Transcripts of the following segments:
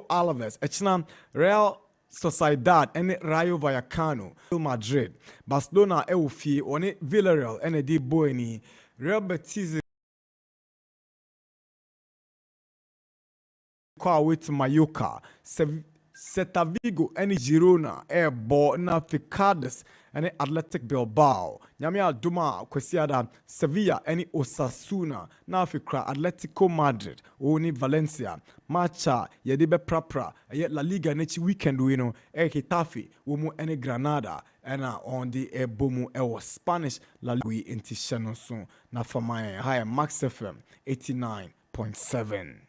Alaves, Echna Real Sociedad, and Rayo Vallecano, Real Madrid, Barcelona, Eufi, one Villarreal, and Di Boeni, Real Betis. With Mallorca, Celta Vigo, any Girona, Airball, na Ficades, any Athletic Bilbao, Nyamia Duma, Kwesiada, Sevilla, any Osasuna, na Fikra, Atletico Madrid, Oni Valencia, Macha, Yedibe Prapra, yet La Liga next weekend, Getafe, Womu, any Granada, and on the Bomu, was Spanish La Liga in Tishano soon, na for my higher Max FM 89.7.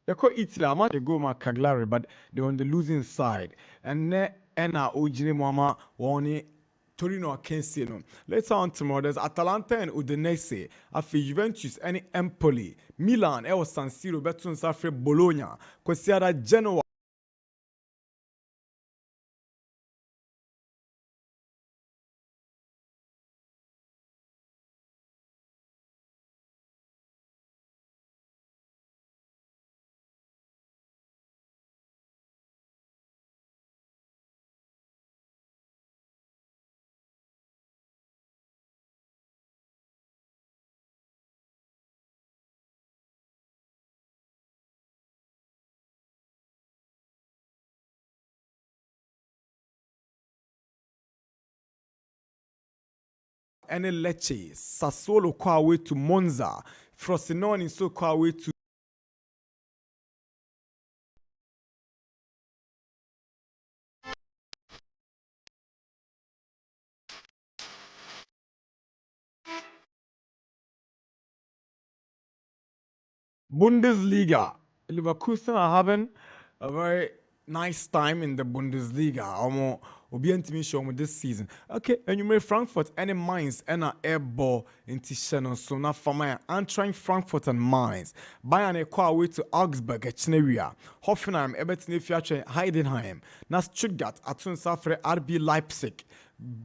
They call Italy. I want to go my Cagliari, but they're on the losing side. And then Ojini Mama won Torino against no. Later on tomorrow, there's Atalanta and Udinese. After Juventus and Empoli, Milan, San Siro, Beton Safre, Bologna, Quesiada Genoa. Any Lecce, Sassuolo call away to Monza, Frosinone so call away to Bundesliga. Leverkusen are having a very nice time in the Bundesliga. Obientimi show this season. Okay, and you may Frankfurt any Mainz and a airball into Shannon. So now for my Eintracht Frankfurt and Mainz. Bayern a call away to Augsburg at Chneria. Hoffenheim, Everton if you're Heidenheim. Now Stuttgart at Safre RB Leipzig.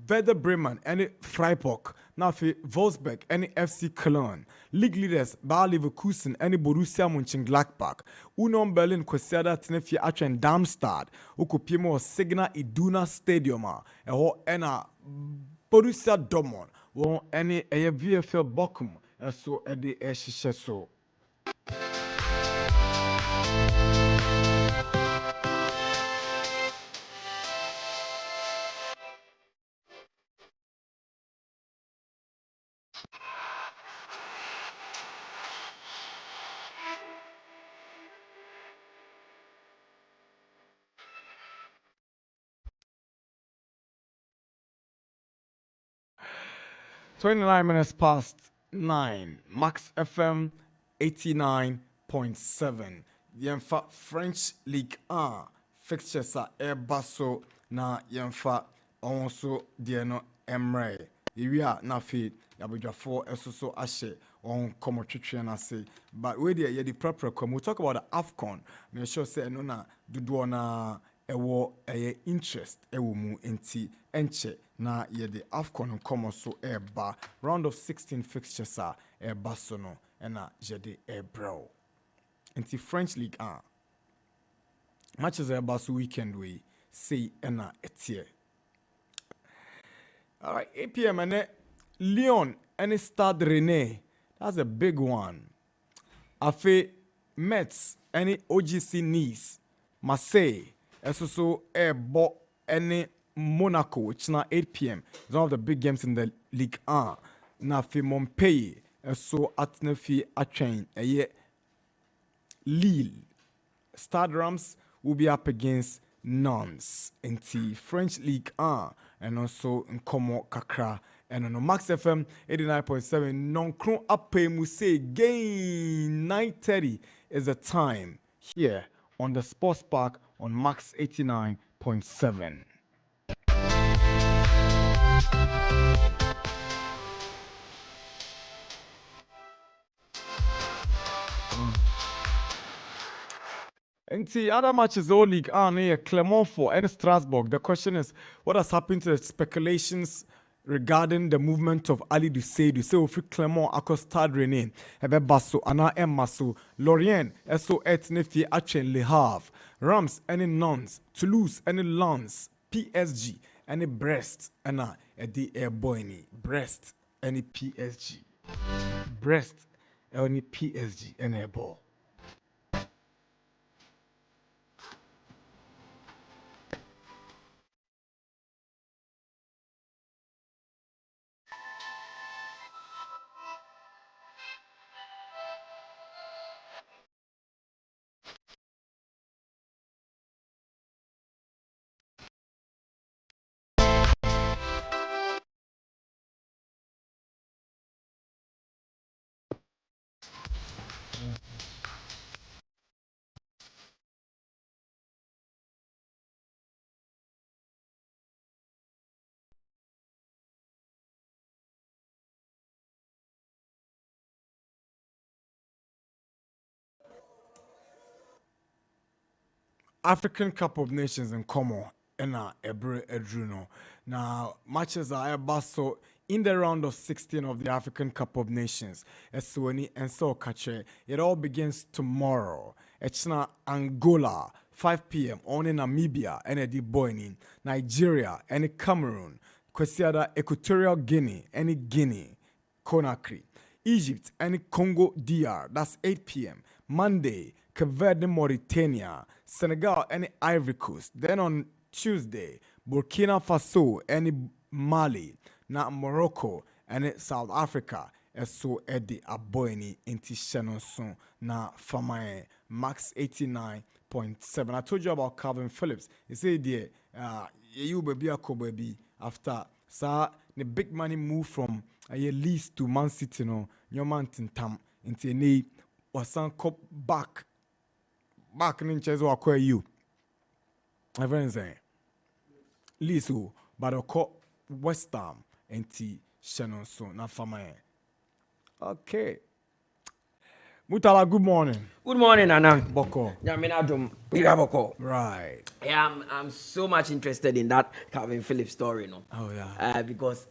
Werder Bremen and Freiburg. Now for Wolfsburg and FC Cologne. League leaders Bayer Leverkusen and Borussia Mönchengladbach. Union Berlin Quesiada Tenefia Acha and Darmstadt. Ukupimo Signa Iduna Stadium. And Borussia Dortmund. Won any VfL Bochum. So at the Eshiso. _9 Max FM 89.7. Yemfa French League 1 fixtures are Airbaso na Yemfa also Diano Emre. Iria na fi Yabujafo Esoso Ashe on Komotritri na say. But where there the proper come, we talk about the AFCON. Me sure say no na duduana ewo interest ewo mu enti enche na ye the AFCON come so eba round of 16 fixtures are eba so no na je de ebro enti French League 1 matches eba so weekend we say na etie. All right, 8 p.m. and Lyon and Stade Rennais, that's a big one. Afe Metz and OGC Nice, Marseille, also Airbo and Monaco, which is now 8 p.m. It's one of the big games in the Ligue 1. Nafi Montpellier, so at Nefi Achen, Lille. Stade Reims will be up against Nantes in the French League 1 and also in Como Kakra and on Max FM 89.7. Non-Kron Ape Muse again 9:30 is the time here on the Sports Park on Max 89.7. And see, other matches all league near Clermont 4 and Strasbourg. The question is, what has happened to the speculations regarding the movement of Ali Doucet? Doucet will free Clermont across Stade Rennais. Hebe Basso, Anna M. Masso, Lorient, SO Et Nefi Achen Le Havre, Rams, any Nuns, Toulouse, any Lens, PSG, any Brest, Anna, Edi Airboyni, Brest, any PSG. Brest, any PSG, any ball. African Cup of Nations in Como and Ebre Edruno. Now matches are about so in the round of 16 of the African Cup of Nations. Eswani and so Kache. It all begins tomorrow. It's na Angola, 5 p.m. on in Namibia and Edi Boyni, Nigeria and Cameroon, Kwesiada Equatorial Guinea and Guinea, Conakry, Egypt and Congo DR. That's 8 p.m. Monday, Cape Verde, Mauritania, Senegal and Ivory Coast. Then on Tuesday, Burkina Faso and Mali, na Morocco and South Africa. So Eddie Aboyni inti Shenonson na Famae Max 89.7. I told you about Calvin Phillips. He said you baby a baby after the big money move from a lease to Man City no your man tintam into a wasan cop back in chairs or acquire you. My friends say Liso, but a cop West Ham and T Shannon son na Famae. Okay. Mutala, good morning. Good morning, Nana. Boko. Yeah, Nana Adu. Right. Yeah, I'm so much interested in that Calvin Phillips story, no. Oh yeah. Because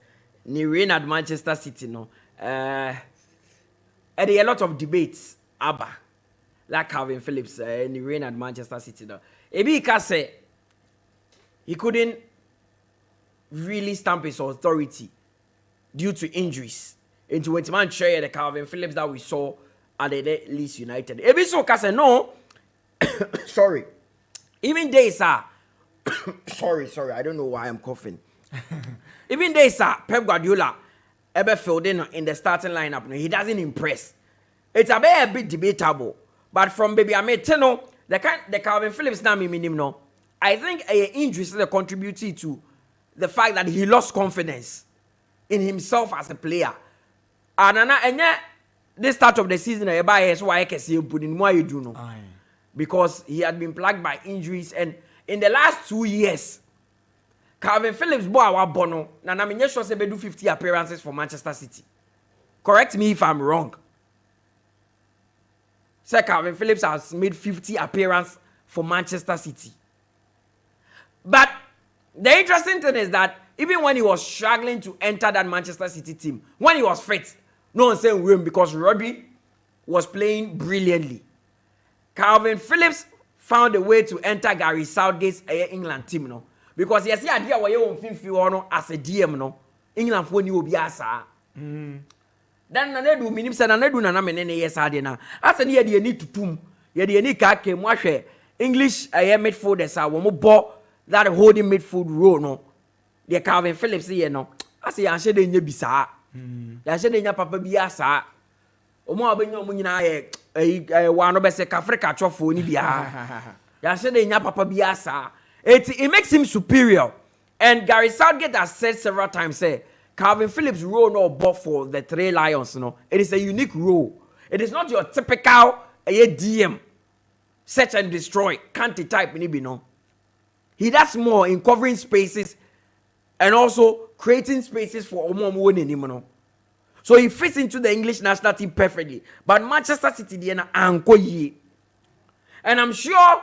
he reign at Manchester City, no. There are a lot of debates about like Calvin Phillips and he reign at Manchester City, no. Ebi can say he couldn't really stamp his authority due to injuries. Into what man share the Calvin Phillips that we saw at the Leeds United. Ebi so can say no. Sorry. Even days are sorry, I don't know why I'm coughing. Even days are Pep Guardiola ever filled in the starting lineup. He doesn't impress. It's a bit debatable. But from baby I made the Calvin Phillips now minimum no. I think injuries that contributed to the fact that he lost confidence in himself as a player. And this start of the season, so I can see put in more you do no. Because he had been plagued by injuries, and in the last 2 years, Calvin Phillips boy bono. Nana minye sure say do 50 appearances for Manchester City. Correct me if I'm wrong. Sir Calvin Phillips has made 50 appearances for Manchester City. But the interesting thing is that even when he was struggling to enter that Manchester City team, when he was fit, no one saying him because Rodri was playing brilliantly. Calvin Phillips found a way to enter Gary Southgate's England team, no? Because he has the idea where you won't as a DM, no? England for you will be as Then Nana do minim say Nana do Nana menene yes na. As a near need to tum. Ye the any ka ke mo English midfielders are wo bo that holding midfield role no. The Calvin Phillips here no. As ya hye de nya bisa. Ya hye de nya papa bi asa. Omo abenyo omo nyina ye wa no be se Africa chofo ni bia. Ya hye de nya papa bi asa. It makes him superior. And Gary Southgate has said several times say Calvin Phillips' role no bought for the Three Lions, no. It is a unique role. It is not your typical DM, search and destroy, can't type maybe no. He does more in covering spaces and also creating spaces for Omo no. So he fits into the English national team perfectly. But Manchester City and I'm sure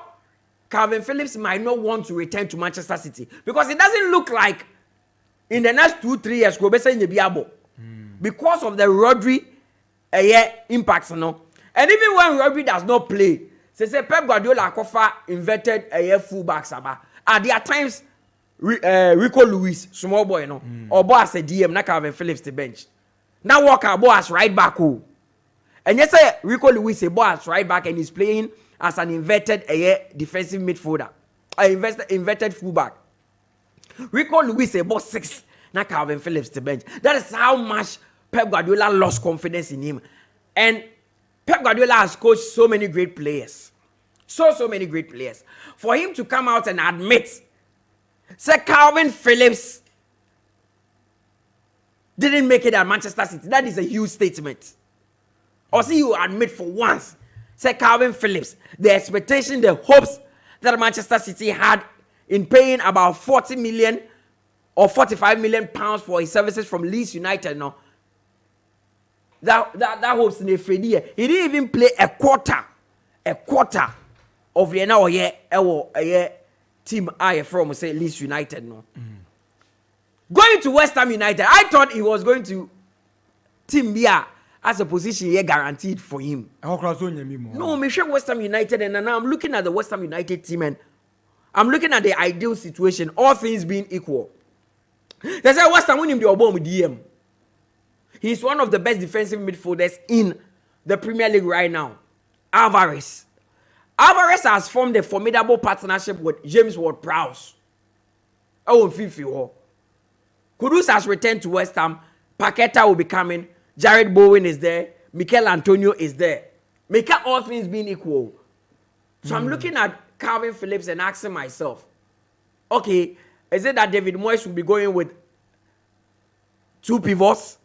Calvin Phillips might not want to return to Manchester City because it doesn't look like in the next 2-3 years go be saying because of the Rodri impacts no. And even when Rodri does not play, say Pep Guardiola offer inverted fullback saba. There are times Rico Lewis, small boy no, or boss a DM na Calvin Phillips to bench. Now Walker boss right back who. And yes, Rico Lewis a boss right back and he's playing as an inverted defensive midfielder, inverted fullback. Rico Lewis a boss 6, na Calvin Phillips to bench. That is how much Pep Guardiola lost confidence in him. And Pep Guardiola has coached so many great players. So many great players. For him to come out and admit, say Calvin Phillips didn't make it at Manchester City, that is a huge statement. Or see you admit for once, say Calvin Phillips, the expectation, the hopes that Manchester City had in paying about 40 million or 45 million pounds for his services from Leeds United, no. That hopes in the Freddie. He didn't even play a quarter of the now team I from say Leeds United, no. Going to West Ham United, I thought he was going to team here as a position here guaranteed for him. No, me sure West Ham United, and now I'm looking at the West Ham United team and I'm looking at the ideal situation, all things being equal. They say West Ham win him the Obom DM. He's one of the best defensive midfielders in the Premier League right now. Alvarez has formed a formidable partnership with James Ward-Prowse. Oh, Fifi. Kudus has returned to West Ham. Paqueta will be coming. Jared Bowen is there. Mikel Antonio is there. Make all things being equal. So I'm looking at Calvin Phillips and asking myself, okay, is it that David Moyes will be going with 2 pivots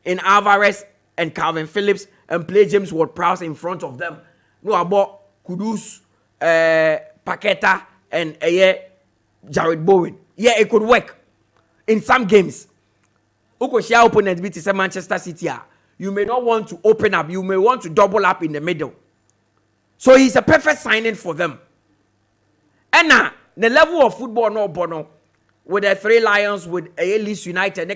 in Alvarez and Calvin Phillips and play James Ward-Prowse in front of them? No, about Kudus, Paqueta, and Jared Bowen. Yeah, it could work in some games. Ukoshia opponent beat is Manchester City. You may not want to open up. You may want to double up in the middle. So he's a perfect signing for them. And now, the level of football no bono with the 3 Lions, with Leeds United,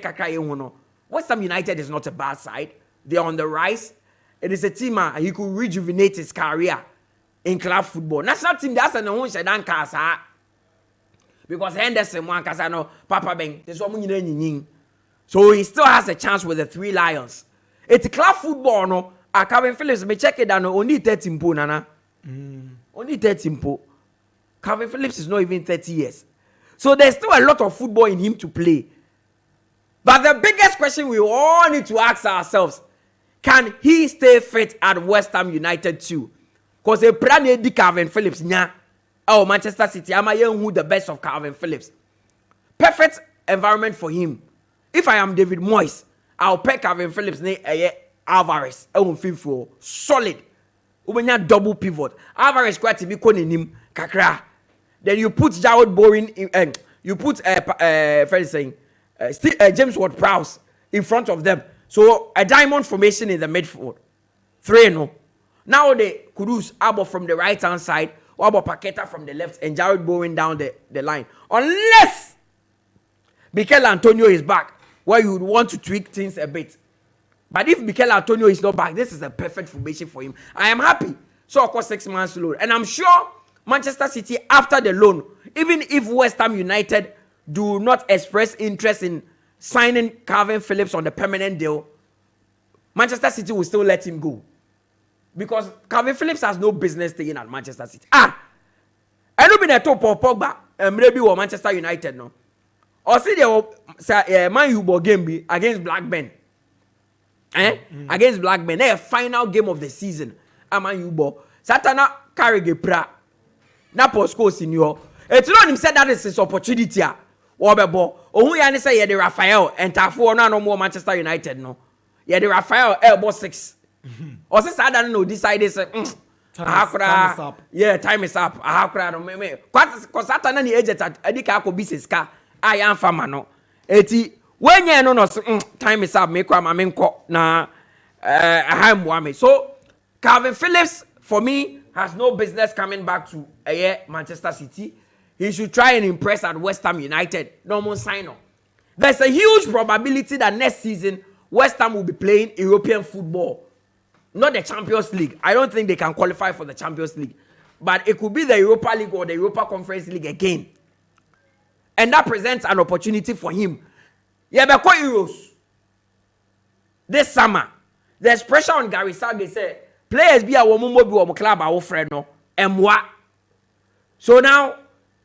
West Ham United is not a bad side. They're on the rise. It is a team he could rejuvenate his career in club football. National team that's an own shedan kasa. Because Henderson one kasa no Papa Beng. So he still has a chance with the 3 Lions. It's club football no. Calvin Phillips me check it down only 13 po nana. Only 13 po. Calvin Phillips is not even 30 years. So there's still a lot of football in him to play. But the biggest question we all need to ask ourselves, can he stay fit at West Ham United too? Because a plan di Calvin Phillips nya. Oh, Manchester City, I'm who the best of Calvin Phillips. Perfect environment for him. If I am David Moyes, I'll pay Calvin Phillips Alvarez. Solid. Ubenya double pivot. Alvarez quite to be calling him kakra. Then you put Jared Bowen in, you put James Ward-Prowse in front of them. So a diamond formation in the midfield. 3 no. Now the Kudus Abo from the right hand side, or Abo Paqueta from the left, and Jared Bowen down the line. Unless Mikel Antonio is back, where you would want to tweak things a bit. But if Mikel Antonio is not back, this is a perfect formation for him. I am happy. So of course 6 months loan. And I'm sure Manchester City after the loan, even if West Ham United do not express interest in signing Calvin Phillips on the permanent deal, Manchester City will still let him go. Because Calvin Phillips has no business staying at Manchester City. I don't be the top of Pogba and maybe or Manchester United no. Or see the Man U game be against Blackburn. Against Blackburn. A final game of the season. Man U Satana carry the pra. Na postco senior. It's not him said that is his opportunity. Wobebo. Who ya say ye the Raphael and Tafo no more Manchester United no. Ye the Raphael elbow 6. Or say I don't know decided say time is up. Yeah, time is up. No me. Cause Satana ni agent adika ko biseska. I am farmer no. Eti when ye no time is up me kwa ma me nko na So Calvin Phillips for me has no business coming back to Manchester City. He should try and impress at West Ham United. No more sign on. There's a huge probability that next season West Ham will be playing European football, not the Champions League. I don't think they can qualify for the Champions League, but it could be the Europa League or the Europa Conference League again, and that presents an opportunity for him. Yeah, but Euros this summer. There's pressure on Gary Southgate. Say players be a woman be a club our friend no and what. So now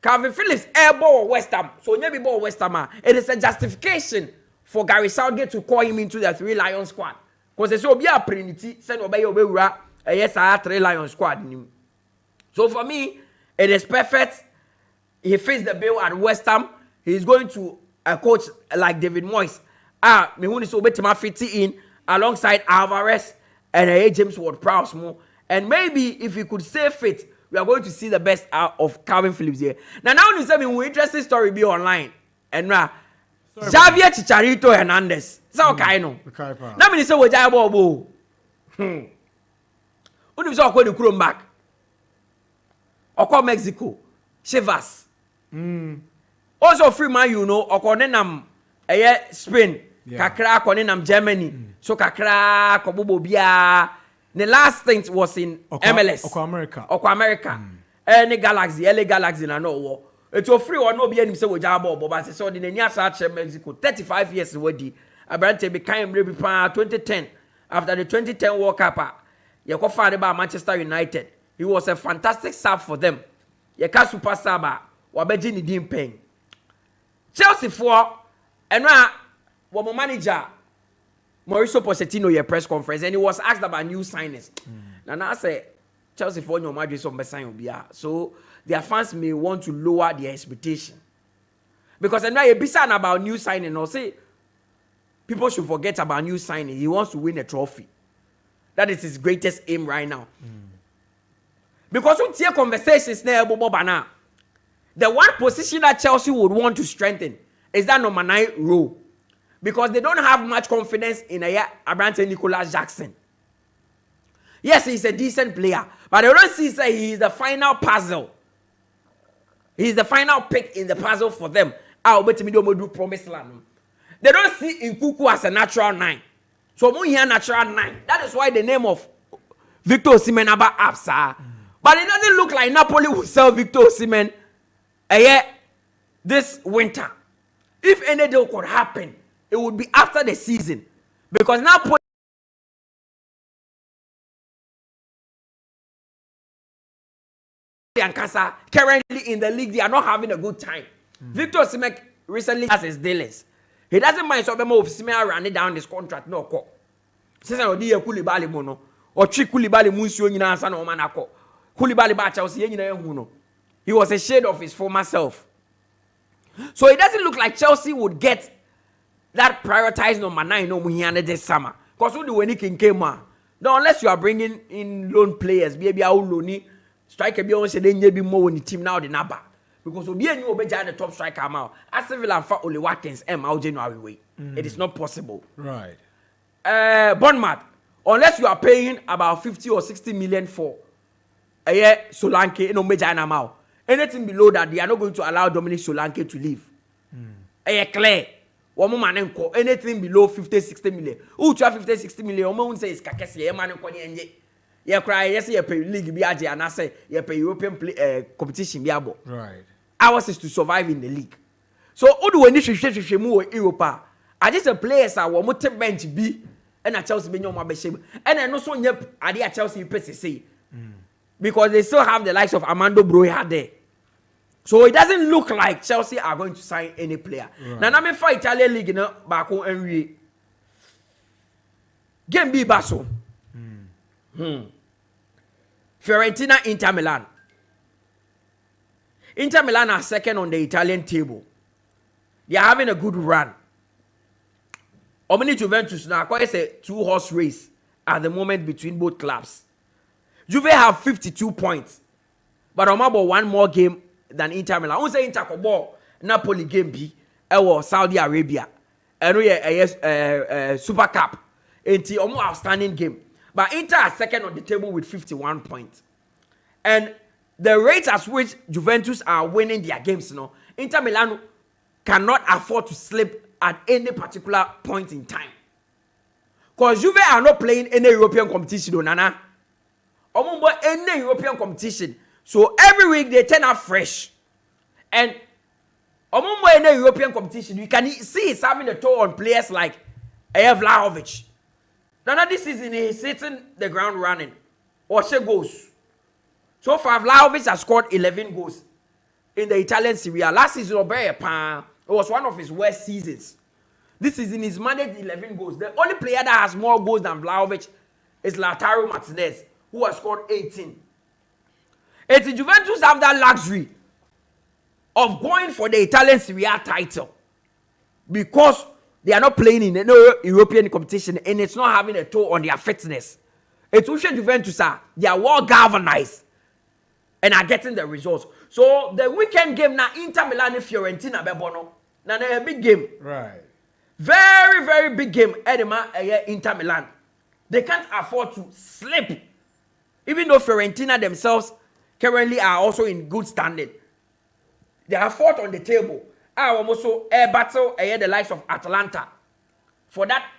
Calvin Phillips airball West Ham. So maybe ball West Ham. It is a justification for Gary Southgate to call him into the 3 Lion squad. Because they say be a Trinity, send obey yes, I have 3 Lion squad. So for me, it is perfect. He fits the bill at West Ham. He's going to a coach like David Moyes. Me who is obey to fit in alongside Alvarez and James Ward-Prowse more. And maybe if he could stay fit, we are going to see the best out of Calvin Phillips here. Now you say me interesting story be online. And now Xavier Chicharito Hernandez. So okay no. Now me say we jai bobo. Who do so ko the Chrome back? Oko Mexico. Chivas. Also free man you know oko nenam Spain. Kakra ko nenam Germany. So kakra ko bobo bia. The last thing was in MLS. Oko America. Any Galaxy, LA Galaxy na no war. It was free or no be any say we jabo but say so the near South Mexico 35 years already. Abrante became maybe 2010 after the 2010 World Cup. He got fired by Manchester United. He was a fantastic sub for them. He ka superstar ba wabeji ni dim pen. Chelsea for and now what manager Mauricio Pochettino your press conference and he was asked about new signings. Nana said Chelsea for your magic some sign obia. So their fans may want to lower their expectation. Because now you're busy about new signing or say people should forget about new signing. He wants to win a trophy. That is his greatest aim right now. Because when you conversations now about the one position that Chelsea would want to strengthen is that number 9 role. Because they don't have much confidence in Abrante Nicolas Jackson. Yes, he's a decent player, but they don't see say he is the final puzzle. He's the final pick in the puzzle for them. I'll bet me don't do promised land. They don't see Nkuku as a natural 9. So we here natural 9. That is why the name of Victor Osimhen about Absa. But it doesn't look like Napoli will sell Victor Osimhen this winter. If any deal could happen, it would be after the season. Because Napoli and Casa currently in the league, they are not having a good time. Victor Osimhen recently has his dealings. He doesn't mind some of Osimhen running down this contract. No, ko. Since I know Koulibaly mono or Koulibaly Musio ni na ansa na o manako. Koulibaly ba Chelsea yen na hu no. He was a shade of his former self. So it doesn't look like Chelsea would get that prioritized number 9 no muhiane this summer. Because who do when he came now unless you are bringing in loan players, maybe a loan striker be on say they be more on the team now the number. Because obi any obeja the top striker now. Aston Villa and only Watkins out January way. It is not possible. Right. Bournemouth, unless you are paying about 50 or 60 million for a year Solanke no major now. Anything below that, they are not going to allow Dominic Solanke to leave. Clear. One man anything below 50, 60 million. Who 50, 60 million? One say is kakesi. Man enye. You cry. Yes, you pay league biaje and I say you pay European competition biabo. Right. Ours is to survive in the league. So who do we need to move Europa? I just a players are one more bench B and a Chelsea be no more and then also nyep ade Chelsea PCC because they still have the likes of Armando Broja there. So it doesn't look like Chelsea are going to sign any player. Right. Now, for Italian league, back on Henry. Game B Basso. Fiorentina, Inter Milan. Inter Milan are second on the Italian table. They are having a good run. Omni Juventus now, quite a 2-horse race at the moment between both clubs. Juve have 52 points, but I'm about one more game than Inter Milan. I won't say Inter Kobo Napoli game B or Saudi Arabia. And we Super Cup. It's almost outstanding game. But Inter are second on the table with 51 points. And the rate at which Juventus are winning their games, Inter Milan cannot afford to slip at any particular point in time. Because Juve are not playing any European competition, Nana. Any European competition. So every week they turn up fresh. And any European competition, you can see it's having a toll on players like Vlahovic. Nana this season he's hitting the ground running. Or she goals. So far, Vlahovic has scored 11 goals in the Italian Serie A. Last season, it was one of his worst seasons. This season, he's managed 11 goals. The only player that has more goals than Vlahovic is Lautaro Martinez, who has scored 18. It's Juventus have that luxury of going for the Italian Serie A title because they are not playing in no European competition and it's not having a toll on their fitness. It's also Juventus they are well galvanized and are getting the results. So the weekend game now Inter Milan and Fiorentina bebono. Now a big game. Right. Very, very big game. Edema Inter Milan. They can't afford to slip. Even though Fiorentina themselves currently are also in good standing. They are fourth on the table. I also battle the likes of Atalanta for that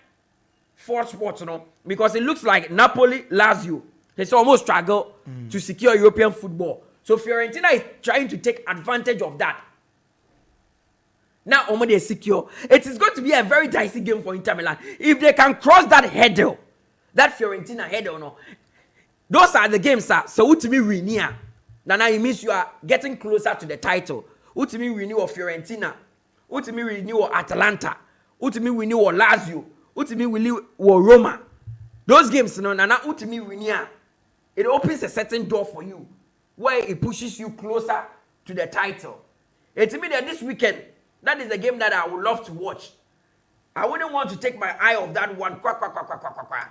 fourth spot, because it looks like Napoli, Lazio, they almost struggle to secure European football. So Fiorentina is trying to take advantage of that. Now, they secure. It is going to be a very dicey game for Inter Milan. If they can cross that hurdle, that Fiorentina hurdle, those are the games, sir. So, ultimately, win here. Now, it means you are getting closer to the title. Ultimately, we knew of Fiorentina. Ultimately, we knew of Atalanta. Ultimately, we knew of Lazio. Ultimately, we knew of Roma. Those games, ultimately, we knew. It opens a certain door for you where it pushes you closer to the title. It means that this weekend, that is the game that I would love to watch. I wouldn't want to take my eye off that one.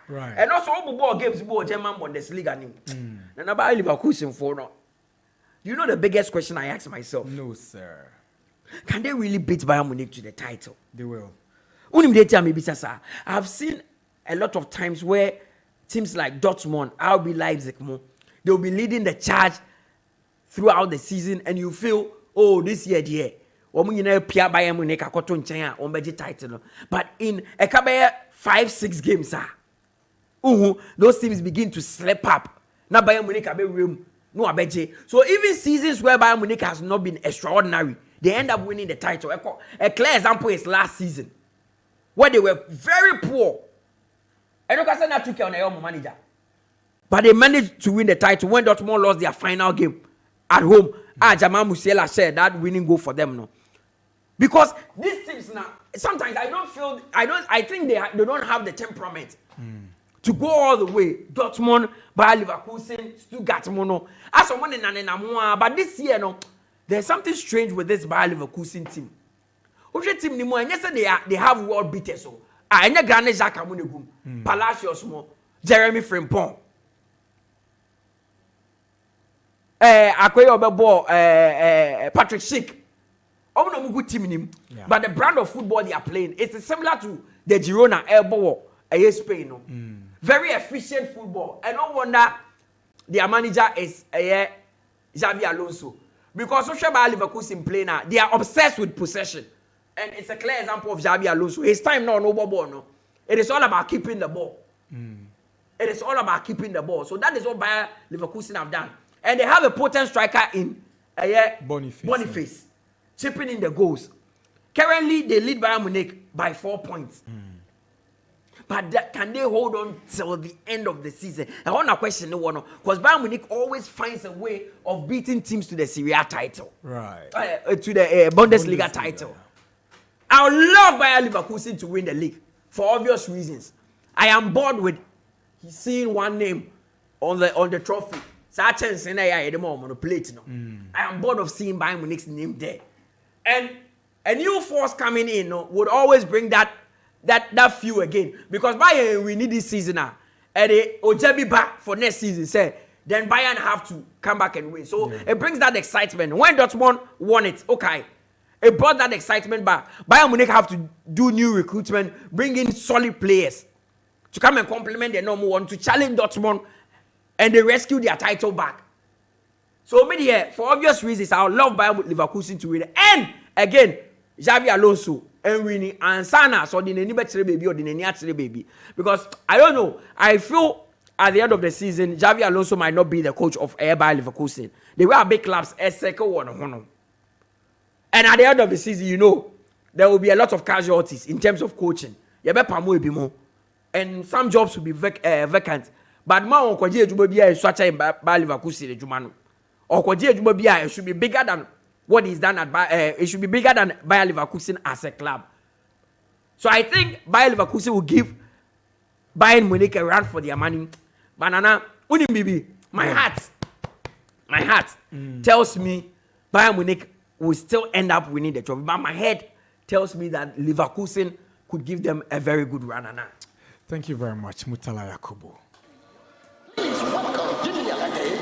Right. And also, all the ball games, German Bundesliga. And about Leverkusen for no. You know the biggest question I ask myself? No, sir. Can they really beat Bayern Munich to the title? They will. I've seen a lot of times where teams like Dortmund, RB Leipzig, they'll be leading the charge throughout the season, and you feel, oh, this year, Bayern Munich title. But in a 5-6 games, those teams begin to slip up. Now Bayern Munich room. No, so even seasons where Bayern Munich has not been extraordinary, they end up winning the title. A clear example is last season, where they were very poor. And not took on their manager, but they managed to win the title when Dortmund lost their final game at home. Jamal Musiala said that winning goal for them, no, because these teams now sometimes I think they don't have the temperament. To go all the way, Dortmund, Bayer Leverkusen, Stuttgart, Mono. As someone in but this year, there's something strange with this Bayer Leverkusen team. Which team anymore? And yes, they have world beaters. So, I know Granit Xhaka Munegum, Palacios, Jeremy Frimpong. Akwe Obebo, Patrick Schick. All no good team in him. But the brand of football they are playing is similar to the Girona Elbow, Spain. Very efficient football. And no wonder their manager is Xabi Alonso. Because social Bayer Leverkusen play now, they are obsessed with possession. And it's a clear example of Xabi Alonso. His time now, no ball, no. It is all about keeping the ball. It is all about keeping the ball. So that is what Bayer Leverkusen have done. And they have a potent striker in Boniface. Chipping in the goals. Currently, they lead Bayern Munich by 4 points. But can they hold on till the end of the season? I want to question no one because Bayern Munich always finds a way of beating teams to the Serie A title, right? To the Bundesliga title. I would love Bayer Leverkusen to win the league for obvious reasons. I am bored with seeing one name on the trophy. Such as on the plate. I am bored of seeing Bayern Munich's name there, and a new force coming in would always bring that feel again, because Bayern we need this season now, and Ojebi back for next season. Say then Bayern have to come back and win. So it brings that excitement. When Dortmund won it, okay, it brought that excitement back. Bayern Munich have to do new recruitment, bring in solid players to come and complement their normal one to challenge Dortmund, and they rescue their title back. So me here, for obvious reasons, I would love Bayer Leverkusen to win. And again, Xabi Alonso and winning and Sana so the nani baby or the nani baby. Because I don't know. I feel at the end of the season, Xabi Alonso might not be the coach of Bayer Leverkusen. They were big clubs as second one. And at the end of the season, you know, there will be a lot of casualties in terms of coaching. And some jobs will be vacant. But now, it should be bigger than what is done at it should be bigger than Bayer Leverkusen as a club. So I think Bayer Leverkusen will give Bayern Munich a run for their money. Banana, my heart tells me Bayern Munich will still end up winning the trophy. But my head tells me that Leverkusen could give them a very good run. Thank you very much, Mutala Yakubu. Please welcome Bebli Nana Adu.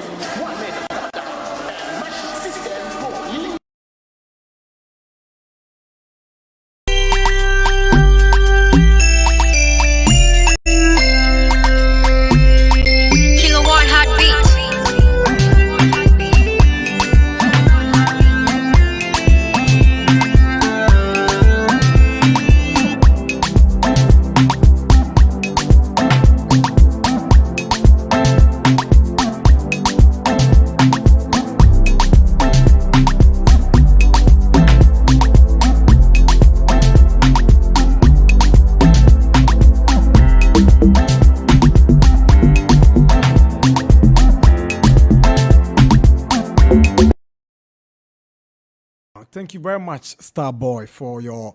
Thank you very much, Star Boy, for your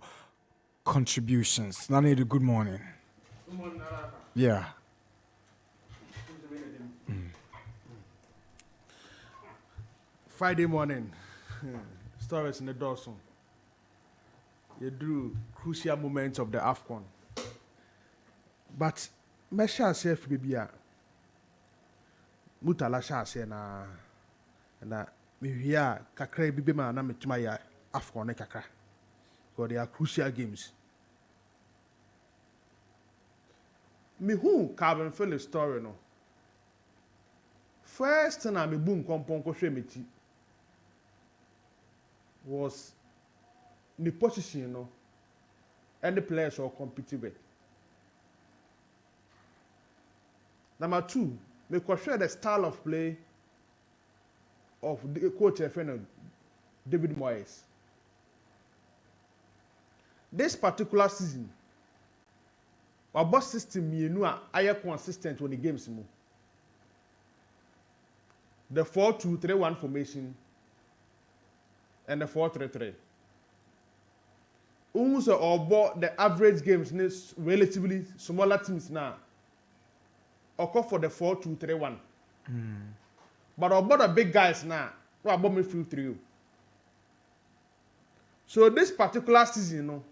contributions. Nana Adu, good morning. Good morning, Yeah. Friday morning, stories in the Dawson. You drew crucial moments of the AFCON. But me shall say for Bibia. Mutala shall say na me here kakra bibi ma na metuma ya AFCON kakra. Because they are crucial games. Me who 𝐋𝐈𝐕𝐄 story no. First time I me boom kompon ko hwe meti was the position no and the players are competing with. Number two, me question the style of play of the coach David Moyes. This particular season, our boss system you know are consistent when the games move. The 4-2-3-1 formation and the 4-3-3. Also, or the average games is relatively smaller teams now. Or for the 4-2-3-1. But about the big guys now, what about midfield trio? So this particular season, you know,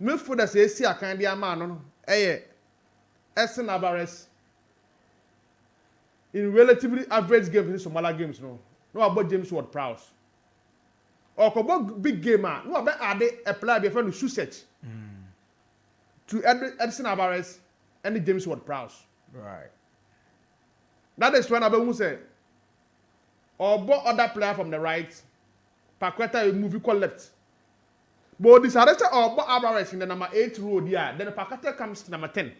midfielders say see a kind of man, no, Essen Alvarez. In relatively average games, in smaller games, no about James Ward-Prowse. Or about big game, no about add a player before the Sussex to Edson Alvarez and James Ward-Prowse. Right. That is when I will say, or about other player from the right, Paqueta a movie called left. But this arrested or about Alvarez in the number 8 row there, then the Paqueta comes to number 10.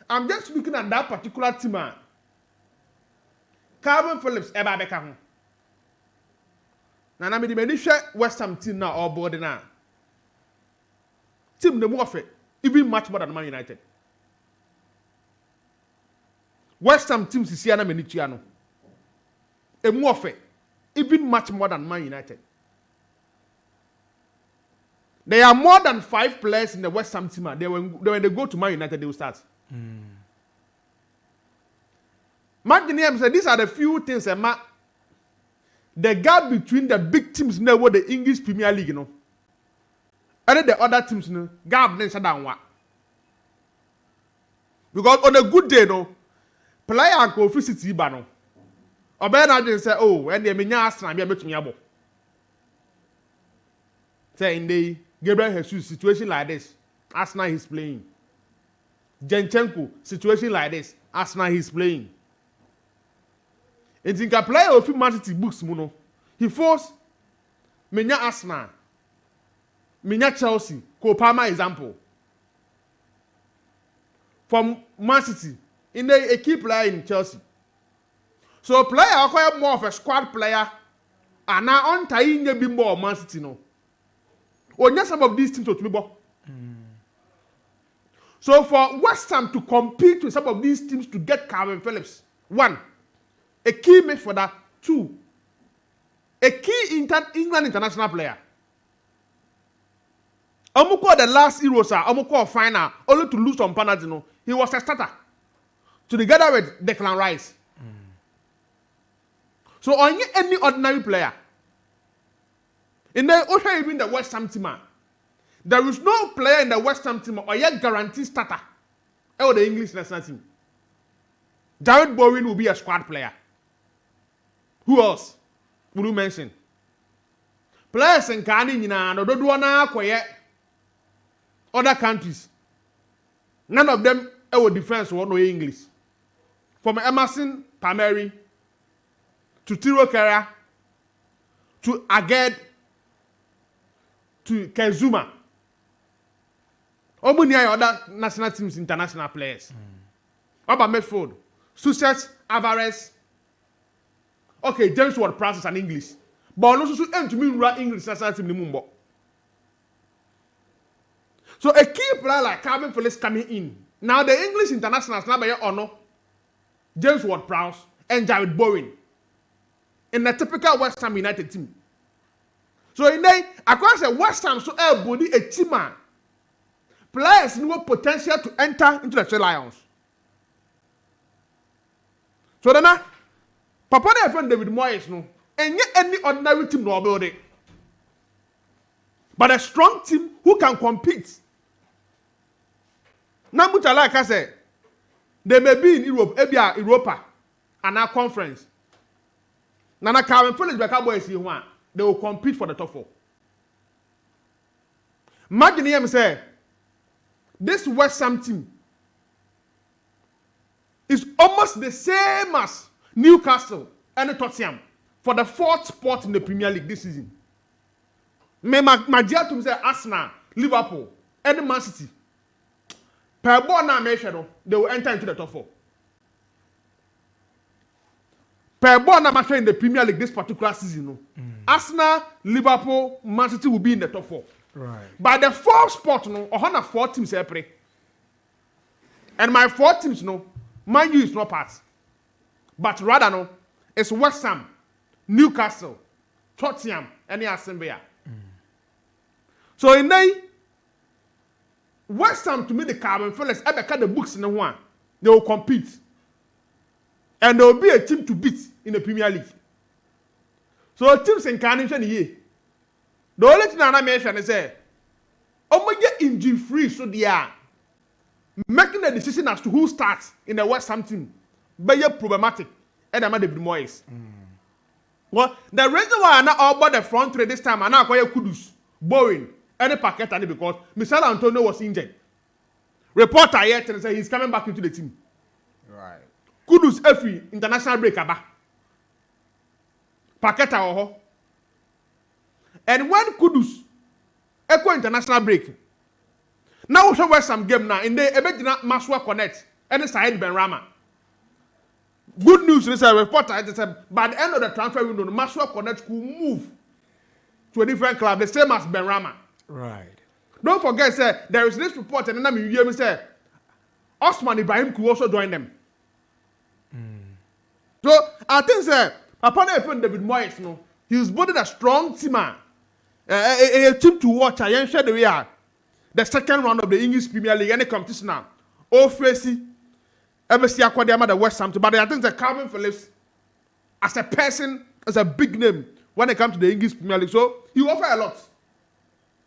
I'm just looking at that particular team. Calvin Phillips, Eba Beckham. Now, I'm going to West Ham team now or board now. Team the more even much more than Man United. West Ham teams is here na Menichiano. A more even much more than Man United. There are more than 5 players in the West Ham team. When they go to Man United, they will start. Martin said these are the few things the gap between the big teams now with the English Premier League, you know. And the other teams, you know, gap then shut down what. Because on a good day, no, player and co-officity bano. Or better say, oh, when they mean Arsenal, be a bit me. Say in the Gabriel Jesus situation like this, Arsenal is playing. Zinchenko situation like this. Arsenal he's playing. And think a player of Man City books muno. He forced Minya Arsenal, Minya Chelsea, Kopama example. From Man City, in a key player in Chelsea. So player acquire more of a squad player, and now on tying a bit more Man City no. Or some of these teams to be. So for West Ham to compete with some of these teams to get Calvin Phillips, one, a key midfielder, two, a key England international player. Omuko the last Euros, Omuko final, only to lose on penalty. No, he was a starter together with Declan Rice. So on any ordinary player, in the also even the West Ham team, there is no player in the West Ham team or yet guaranteed starter or the English national team. Jared Bowen will be a squad player. Who else will you mention? Players in Ghana, no do 𝐿𝐿 other countries. None of them our defense or no English. From Emerson Palmieri to Tiro Kera to Aged to Kezuma. How many other national teams, international players? How about Medford? Sussex, Alvarez. Okay, James Ward-Prowse is an English. But also to me English national team Mumbo. So a key player like Calvin Phillips coming in. Now the English internationals now by honor James Ward-Prowse and Jared Bowen in the typical West Ham United team. So in there, across the West Ham, so everybody a team man. Players no potential to enter into the Three Lions. So then, Papa de friend David Moyes no, and yet any ordinary team no about it. But a strong team who can compete. Now, Mutala Yakubu, they may be in Europe, Europa, and our conference. Nana Calvin Phillips, they will compete for the top four. Imagine him say, this West Ham team is almost the same as Newcastle and Tottenham for the fourth spot in the Premier League this season. Majia to say Arsenal, Liverpool, and Man City. Per ball now, they will enter into the top four. Per ball now, in the Premier League this particular season, Arsenal, Liverpool, Man City will be in the top four. Right. By the fourth spot, no, 4 teams separate. And my 4 teams, no, Man U is not part. But rather, no, it's West Ham, Newcastle, Tottenham, and Aston Villa. So in there, West Ham to me the Calvin Phillips, I cut the books in the one. They will compete. And there will be a team to beat in the Premier League. So teams in Carnation here. The only thing I mention is say, get injury free, so they are making the decision as to who starts in the West Ham team. Very problematic. And I'm at the Moyes. Well, the reason why I'm not all about the front three this time, I'm not quite Kudus, Bowen, and the packet, and because Mr. Antonio was injured. Reporter yet and say he's coming back into the team. Right. Kudus every international break aba. Packet oho. And when Kudus echo international break. Now we show West Ham game now in the Ebedina Maswa Connect and Said Ben Rama. Good news is a reporter said by the end of the transfer window, the Maswa Connect could move to a different club, the same as Ben Rama. Right. Don't forget, sir, there is this report and then you hear me say Osman Ibrahim could also join them. So I think, sir, upon a friend David Moyes, no, he was both a strong team, a team to watch. I share the way are the second round of the English Premier League, any competition now. Oh, Tracy, Josiah Quaye Nana Adu, the West Ham, but I think the Calvin Phillips, as a person, as a big name when it comes to the English Premier League, so he offer a lot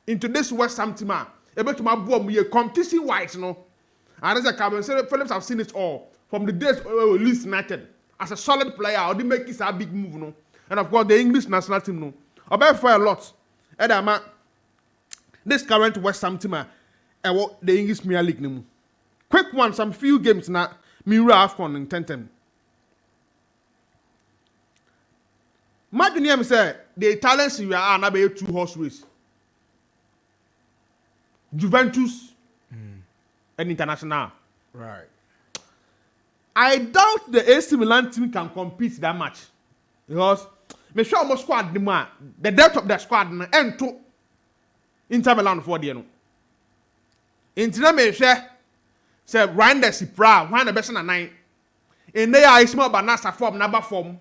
into this West Ham team. Able to my competition wise, no. And as a Calvin Phillips, I've seen it all from the days Leeds United. As a solid player, or they make it a big move, no. And of course, the English national team, no. About for a lot. And this current West Ham team, the English Premier League, no. quick one, some few games na Mira AFCON in 10-10. Imagine him say the Italian Serie A na be 2-horse race. Juventus and International. Right. I doubt the AC Milan team can compete that much because me sure almost squad the depth of the squad and to Inter Milan for the no. Inter me share say Ryan the Cipra one the best na 9. In there is small banana form number form.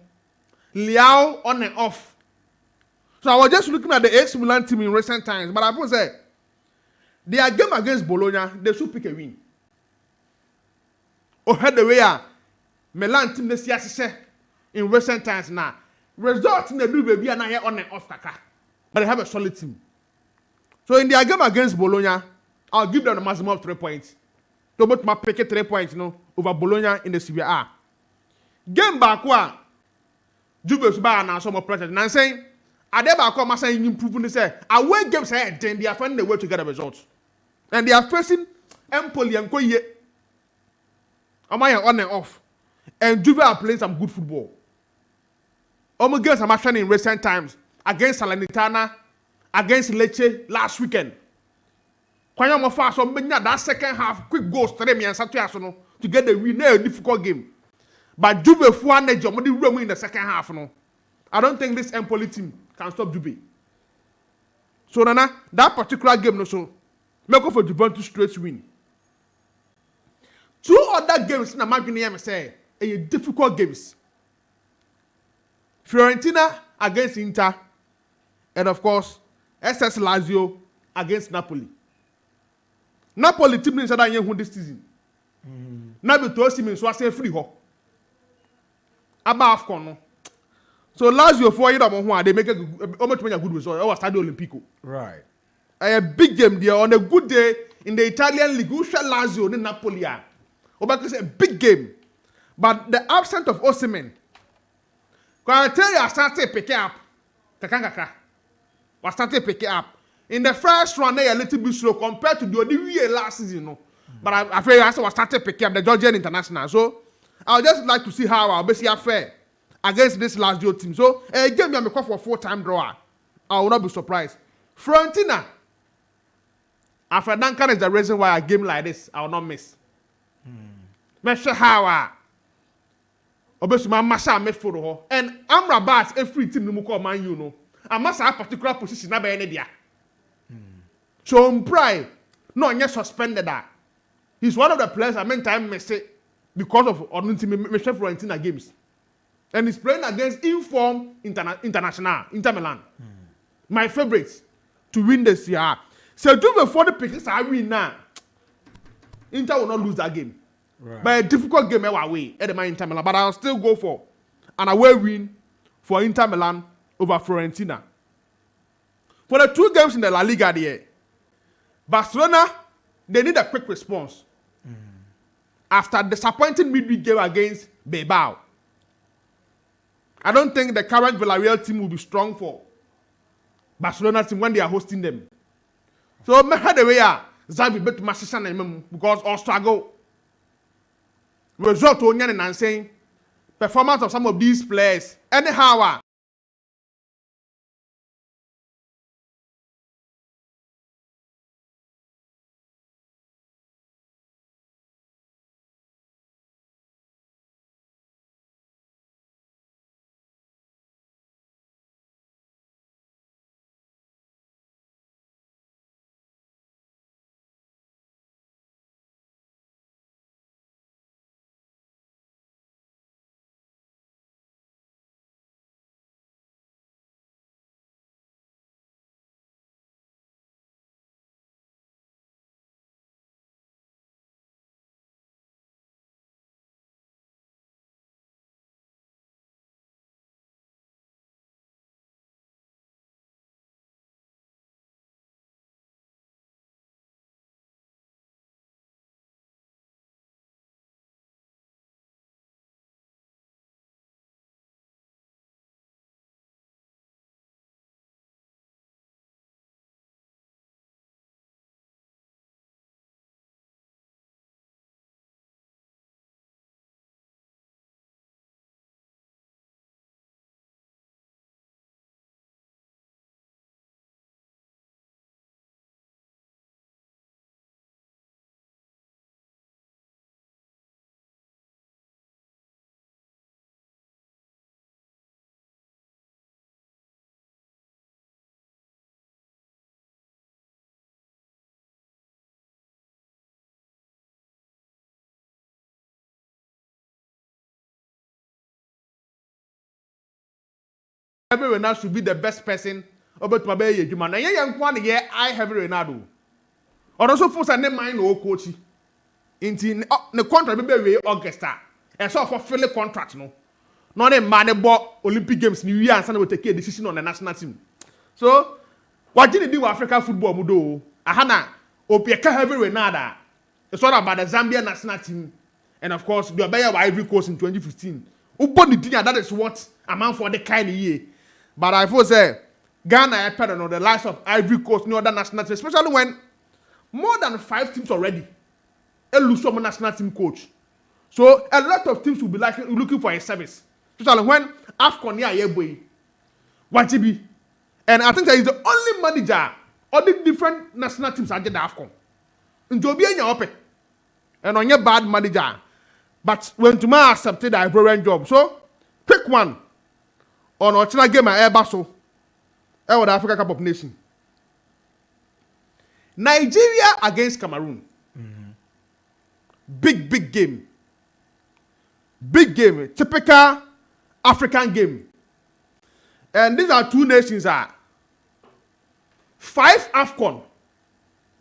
Liao on and off. So I was just looking at the AC Milan team in recent times, but I would say their game against Bologna, they should pick a win. Oh, head the way Milan team this year in recent times now. Results in the blue baby and I on and off kaka. But they have a solid team. So in their game against Bologna, I'll give them the maximum of 3 points. To put my pick 3 points, over Bologna in the Serie A. Game back one. Juve Suba and some more president. And saying, I never come and saying improving this. Away games then they are finding a way to get a result. And they are facing Empoli and 𝐋𝐈𝐕𝐄. Am I on and off? And Juve are playing some good football. Almost games are matching in recent times against Salernitana, against Lecce last weekend. Kwanya Mofa so that second half quick goals 3 and Saturday to get the win. A difficult game. But Juve for the job in the second half. No, I don't think this Empoli team can stop Juve. So Nana, that particular game no so make up for Juventus straight win. 2 other games in the say are difficult games. Fiorentina against Inter, and of course SS Lazio against Napoli. Napoli team is that year this season. Now be to see me so I say free ho. About AFCON no. So Lazio for you they make a good result. Our Stadio Olimpico. Right. A big game there on a good day in the Italian league. Who shall Lazio in Napoli? Obaka a big game, but the absence of Osimhen. Can I tell you? I started picking up. Kakangaka. I started picking up. In the first round, they are a little bit slow compared to the other year last season. No? But I feel I started picking up the Georgian international. So I would just like to see how I'll basically fare against this Lazio team. So a game I'm call for a 4-time draw. I will not be surprised. Fiorentina. After Duncan is the reason why a game like this I will not miss. Measure how obviously my massa me for and Amrabat every team no call man you know. I must have a particular position na be any dia. So Pride no yet suspended that. He's one of the players I mean time miss it because of Michel Florentina games. And he's playing against informed international Inter Milan. My favorites to win this year. So do before the picks I win now. Inter will not lose that game. Right. But a difficult game away at the Inter Milan. But I'll still go for an away win for Inter Milan over Fiorentina. For the 2 games in the La Liga there, Barcelona, they need a quick response. After disappointing midweek game against Bilbao. I don't think the current Villarreal team will be strong for Barcelona team when they are hosting them. So, me had the way Xavi bet Masisa because all struggle. Result only and saying performance of some of these players. Anyhow, Heavy Ronaldo should be the best person about my baby. You man, young one year I have Ronaldo. Or also for some mind or coach. Into the contract be Augusta. And so for fairly contract no. Not a man about Olympic Games New Year and Sunday will take a decision on the national team. So what did they do with African football mudo? Ahana Opieka Heavy Ronaldo. It's all about the Zambia national team. And of course, the Abaya Ivory Coast in 2015. That is what amount for the kind of year. But I will say, Ghana I put on the likes of Ivory Coast, no other national team, especially when more than 5 teams already lose some national team coach. So a lot of teams will be looking for a service. Especially when AFCON yeah boy, Wajibi. And I think that is the only manager all the different national teams are get the AFCON. And to be in your open. And on your bad manager. But when Tuma accepted the Ivorian job, so pick one on our China game at Airbasso, the Africa Cup of Nations. Nigeria against Cameroon. Big game. Big game. Typical African game. And these are two nations are 5 AFCON.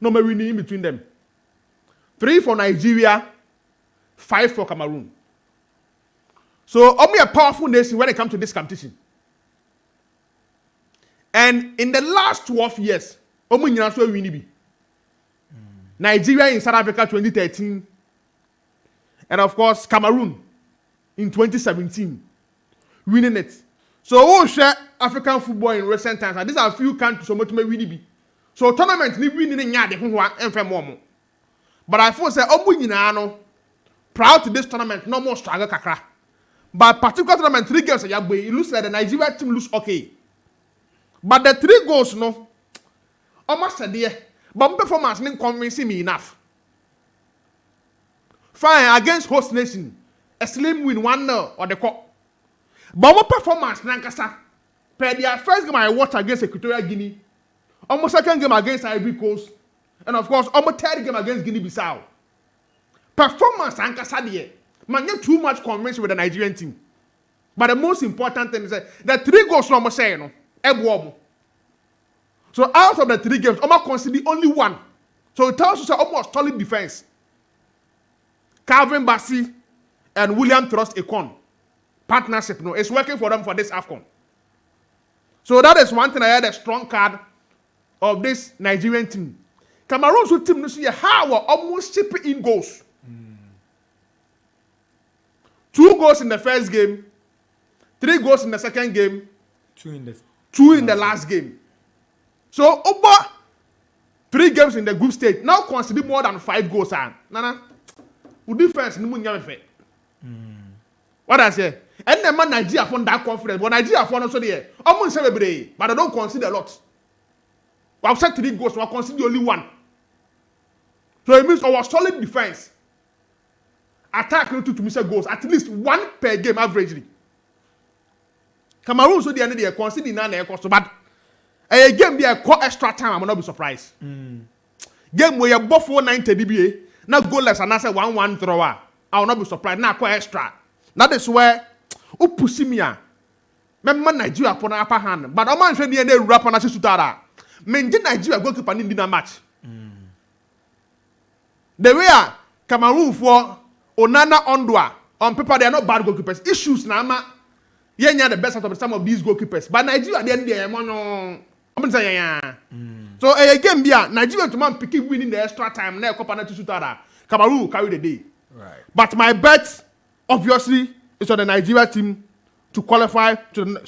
No more winning in between them. 3 for Nigeria. 5 for Cameroon. So, only a powerful nation when it comes to this competition. And in the last 12 years, Nigeria in South Africa 2013, and of course Cameroon in 2017, winning it. So, we share African football in recent times, and these are a few countries so much may win. So, tournament ni winning in yard and but I feel say proud to this tournament, no more struggle kakra. But particular tournament, 3 games it looks like the Nigeria team looks okay. But the 3 goals, no, almost a day. But performance didn't convince me enough. Fine against host nation, a slim win 1-0 or the cup. But what performance, Nankasa? Per their first game I watched against Equatorial Guinea, almost second game against Ivory Coast, and of course almost third game against Guinea-Bissau. Performance Ankasa man get too much convinced with the Nigerian team. But the most important thing is that the 3 goals no more say no. So out of the 3 games, almost consider only 1. So it tells us almost solid defense. Calvin Bassey and William Trust Ekong partnership no is working for them for this AFCON. So that is one thing I had a strong card of this Nigerian team. Cameroon's team no see how almost chip in goals. 2 goals in the first game, 3 goals in the second game, 2 in the last game. So over 3 games in the group stage, now consider more than 5 goals. Nana, who defense no munya fe. What I say? And the man Nigeria found that confidence, but Nigeria found also there. Almost every day, but I don't consider a lot. I've said 3 goals, so I consider only 1. So it means our solid defense. Attack no to miss goals, at least 1 per game averagely. Cameroon so the end of the year consider Nana cost, but a game be a call extra time. I will not be surprised. Game where you both 490 dBA, now goalless and I say 1-1 thrower. I will not be surprised. Now call extra. That is where Upusimia. Remember Nigeria upon upper hand, but I'm not sure the end rap on Sutara. Men Nigeria go to Panini match. The way Cameroon for Nana Ondua on paper they are not bad goalkeepers. Issues nama the best out of some of these goalkeepers. But Nigeria the end there So again Nigeria to man picking winning the extra time now Cameroon carry the day. Right. But my bet obviously is on the Nigeria team to qualify to the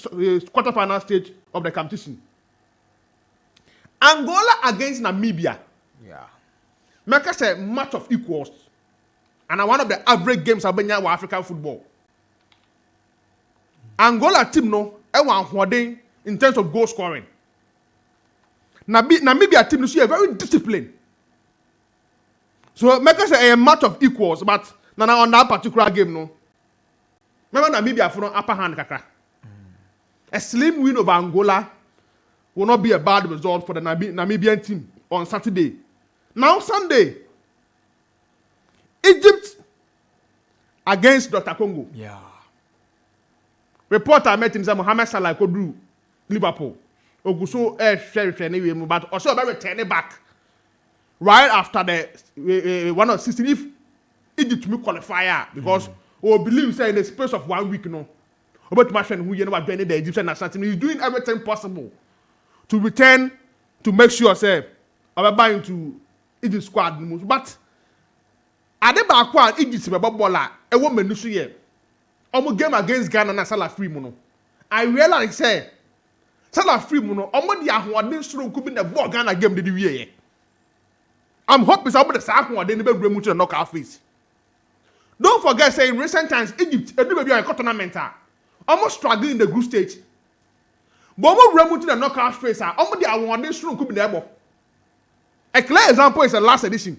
quarterfinal stage of the competition. Angola against Namibia. Yeah. Make us a match of equals. And one of the average games I've been with African football. Angola team no, one in terms of goal scoring. Namibia team is very disciplined. So make us a match of equals, but on that particular game no. Remember Namibia for an upper hand kakra. A slim win over Angola will not be a bad result for the Namibian team on Saturday. Now Sunday, Egypt against Dr. Congo. Yeah. Reporter met him say Mohamed Salah could do Liverpool. Oguso share anyway, but also about returning back right after the one of 16 if Egypt to qualifier because we believe say in the space of 1 week no. About my friend who you know doing the Egyptian national team, he's doing everything possible to return to make sure say I'm buying to Egypt squad but Adebakwa Egypt be bola e wo menu so ye omo game against Ghana na Salah free mu no I realize say Salah free mu no omo di ahoɔden soro nku bi na ball Ghana game de wie ye I'm hoping some of the sa ahoɔden ne be wura mu to the knockout phase. Don't forget say in recent times Egypt edu be bi on tournament almost struggling in the group stage but omo wura mu to the knockout phase omo di ahoɔden soro nku bi na ebo. A clear example is the last edition.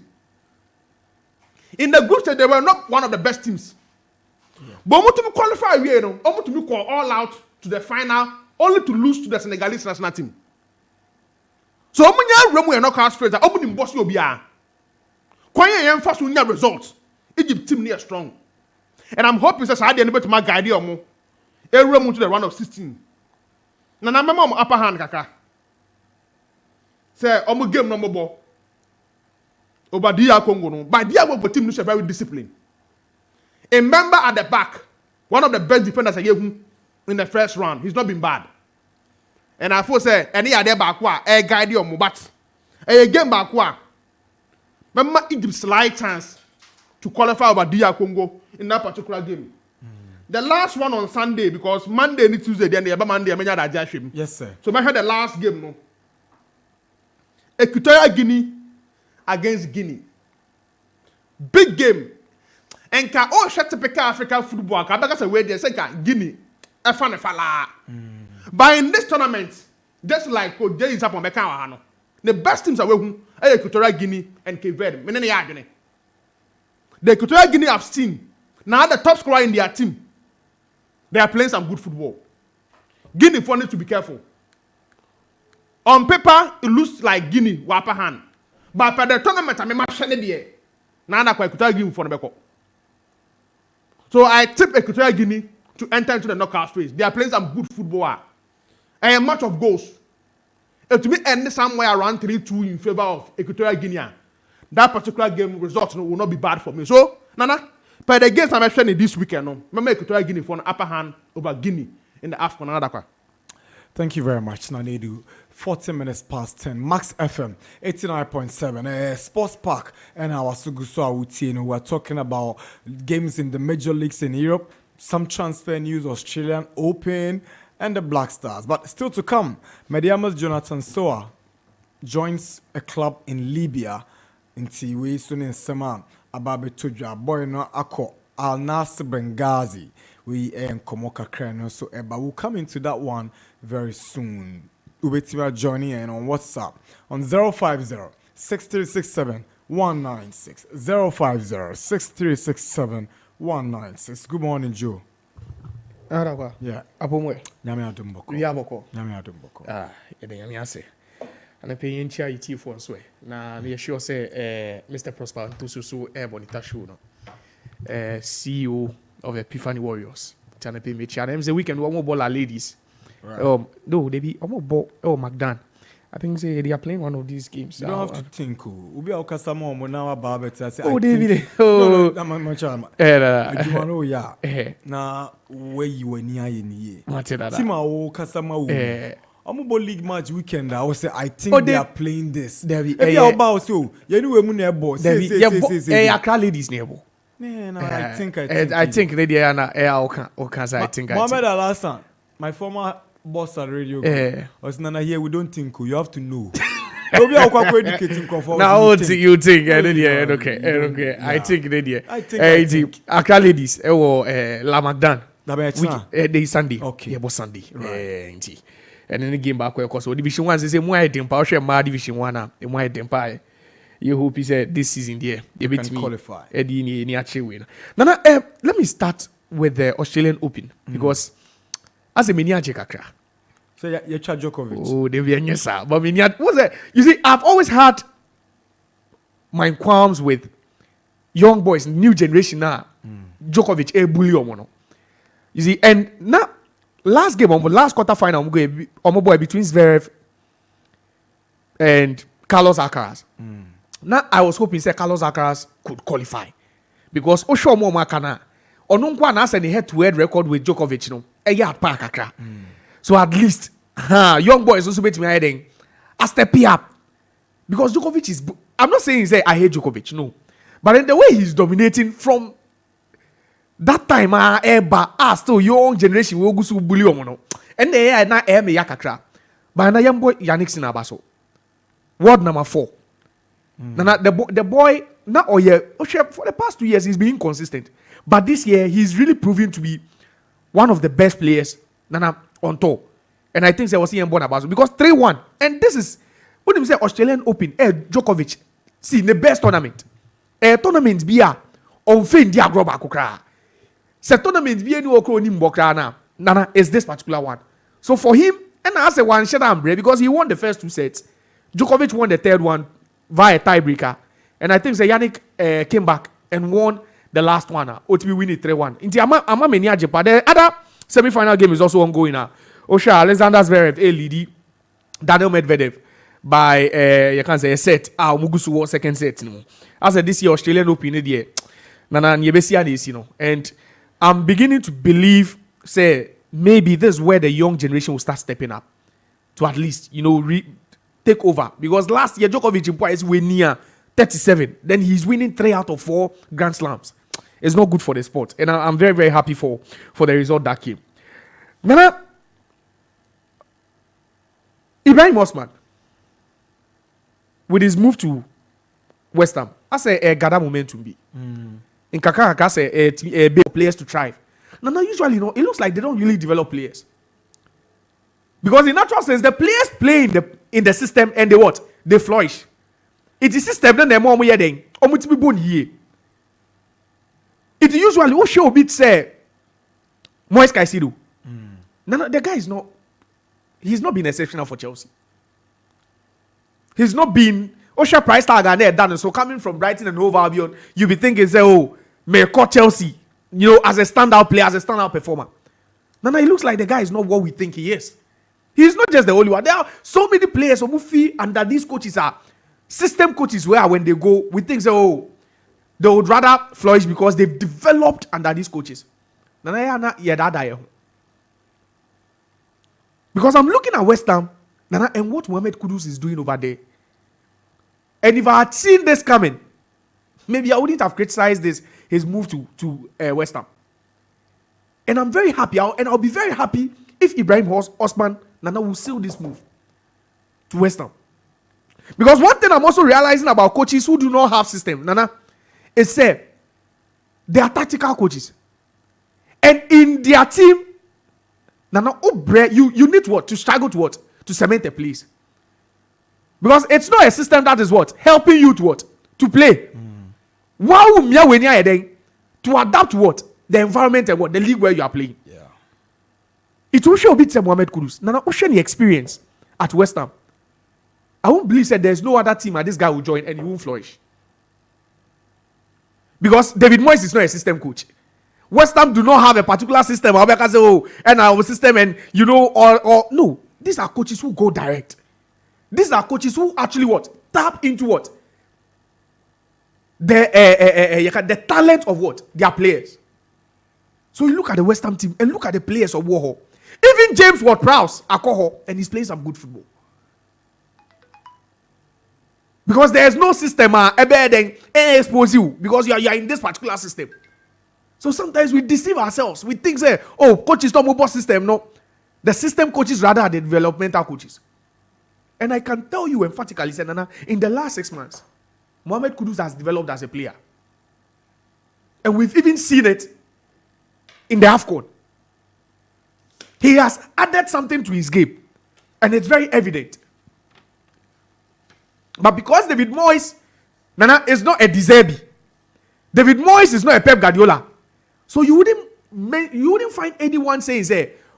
In the group stage, they were not one of the best teams. Yeah. But to qualify, you know, to call all out to the final, only to lose to the Senegalese national team. So, we are not cast straight. Open boss will be a. Quaye first will need results. Egypt team near strong, and I'm hoping that I didn't to my guide you more. To the round of 16. Now, I'm upper hand, kaka. Say, game number ball. Over DR Congo, no. But DR team is very disciplined. A member at the back, one of the best defenders I gave him in the first round. He's not been bad. And I thought say any other back a guide you but a game back remember Egypt's slight chance to qualify over DR Congo in that particular game. The last one on Sunday because Monday and Tuesday then the Monday Nana Darkwa-Gyasi. Yes, sir. So I had the last game no. 𝐾𝐂𝐊 Guinea against Guinea. Big game. And can all shut typical African football. Can because away there say Guinea. But in this tournament, just like Jay is up on Meka, the best teams are who 𝐾𝐂𝐊 Guinea and Cape Verde. The 𝐾𝐂𝐊 Guinea have seen. Now the top scorer in their team. They are playing some good football. Guinea for need to be careful. On paper, it looks like Guinea were upper hand. But for the tournament, I'm not sure there. Nana Darkwa-Gyasi Guinea for the back. So I tip 𝐾𝐂𝐊 Guinea to enter into the knockout phase. They are playing some good football. And a match of goals. It will end somewhere around 3-2 in favor of 𝐾𝐂𝐊 Guinea. That particular game result will not be bad for me. So, Nana, but the games I'm actually this weekend, no, remember 𝐾𝐂𝐊 Guinea for an upper hand over Guinea in the AFCON. Nana Darkwa. Thank you very much, Nana Adu. 40 minutes past 10. Max FM 89.7. Sports Park and our Suguso Awutie. We're talking about games in the major leagues in Europe, some transfer news, Australian Open, and the Black Stars. But still to come, Mediama's Jonathan Soa joins a club in Libya in Tiwi Sunin Sema Ababe Tuja Boyno Ako Al Nasser Benghazi. We and Komoka Kreno. So we'll come into that one very soon. Ubetima joining in on WhatsApp on 050-6367-196. 050-6367-196. Good morning, Joe. Yeah. Apomwe. Nyame adumboko. Yaboko. Nyame adumboko. Yede nyame ase. Ana pe yentia yiti fo nso e. Na me sure say Mr. Prosper Ntususu Bonita show no. CEO of Epiphany Warriors. Tana pe me chia. Them say weekend we more ball ladies. Right. No, they be almost ball. McDan. I think say they are playing one of these games. You don't have to think. Ubi okasamo mo na wa babeta say. Oh, David. Oh, that man chama. No, ya. Na where you ni aye ni. Matela. Tima o kasama wo. Amubo league match weekend. I will say I think they are playing this. There be. If you about so, you know we mu na ebo. Say. Accra ladies na ebo. Man, I think they are na okay. I think. Mohamed Al-Hassan, my former boss at radio, was Nana here. We don't think you have to know. Nobody are quite educating. Now you think? Okay. I think they. I think. Accra ladies. La Magdan. They Sunday. Okay. Yeah, was Sunday. Right. And then the game back where because Division 1 say more dempa. Share more Division 1 na. More dempa. You hope he said this season there they beat me qualify. Eddie ni actually win. Nana, let me start with the Australian Open because as a miniature kakra. So you try Djokovic. Oh, they be yes sir. But miniature what's that? You see, I've always had my qualms with young boys, new generation now. Djokovic bully or mono. You see, and now last game, last quarter final, I'm boy between Zverev and Carlos Alcaraz. Now I was hoping say Carlos Alcaraz could qualify because Osho Mo Makana Onunkwa na send head-to-head record with Djokovic, no. So at least, young boys also bet me heading a step up because Djokovic is. I'm not saying say I hate Djokovic, no, but in the way he's dominating from that time, still young generation we go bully no, and they na me yakakra, but na young boy Yannick Sinabaso, world number 4. Nana the boy now for the past 2 years he's been inconsistent, but this year he's really proving to be one of the best players Nana on tour, and I think they was seeing born about because 3-1, and this is what you say Australian Open. Djokovic see the best tournament. Tournament be on fin dia groba kukra. Se tournament be any okro ni mbokra na Nana is this particular one. So for him, and I say one shut down because he won the first 2 sets. Djokovic won the third one via tiebreaker, and I think Yannick came back and won the last one. OTB win it 3-1. Inti ama many ajepa. The other semi-final game is also ongoing now. Osha Alexander Zverev lead Daniel Medvedev by you can say a set. Mugusu second set. No, as this year Australian Open there. Nana Nyebesian is and I'm beginning to believe say maybe this is where the young generation will start stepping up to at least take over, because last year Djokovic is way near 37. Then he's winning 3 out of 4 Grand Slams. It's not good for the sport, and I'm very, very happy for the result that came. Nana, Ibrahim Osman, with his move to West Ham, I say a gather momentum be. In Kakaka say a big players to thrive. Nana, usually it looks like they don't really develop players. Because in natural sense, the players play in the system and they flourish. It is system then they're more yeding. Omutibi bon ye. It usually show bit say Moise Caicedo. No, the guy he's not been exceptional for Chelsea. He's not been Osha price tag and they're done. So coming from Brighton and Hove Albion, you be thinking say, may call Chelsea, as a standout player, as a standout performer. No, it looks like the guy is not what we think he is. He's not just the only one. There are so many players who feel under these coaches are system coaches where when they go, we think they would rather flourish because they've developed under these coaches. Because I'm looking at West Ham and what Mohamed Kudus is doing over there. And if I had seen this coming, maybe I wouldn't have criticized his move to West Ham. And I'm very happy, and I'll be very happy if Ibrahim Osman Nana will seal this move to West Ham. Because one thing I'm also realizing about coaches who do not have system, Nana, is say they are tactical coaches. And in their team, Nana, you need to struggle to cement a place. Because it's not a system that is helping you to play. Wow, to adapt to the environment and the league where you are playing. It will show a bit Mohamed Kudus. Nana Ocean experience at West Ham. I won't believe that there's no other team that this guy will join and he won't flourish. Because David Moyes is not a system coach. West Ham do not have a particular system. I can say, and our system, and or no. These are coaches who go direct. These are coaches who actually tap into the talent of their players. So you look at the West Ham team and look at the players of Warhol. Even James Ward-Prowse, and he's playing some good football. Because there is no system expose you because you are in this particular system. So sometimes we deceive ourselves. We think coach is not mobile system. No, the system coaches rather are the developmental coaches. And I can tell you emphatically, Nana, in the last 6 months, Mohamed Kudus has developed as a player. And we've even seen it in the AFCON. He has added something to his game. And it's very evident. But because David Moyes, Nana, is not a De Zerbi. David Moyes is not a Pep Guardiola. So you wouldn't find anyone saying,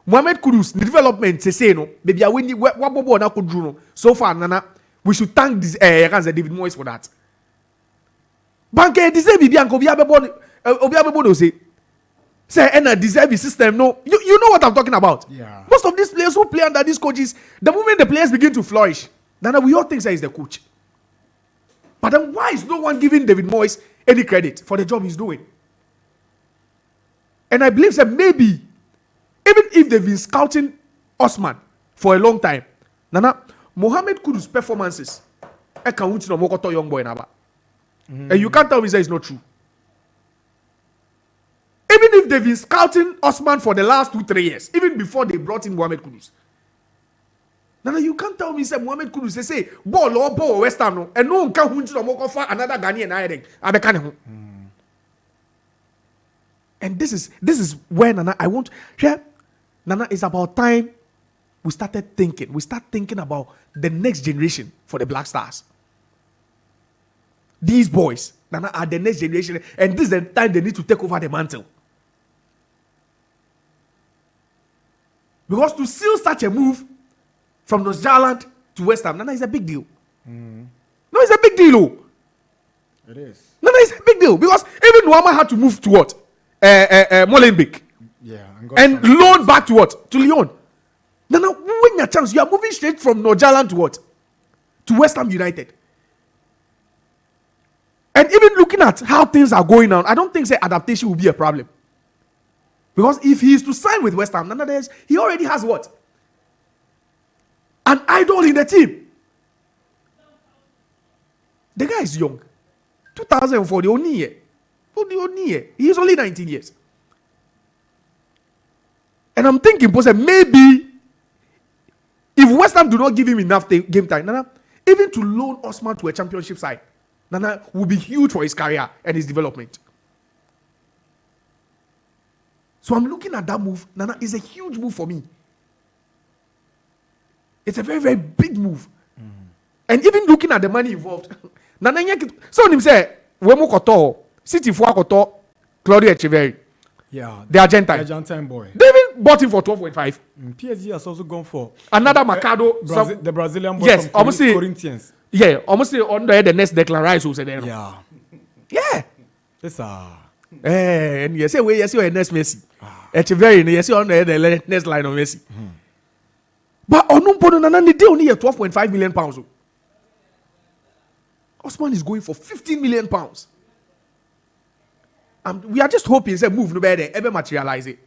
Mohamed Kudus, the development, say no, baby, I win what so far, Nana, we should thank this David Moyes for that. Banke De Zerbi, Bianco, Obiabebo say. say and a deserve the system. No, you know what I'm talking about. Yeah. Most of these players who play under these coaches, the moment the players begin to flourish, then we all think that he's the coach. But then why is no one giving David Moyes any credit for the job he's doing? And I believe that maybe, even if they've been scouting Osman for a long time, Nana, Mohamed Kudus' performances, young boy naba. And you can't tell me that it's not true. Even if they've been scouting Osman for the last 2-3 years, even before they brought in Mohamed Kudus. Nana, you can't tell me that Mohamed Kudus, they say, ball or ball West Ham, no, and no one can win another Ghanaian hiring. And this is where Nana, I want to Nana, it's about time we start thinking about the next generation for the Black Stars. These boys, Nana, are the next generation, and this is the time they need to take over the mantle. Because to seal such a move from North Zealand to West Ham, Nana, is a big deal. No, it's a big deal. Oh. It is. Nana, it's a big deal. Because even Nuama had to move to what? Molenbeek. Yeah. And loan back to what? To Lyon. Nana, when your chance, you are moving straight from North Zealand to what? To West Ham United. And even looking at how things are going on, I don't think say adaptation will be a problem. Because if he is to sign with West Ham, he already has what? An idol in the team. The guy is young. 2004, the only year. He is only 19 years. And I'm thinking, maybe if West Ham do not give him enough game time, Nana, even to loan Osman to a championship side, Nana, will be huge for his career and his development. So I'm looking at that move. Nana, it's a huge move for me. It's a very, very big move. And even looking at the money involved, Nana, so him say, Wemo Koto, City for Koto, Claudio Echeverri. Yeah. The Argentine. Argentine boy. They even bought him for 12.5. PSG has also gone for another Mercado. the Brazilian boy yes, from Corinthians. Yeah, almost under the next Declan Rice who said that. Yeah. Yeah. Yes, and you say, well, yes, you're next Messi. Echeverri, yes, you're on the next line of Messi. But on the day only 12.5 million pounds. Osman is going for 15 million pounds. We are just hoping say move no better ever materialize it.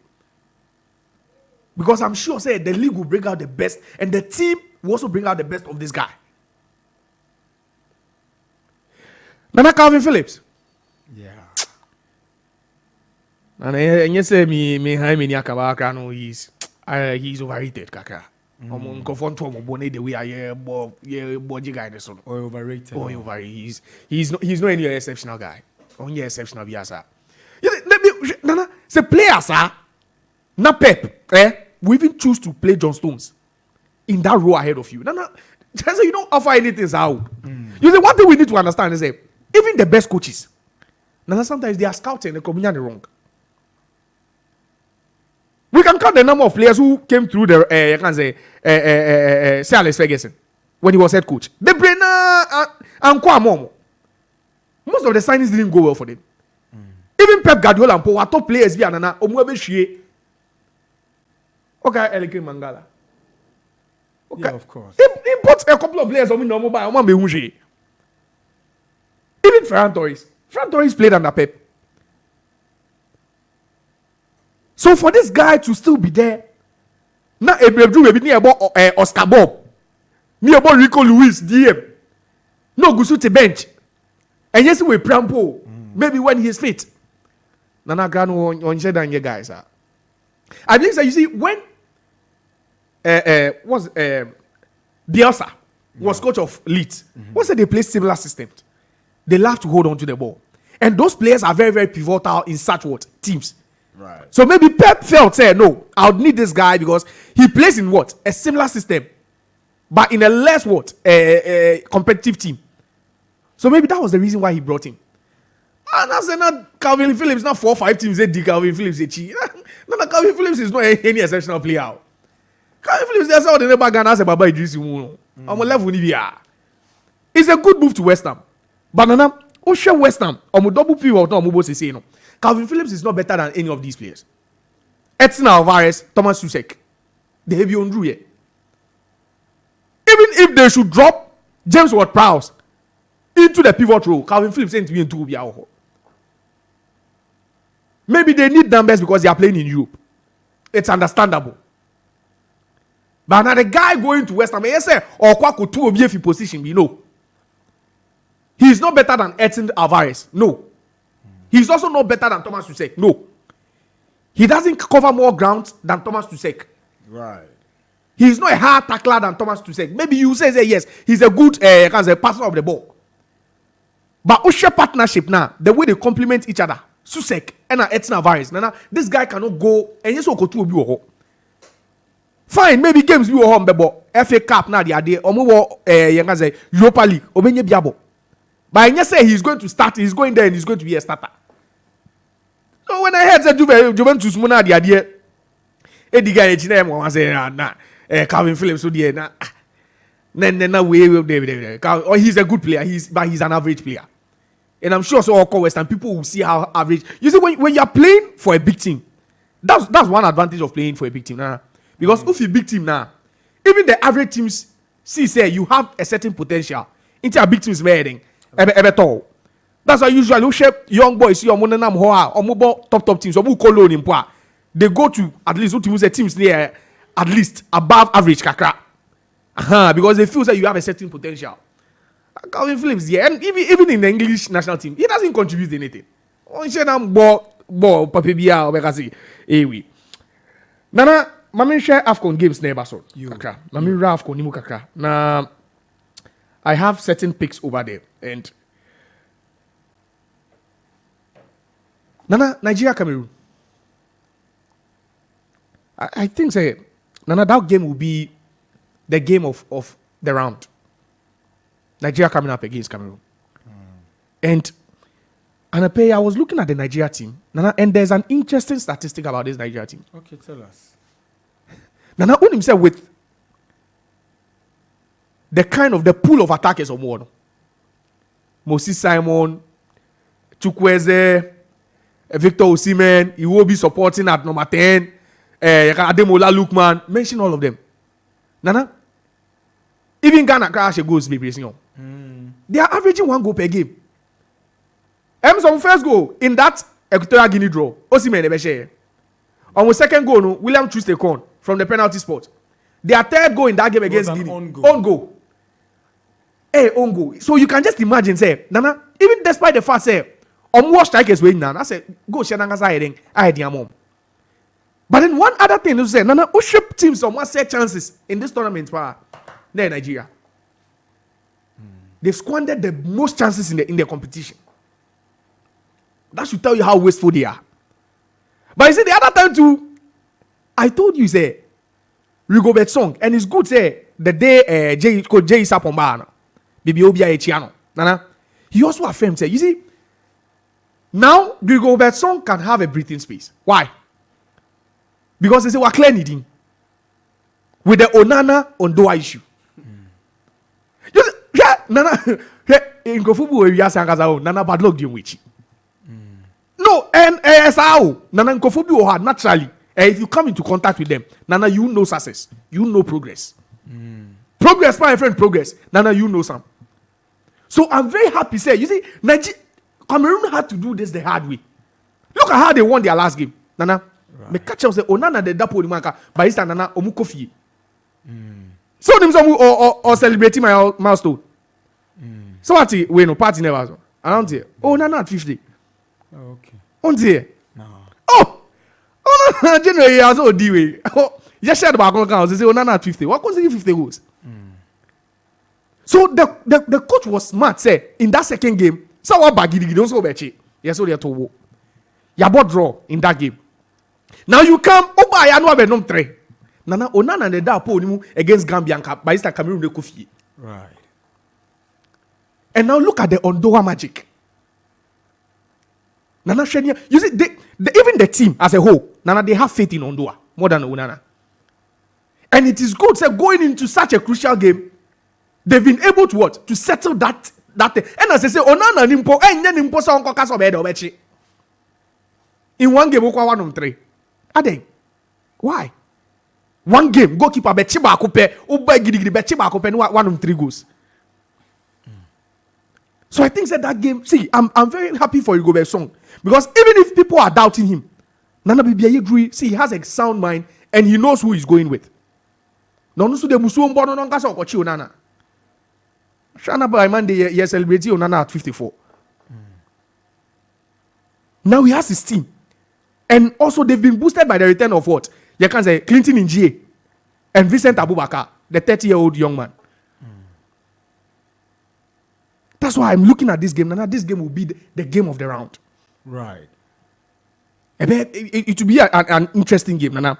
Because I'm sure say the league will bring out the best and the team will also bring out the best of this guy. Nana Calvin Phillips. Yeah. And you say me he's overrated kaka. Confront the way I body guy or overrated. Oh, overrated. He's not any exceptional guy. Only exceptional biasa. Let me Nana say players sir. Na Pep we even choose to play John Stones in that row ahead of you. Nana, so you don't offer anything out. You see, one thing we need to understand is that even the best coaches, Nana, sometimes they are scouting and coming wrong. We can count the number of players who came through the you can say Sir Alex Ferguson when he was head coach. The Brenner and Kwame. Most of the signings didn't go well for them. Even Pep Guardiola and Paul top players via Nana Omuebe. Okay, Elikin Mangala. Okay. Yeah, of course. He bought a couple of players on normal by Oman Beunji. Even Ferran Torres. Ferran Torres played under Pep. So for this guy to still be there, now Ebredu will be near about Oscar Bob, near about Rico Lewis, DM. No Gusu to bench. And yes, we Prampo. Maybe when he's fit. Nana Grano on Jedanya guys. I believe that you see when Bielsa was coach of Leeds, once they play similar systems, they love to hold on to the ball. And those players are very, very pivotal in such what teams. Right. So maybe Pep felt say no, I would need this guy because he plays in what? A similar system, but in a less what? Competitive team. So maybe that was the reason why he brought him. And I said, not Calvin Phillips, not 4 or 5 teams. They Calvin Phillips, no, Calvin Phillips is not any exceptional player. Calvin Phillips, that's how the neighbor Ghana say Baba Idris. I'm a level Nibia. It's a good move to West Ham. But Nana, Osha West Ham, double pivot, no, Mubo say no. Calvin Phillips is not better than any of these players. Edson Alvarez, Thomas Tuchel, they have you on Drew here. Even if they should drop James Ward-Prowse into the pivot role, Calvin Phillips ain't being too be. Maybe they need numbers because they are playing in Europe. It's understandable. But now the guy going to West Ham, yes, sir, or Kwaku two of you position, we know. He is not better than Edson Alvarez. No. He's also not better than Thomas Tuchel. No. He doesn't cover more ground than Thomas Tuchel. Right. He's not a hard tackler than Thomas Tuchel. Maybe you say yes, he's a good passer of the ball. But Usher partnership now, the way they complement each other, Susek and Edson Alvarez. Nana, this guy cannot go and yes, go to a fine, maybe games we were home, but FA Cup now the idea, or more Europa League, or Benye Biabo. But I just say he's going to start, he's going there and he's going to be a starter. So when I heard that Juventus Mona the idea, Eddie guy, I say, Calvin Phillips, so the or he's a good player, but he's an average player. And I'm sure so all Western people will see how average. You see, when you're playing for a big team, that's one advantage of playing for a big team. Because if you're a big team now, even the average teams see say you have a certain potential. Into a big team's wedding, ever tall. That's why usually we shape young boys, your money or mobile top teams, or who call on him. They go to at least teams near at least above average kakra. Because they feel that you have a certain potential. Calvin Phillips, yeah, and even in the English national team, he doesn't contribute anything. Nana, Mami share AFCON games neighbor so. Mami AFCON nimu kakra. Now, I have certain picks over there, and Nana, Nigeria, Cameroon. I think say Nana, that game will be the game of the round. Nigeria coming up against Cameroon. And I was looking at the Nigeria team, Nana, and there's an interesting statistic about this Nigeria team. Okay, tell us. Nana own himself with the pool of attackers on one. Moses Simon, Chukwueze, Victor Osimhen, he will be supporting at number 10. Ademola Lookman, mention all of them. Nana, even Ghana crash goals be pressing. They are averaging 1 goal per game. Emerson first goal in that Equatorial Guinea draw. Osimhen never share. On the second goal, no, William Trustekon from the penalty spot. Their third goal in that game against Guinea. Own goal. Own goal. So you can just imagine, say, Nana, even despite the fact, say, more strikers winning now. I said, go Shenanga heading, I had your mom. But then one other thing is say, Nana, Oship teams some must say chances in this tournament for Nigeria. They've squandered the most chances in the competition. That should tell you how wasteful they are. But you see, the other time too, I told you, say, Rigobert Song, and it's good, say, the day Coach Jay Sapomba, Bibi Obia Echiano, Nana, he also affirmed, say, you see, now Rigobert Song can have a breathing space. Why? Because they say, we're clear needing with the Onana Ondoa issue. Just, yeah, Nana, in Kofubu, we are saying, Nana bad luck doing which. No, and how Nana Kofubu had naturally, if you come into contact with them, Nana, you know success, you know progress. Progress, my friend, progress. Nana, you know some. So I'm very happy. Say, you see, Cameroon had to do this the hard way. Look at how they won their last game, Nana. Me catch up say, Onana the dapo ni manka, by this time Nana omu kofi. So them some or celebrating my milestone. So what? We no party never. Around here. Oh, Nana at 50. Oh, okay. On here. No. Oh, no, January has all D-way. Oh, you just shared about account. They say, oh, Nana at 50. What consider 50 goals? So the coach was smart, say, in that second game, so what baggy don't so bechi. Yes, so they are to walk. You bought draw in that game. Now you come, oh, I know about number 3. Nana, Onana and the Dapo against Gambia, by this time Cameroon de Kofi. Right. And now look at the Ondoa magic. Nana Shenia, you see, even the team as a whole, Nana, they have faith in Ondoa more than Onana. And it is good, say, going into such a crucial game, they've been able to what? To settle that thing. And as I say, Onana nimpo, nimpo sa onko kaso bedo bechi. In one game, okwa 1-3. Ade. Why? One game, goalkeeper bechiba akupe, uba gidi bechiba akupe, no 1-3 goals. So I think that game, see, I'm very happy for Igobert Song. Because even if people are doubting him, Nana Bibi agree, see, he has a sound mind and he knows who he's going with. No, so the Musu Mbono no kasa okochi Onana. Shana by Monday, he celebrated Onana at 54. Now he has his team. And also they've been boosted by the return of what? You can say Clinton Njie and Vincent Abubakar, the 30-year-old young man. That's why I'm looking at this game. Nana, this game will be the game of the round. Right. It will be an interesting game, Nana.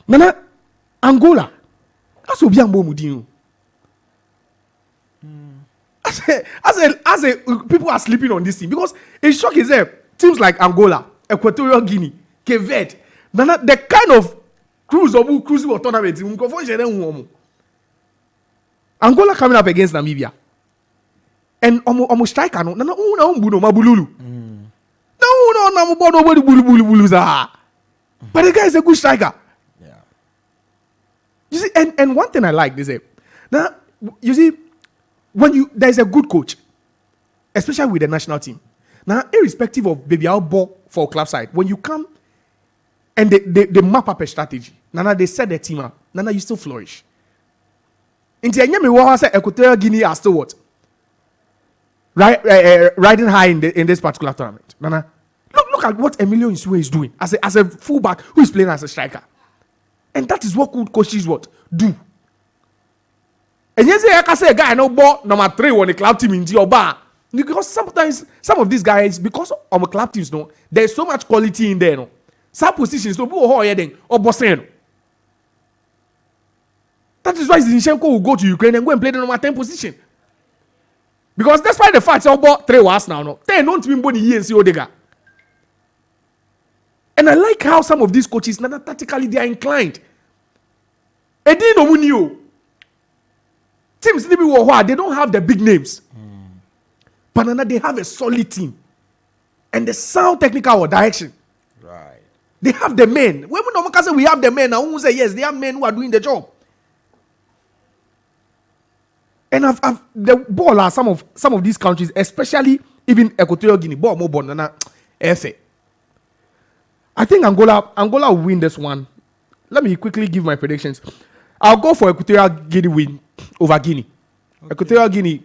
Nana, Angola. That's what Mudinu. As a people are sleeping on this team because it's shocking that teams like Angola, Equatorial Guinea, 𝐋𝐈𝐕𝐄, Nana, the kind of cruise or tournament. Angola coming up against Namibia. And omo striker no na umbuno mabululu. No nobody bulu za. But the guy is a good striker. Yeah. You see, and one thing I like is now you see when there is a good coach, especially with the national team. Now, irrespective of baby ball for club side, when you come and they map up a strategy, Nana they set their team up. Nana you still flourish. In the end, say Equatorial Guinea are still what? Riding high in this particular tournament. Nana, look at what Emilio Nsue is doing as a fullback who is playing as a striker, and that is what good coaches what do. And yes, I can say a guy no ball number 3 on the club team in your bar because sometimes some of these guys because of the club teams no there's so much quality in there no some positions no or bossing. That is why Zinchenko will go to Ukraine and go and play the number 10 position. Because despite the fact about 3 was now, no, they don't mean body and see Odega. And I like how some of these coaches, Nana, tactically they are inclined. Edi no munio. Teams they don't have the big names. But Nana, they have a solid team. And the sound technical direction. Right. They have the men. When we normally say we have the men, now who say yes, they have men who are doing the job. And the ball are some of these countries, especially even Equatorial Guinea, ball more born than FA. I think Angola will win this one. Let me quickly give my predictions. I'll go for Equatorial Guinea win over Guinea. Okay. Equatorial Guinea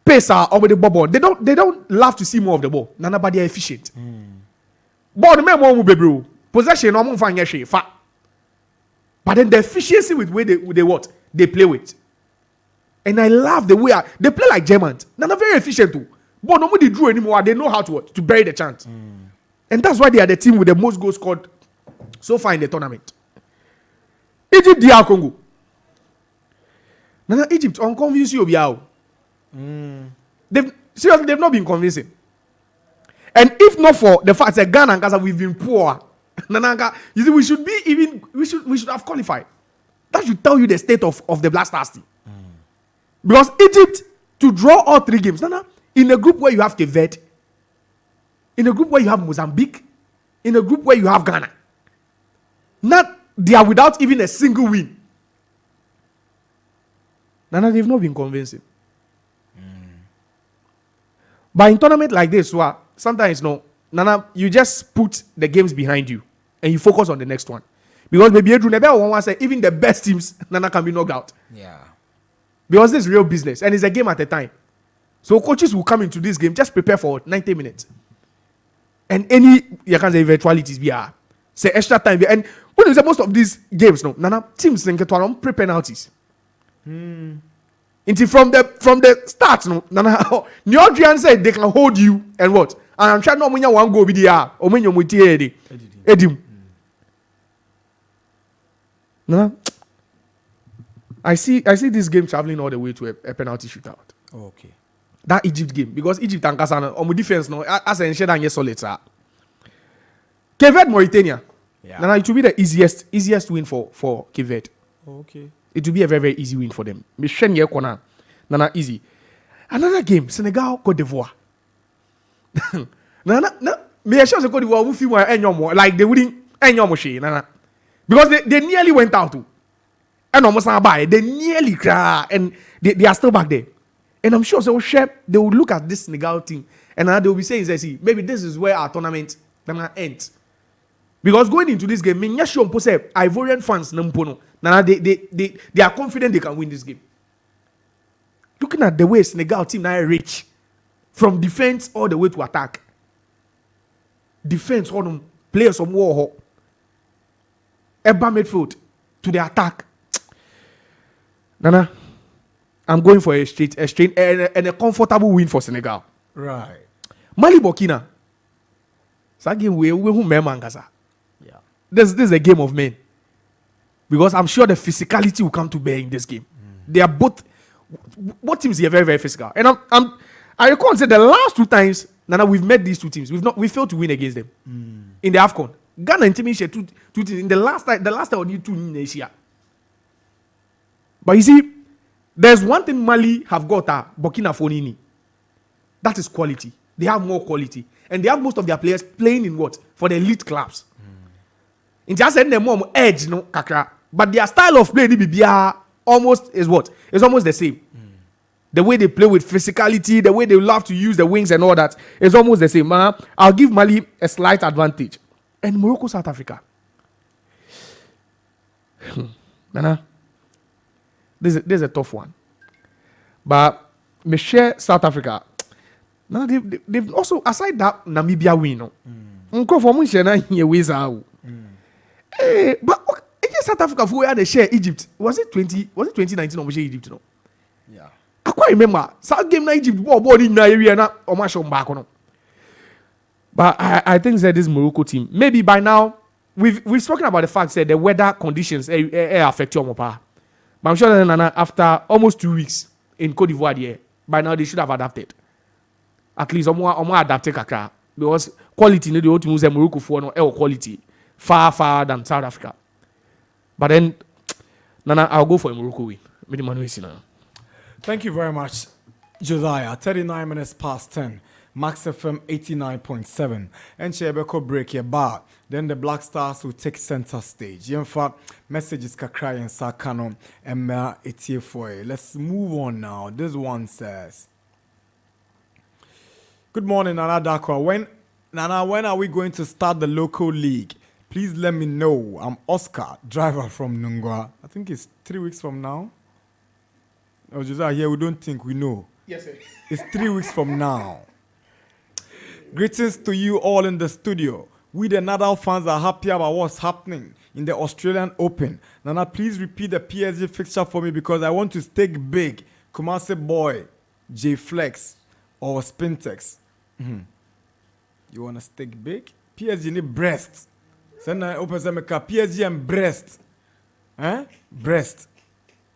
pace are over the ball. They don't love to see more of the ball. Nana, but they are efficient. Ball the men more baby possession no more fa. But then the efficiency with where they play with. And I love the way they play like Germans. They're not very efficient too. But nobody drew anymore. They know how to bury the chance. And that's why they are the team with the most goals scored so far in the tournament. Egypt, DR Congo. Now Egypt, unconvinced you Obiao. They've not been convincing. And if not for the fact that Ghana and Gaza we've been poor, you see, we should have qualified. That should tell you the state of the Black Stars team. Because Egypt, to draw all 3 games, in a group where you have 𝐾𝐈𝐕𝐄, in a group where you have Mozambique, in a group where you have Ghana, they are without even a single win. They've not been convincing. But in tournament like this, sometimes you just put the games behind you and you focus on the next one. Because maybe even the best teams, Nana can be knocked out. Yeah. Because this is real business and it's a game at a time. So coaches will come into this game, just prepare for 90 minutes. And any, you can say, eventualities, say extra time. And when you say most of these games, Nana, teams think pre penalties. Until from the start, Nana, Nigerian said they can hold you and what? And I'm sure no one want go be there or when you Edim. Nana, I see this game traveling all the way to a penalty shootout. Okay. That Egypt game, because Egypt and Kasana on defense as a share and solid. 𝐾𝐈𝐕𝐄 Mauritania. Yeah. Now it will be the easiest win for 𝐾𝐈𝐕𝐄. Okay. It will be a very, very easy win for them. Nana easy. Another game, Senegal, Côte d'Ivoire. me sure say Cote d'Ivoire will feel more like they wouldn't any Nana. Because they nearly went out too. And almost buy they nearly cry and they are still back there. And I'm sure so they will look at this Senegal team and they will be saying, see, maybe this is where our tournament ends. Because going into this game, me sure Ivorian fans Nana they are confident they can win this game. Looking at the way Senegal team now reach from defense all the way to attack. Defense, all them players from war. Eba midfield to the attack. Nana, I'm going for a straight and a comfortable win for Senegal. Right. Mali Burkina. So again, we who memangasa. Yeah. This is a game of men. Because I'm sure the physicality will come to bear in this game. They are both teams here very, very physical. And I recall say the last 2 times, Nana, we've met these 2 teams. We failed to win against them. In the AFCON. Ghana and Timmy share 2 teams. In the last time we need 2 in Asia. But you see, there's one thing Mali have got Burkina Faso. That is quality. They have more quality. And they have most of their players playing in what? For the elite clubs. In just saying them more edge, no kakra. But their style of play almost is what? It's almost the same. The way they play with physicality, the way they love to use the wings and all that, is almost the same. I'll give Mali a slight advantage. And Morocco, South Africa. Nana, this is a tough one. But me share South Africa. Nana, they've also, aside that Namibia win, no. For me, share na here ways out. But against South Africa, for where they share Egypt, was it 2019 or we share Egypt? No. Yeah. I quite remember. South game na Egypt, ball in area na Omasho back on. But I think that this Morocco team, maybe by now, we've spoken about the fact that the weather conditions affect your mopa. But I'm sure that Nana, after almost 2 weeks in Cote d'Ivoire, by now they should have adapted. At least more adapted kakra. Because quality, the old teams Morocco for no quality far than South Africa. But then, Nana, I'll go for a Morocco win. Thank you very much, Josiah. 39 minutes past 10. Max FM 89.7. And Chebeko break your bar. Then the Black Stars will take center stage. In fact, messages Kakrai and Sakano and Mea Etiefoy. Let's move on now. This one says, good morning, Nana Darkwa. When are we going to start the local league? Please let me know. I'm Oscar, driver from Nungwa. I think it's 3 weeks from now. Oh, Josiah, here we don't think we know. Yes, sir. It's 3 weeks from now. Greetings to you all in the studio. We the Nadal fans are happy about what's happening in the Australian Open. Nana, please repeat the PSG fixture for me because I want to stake big. Kumasi Boy, J Flex, or Spintex. You want to stake big? PSG need breast. Send an open semeka. PSG and breast. Breast.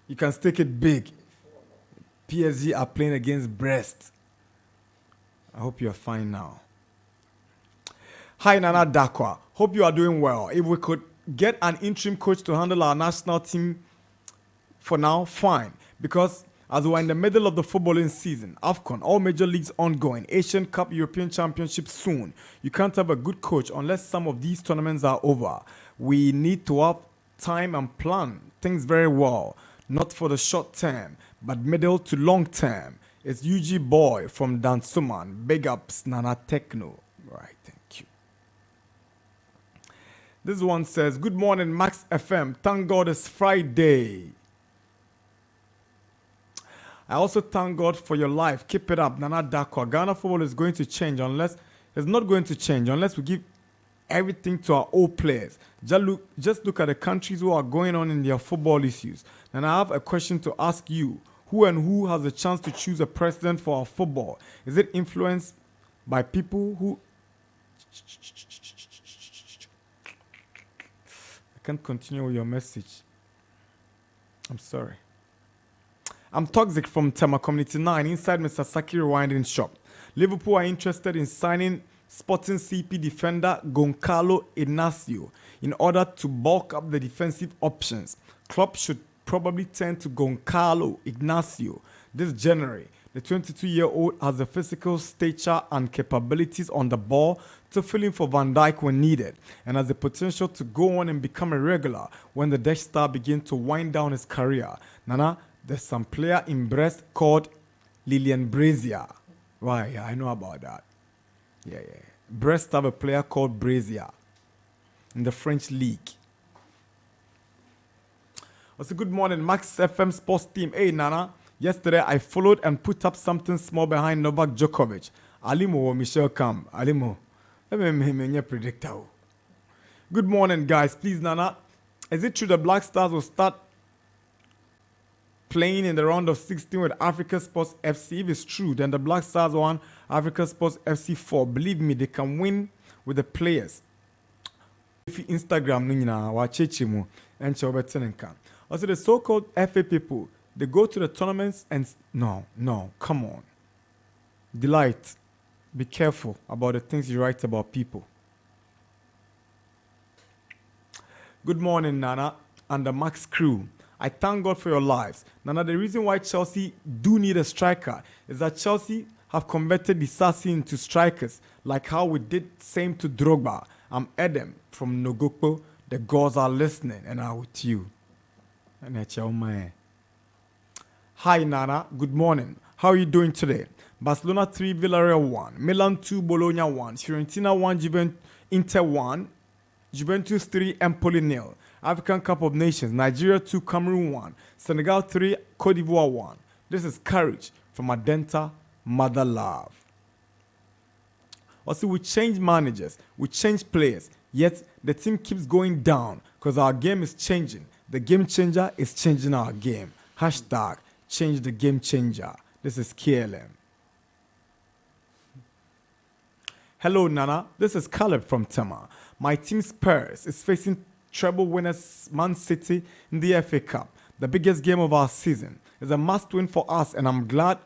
You can stake it big. PSG are playing against breast. I hope you're fine now. Hi, Nana Darkwa. Hope you are doing well. If we could get an interim coach to handle our national team for now, fine. Because as we're in the middle of the footballing season, AFCON, all major leagues ongoing, Asian Cup, European Championship soon. You can't have a good coach unless some of these tournaments are over. We need to have time and plan things very well. Not for the short term, but middle to long term. It's UG Boy from Dansuman. Big ups, Nana Techno. Right, thank you. This one says, good morning, Max FM. Thank God it's Friday. I also thank God for your life. Keep it up, Nana Darkwa. Ghana football is going to change it's not going to change unless we give everything to our old players. Just look at the countries who are going on in their football issues. And I have a question to ask you. Who has a chance to choose a president for our football? Is it influenced by people who... I can't continue with your message. I'm sorry. I'm Toxic from Tema Community 9 inside Mr. Saki Rewinding Shop. Liverpool are interested in signing Sporting CP defender Goncalo Ignacio in order to bulk up the defensive options. Klopp should probably turn to Goncalo Ignacio this January The 22-year-old has the physical stature and capabilities on the ball to fill in for Van Dijk when needed, and has the potential to go on and become a regular when the Dutch star begins to wind down his career. Nana, there's some player in Brest called Lilian Brazier. Right, yeah, I know about that. Yeah. Brest have a player called Brazier in the French league. Also, good morning, Max FM sports team. Hey, Nana. Yesterday, I followed and put up something small behind Novak Djokovic. Alimo or Michel Kam. Alimo. Predictor. Good morning, guys. Please, Nana. Is it true the Black Stars will start playing in the round of 16 with Africa Sports FC? If it's true, then the Black Stars won Africa Sports FC 4. Believe me, they can win with the players. If you Instagram, also the so-called FA people, they go to the tournaments and no, come on. Delight, be careful about the things you write about people. Good morning, Nana and the Max crew. I thank God for your lives. Nana, the reason why Chelsea do need a striker is that Chelsea have converted the Sassi into strikers, like how we did same to Drogba. I'm Edem from Nogokpo. The gods are listening and are with you. Hi, Nana. Good morning. How are you doing today? Barcelona 3, Villarreal 1, Milan 2, Bologna 1, Fiorentina 1, Inter 1, Juventus 3, Empoli 0. African Cup of Nations, Nigeria 2, Cameroon 1, Senegal 3, Cote d'Ivoire 1. This is courage from Adenta Mother Love. Also, we change managers, we change players, yet the team keeps going down because our game is changing. The game changer is changing our game. Hashtag change the game changer. This is KLM. Hello, Nana. This is Caleb from Tema. My team Spurs is facing treble winners Man City in the FA Cup. The biggest game of our season is a must-win for us, and I'm glad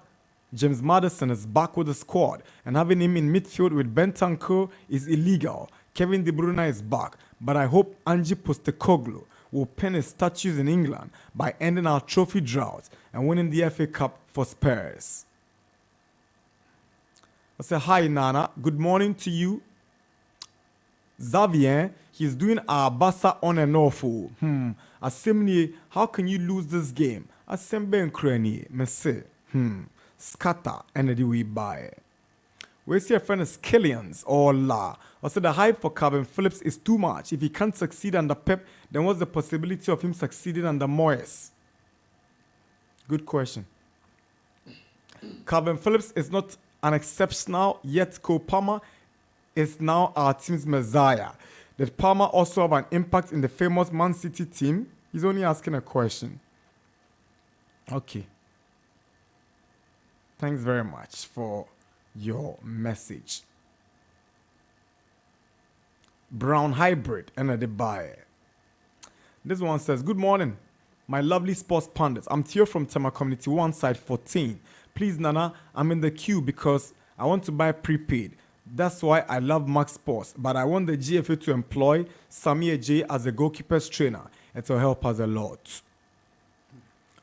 James Maddison is back with the squad, and having him in midfield with Bentancur is illegal. Kevin De Bruyne is back, but I hope Ange Postecoglou will pen his statues in England by ending our trophy drought and winning the FA Cup for Spurs. I say, hi, Nana. Good morning to you. Xavier, he's doing our Barca on and off. Asemni, how can you lose this game? Asembe and Kreni, Messe. Scatter, and we buy. We see a friend is Killians or La. Also, the hype for Calvin Phillips is too much. If he can't succeed under Pep, then what's the possibility of him succeeding under Moyes? Good question. Calvin Phillips is not an exceptional, yet Cole Palmer is now our team's messiah. Did Palmer also have an impact in the famous Man City team? He's only asking a question. Okay. Thanks very much for your message. Brown Hybrid and a buyer. This one says, good morning, my lovely sports pundits. I'm Theo from Tema Community 1, side 14. Please, Nana, I'm in the queue because I want to buy prepaid. That's why I love Max Sports, but I want the GFA to employ Samir J as a goalkeeper's trainer. It will help us a lot.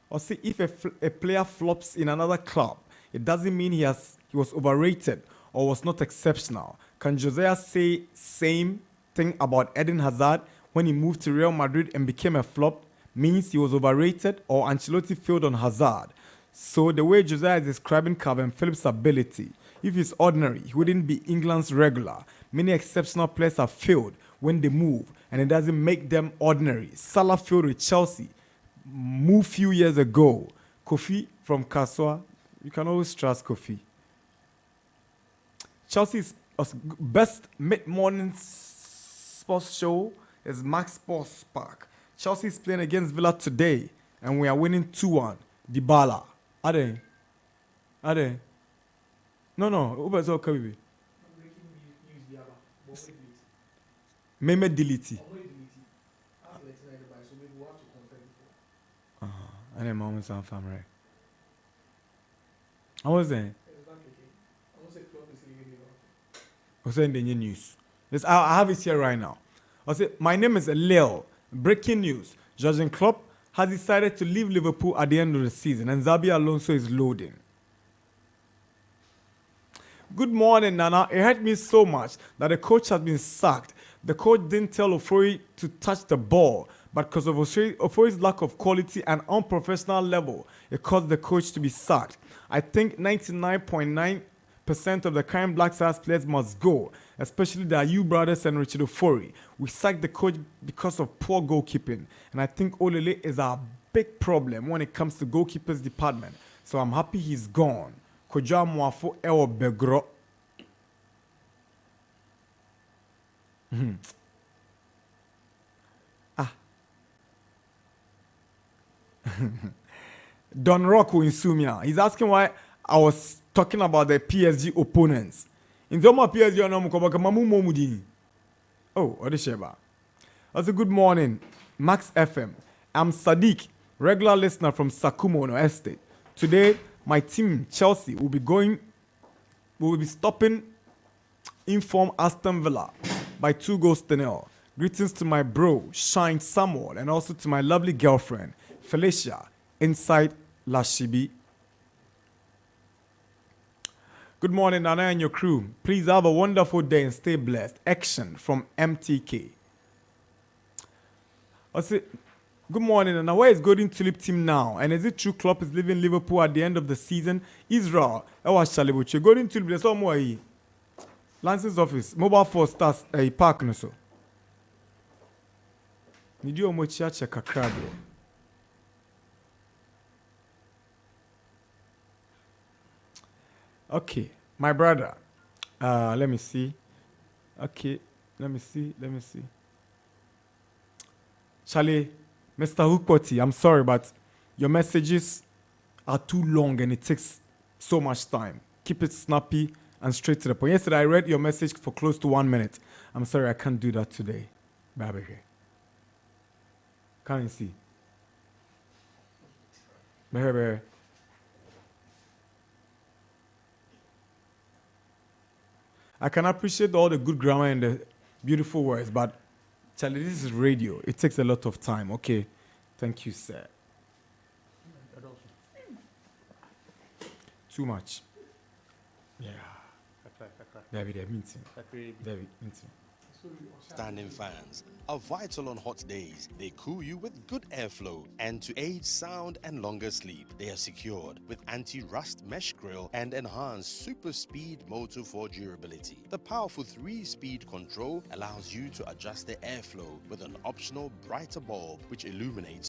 Or see, if a player flops in another club, it doesn't mean he was overrated or was not exceptional. Can Josiah say same thing about Eden Hazard when he moved to Real Madrid and became a flop? Means he was overrated or Ancelotti failed on Hazard. So the way Josiah is describing Calvin Phillips' ability, if he's ordinary, he wouldn't be England's regular. Many exceptional players have failed when they move, and it doesn't make them ordinary. Salah failed with Chelsea, moved few years ago. Kofi from Kaswa, you can always trust Kofi. Chelsea's best mid-morning sports show is Max Sports Park. Chelsea is playing against Villa today, and we are winning 2-1. Dybala. Are they? No. Uber so Kabibi. Meme delete. I didn't know some family. I was there. I was in the news. Yes, I have it here right now. I say, my name is Leo. Breaking news. Jurgen Klopp has decided to leave Liverpool at the end of the season, and Xabi Alonso is loading. Good morning, Nana. It hurt me so much that the coach has been sacked. The coach didn't tell Ofori to touch the ball, but because of Ofori's lack of quality and unprofessional level, it caused the coach to be sacked. I think 99.9% of the current Black Stars players must go, especially the Ayu brothers and Richard Ofori. We sacked the coach because of poor goalkeeping, and I think Olele is our big problem when it comes to goalkeepers department. So I'm happy he's gone. Kojo Amoafo Ewo Begro. Don Rocco in Sumia. He's asking why I was talking about the PSG opponents. In the PSG, oh, Odesheba. Also, good morning, Max FM. I'm Sadiq, regular listener from Sakumono Estate. Today, my team, Chelsea, will be stopping Inform Aston Villa by 2-0. Greetings to my bro, Shine Samuel, and also to my lovely girlfriend, Felicia, inside Lashibi. Good morning, Nana and your crew. Please have a wonderful day and stay blessed. Action from MTK. I say, good morning, Nana. Where is Golden Tulip team now? And is it true Klopp is leaving Liverpool at the end of the season? Israel, Shalibuche. Golden Tulip, there's somewhere here. Lance's office, mobile force starts a park no so. Need you almost check a crab. Okay, my brother. Let me see. Okay, let me see. Charlie, Mr. Hookpotty, I'm sorry, but your messages are too long and it takes so much time. Keep it snappy and straight to the point. Yesterday, I read your message for close to 1 minute. I'm sorry, I can't do that today. Baby. Can't you see? Baby. I can appreciate all the good grammar and the beautiful words, but Charlie, this is radio. It takes a lot of time. Okay. Thank you, sir. Too much. Yeah. David, meeting. Standing fans are vital on hot days. They cool you with good airflow, and to aid sound and longer sleep, they are secured with anti-rust mesh grill and enhanced super speed motor for durability. The powerful 3-speed control allows you to adjust the airflow with an optional brighter bulb which illuminates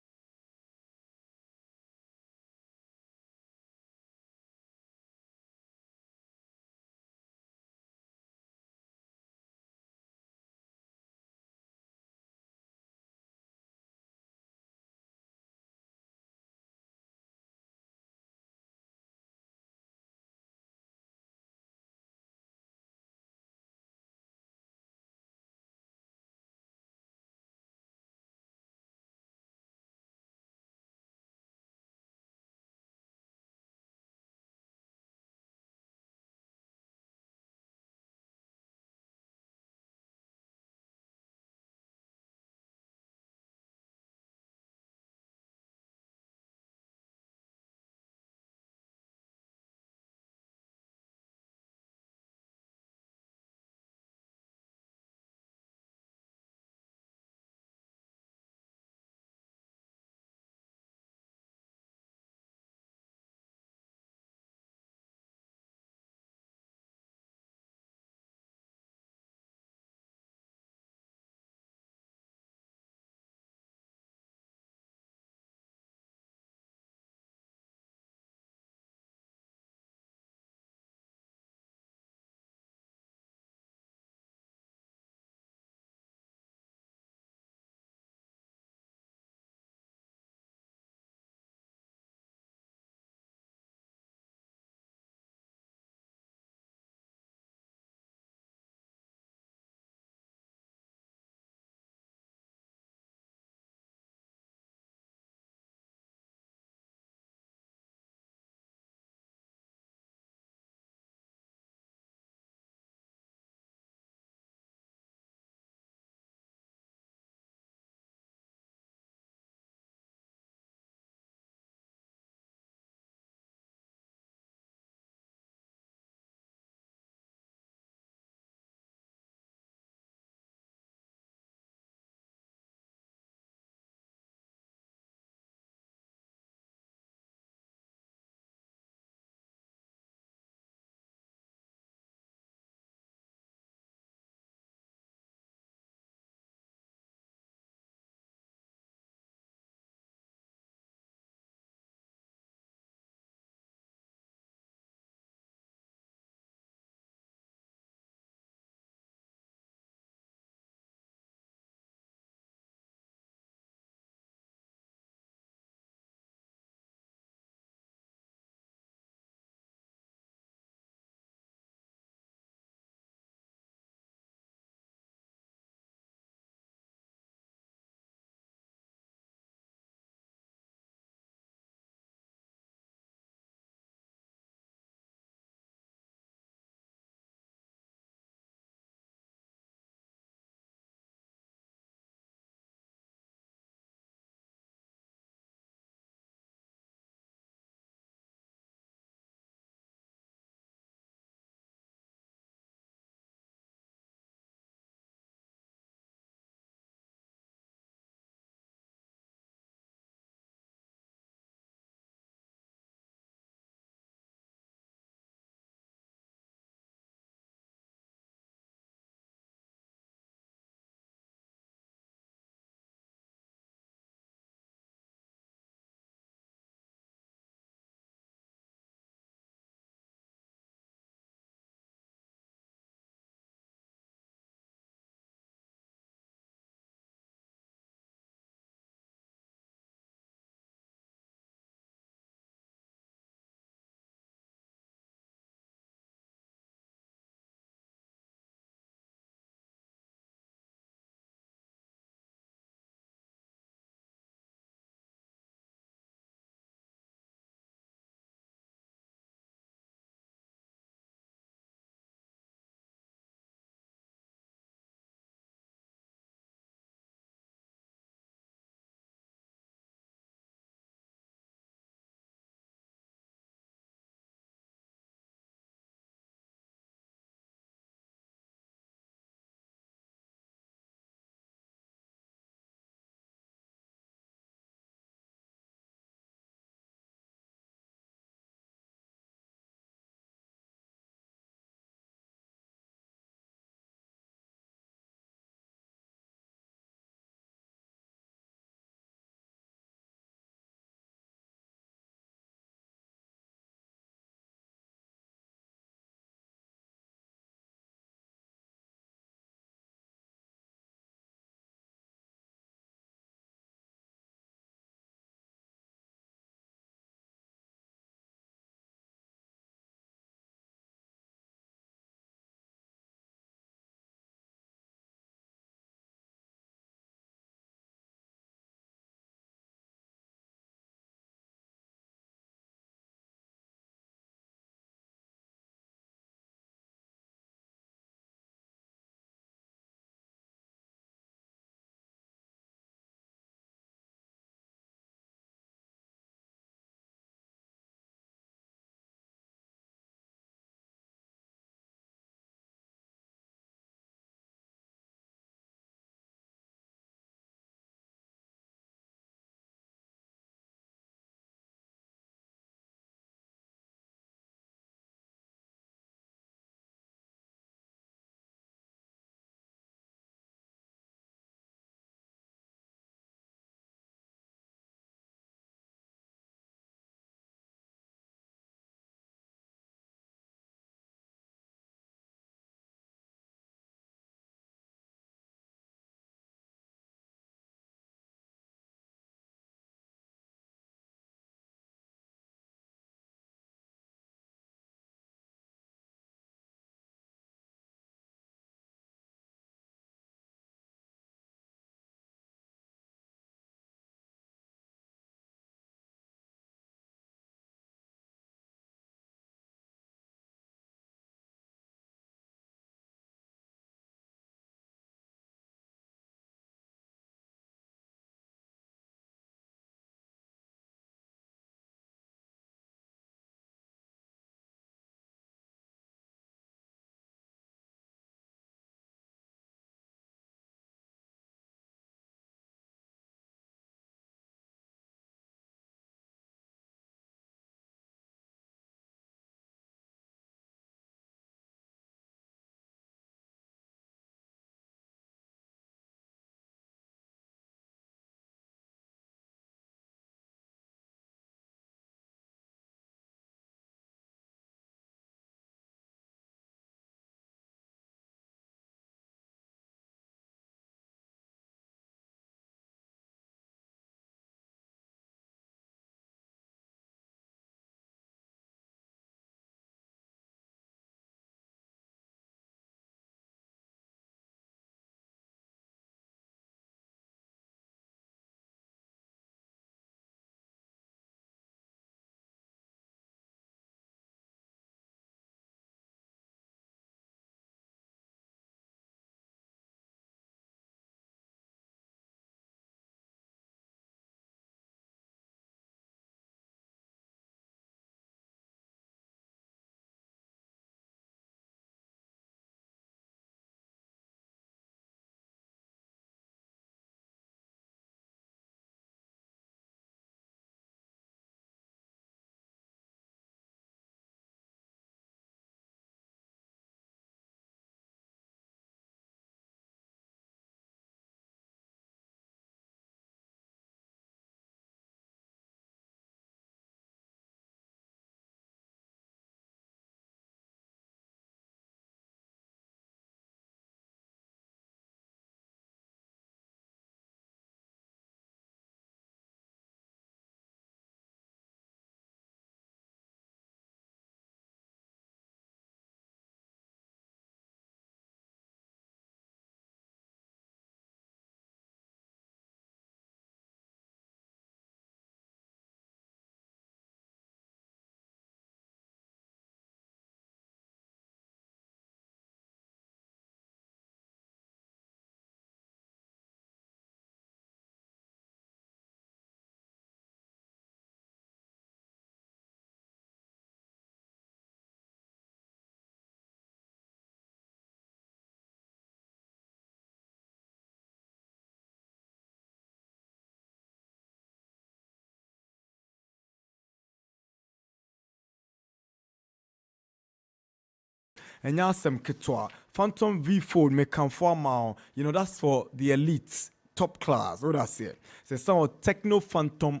and yasem ketwa. Phantom V Fold may come for now. You know, that's for the elites, top class. What I say? Say some Techno Phantom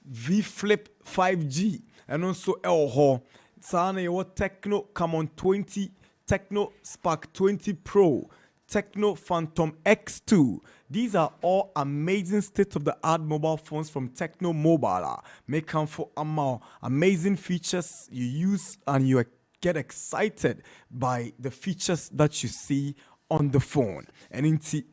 V Flip 5G and also L-Ho. Sana your Techno come on 20, Techno Spark 20 Pro, Techno Phantom X2. These are all amazing state-of-the-art mobile phones from Techno Mobile. Make come for amazing features you use and you get excited by the features that you see on the phone. And inti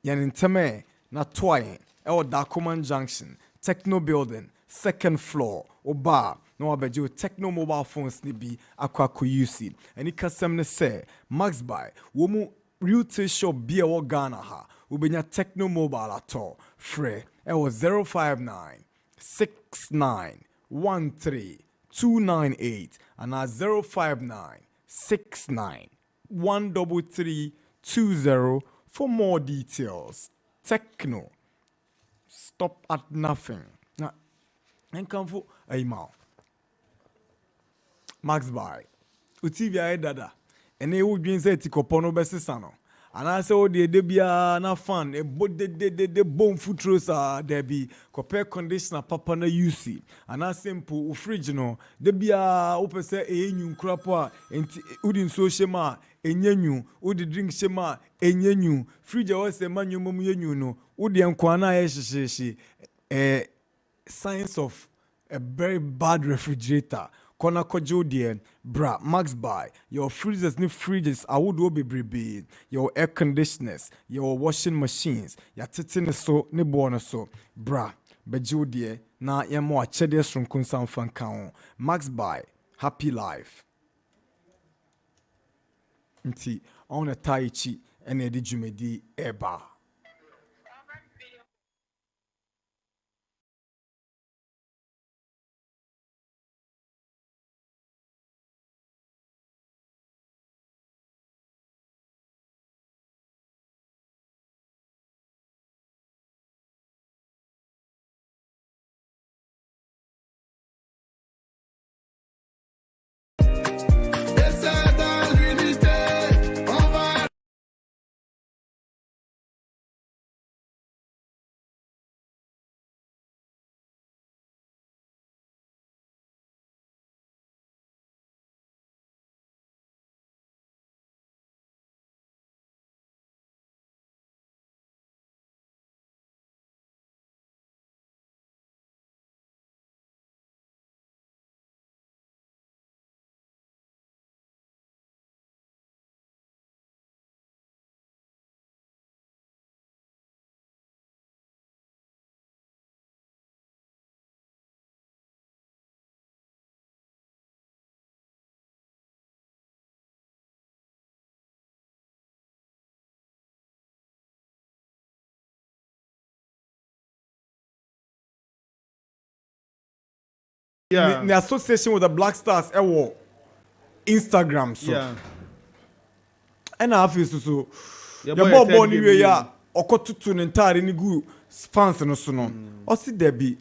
yaninteme na twain ewo Dakuman Junction, Techno Building, second floor, oba no abejo Techno mobile phones ni bi akwa kuyusi. And ikasem ne say Max buy womu retail shop bi ewo Ghana ha ubenya Techno mobile ato free ewo 059 69 13 298 and 059 69 133 20 for more details. Techno, stop at nothing. Now, and come for a mouth. Max buy. Utivia dada. And they would be say Tikopono Bessano. And I saw the debia na fan a de bone futrosa debi compare conditioner papa na UC and I simple fridge no debia open say a new crapa and udin so shema enyenyu udi drink shema enyenyu fridge was a manu mumu no udi ankwana she signs of a very bad refrigerator. Kona kojo dear, bra, Max buy. Your freezers, new fridges, I would be brebe. Your air conditioners, your washing machines, your titin so, ne born so, bra, bejo dear, na yamo a chedes from Kunsan Fankao. Max buy, happy life. Nti, on a tai chi, and a dijumedi eba. Yeah. The association with the Black Stars, Instagram, so. Yeah. And I feel so. Your Your boy boy attend born game you ya game. okotutu n'entare ni gu fans no so no. O si there be.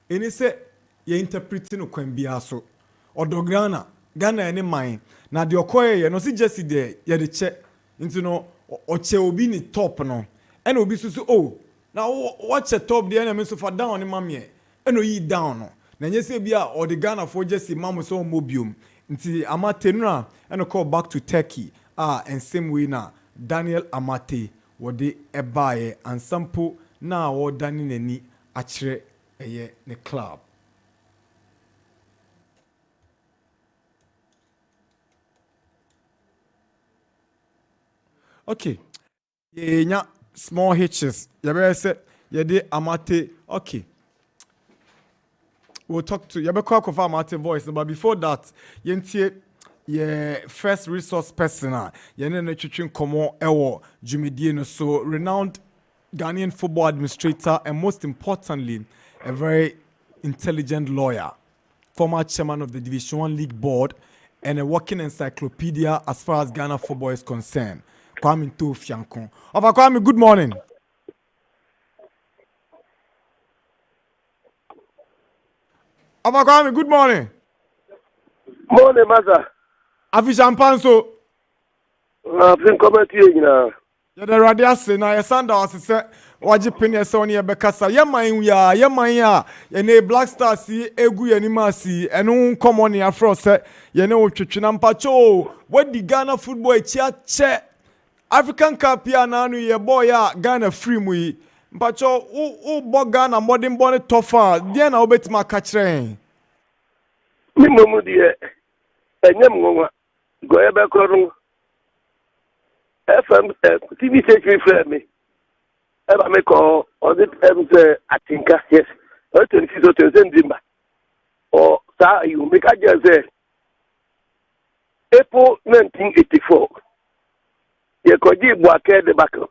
Eni say ye interpreting no kwan bia so. Odo Ghana any mine. Na de okoye ye no si Jesse there ye de che. Nti no oche obi ni top no. And obi so oh. Now watch a top there na me so for down ni mamie. And o yi down no. Na nye say bia or the Ghana for Jesse mamu so mobium. Nti amatenura and call back to Turkey. And same way na Daniel Amate wode ebaye and sample na wo dani nani achire eye ne club. Okay. Nya small hitches. Yabe say yede Amate. Okay. We'll talk to Yabe kwa Amate voice, but before that, yentie first resource person yene na twetwe komo ewo dwumedie no so renowned Ghanaian football administrator and most importantly a very intelligent lawyer, former chairman of the Division 1 League board and a working encyclopedia as far as Ghana football is concerned. Kwame Fianko. Ofa Kwame, good morning. Ofa Kwame, good morning. Morning, Master. Afi champagne so. Afin comment you na. Ya the radiase na ya sanda wasese waji pin so ne bekasa ye man ya ye ne Black Stars egu ye ni masi enu common ya fro se ye ne otwetwena mpacho wadi Ghana football che African Cup ya na anu ye boy ya Ghana free mu yi mpacho u bo Ghana modern born tofa dia na obetima ka kire Mi momu die enyem nwa go ye be koro FM TV station friend me eba me call or this say Atinka yes 26 or 27 December or sa you make a just say April 1984 ye koji Buake de Bako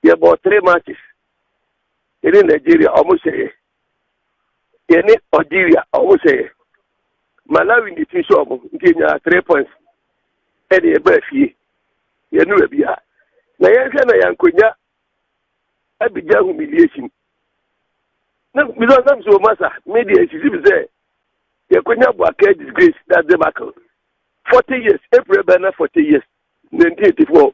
ye bought 3 matches in Nigeria almost say ye ni Algeria almost say Malawi ni team show ntinya 3 points and ye be fie ye no bia na ye hwe na yankonya abija humiliation na because I'm so massa media is say ye konya Buake disgrace that debacle 40 years April bana 40 years 1984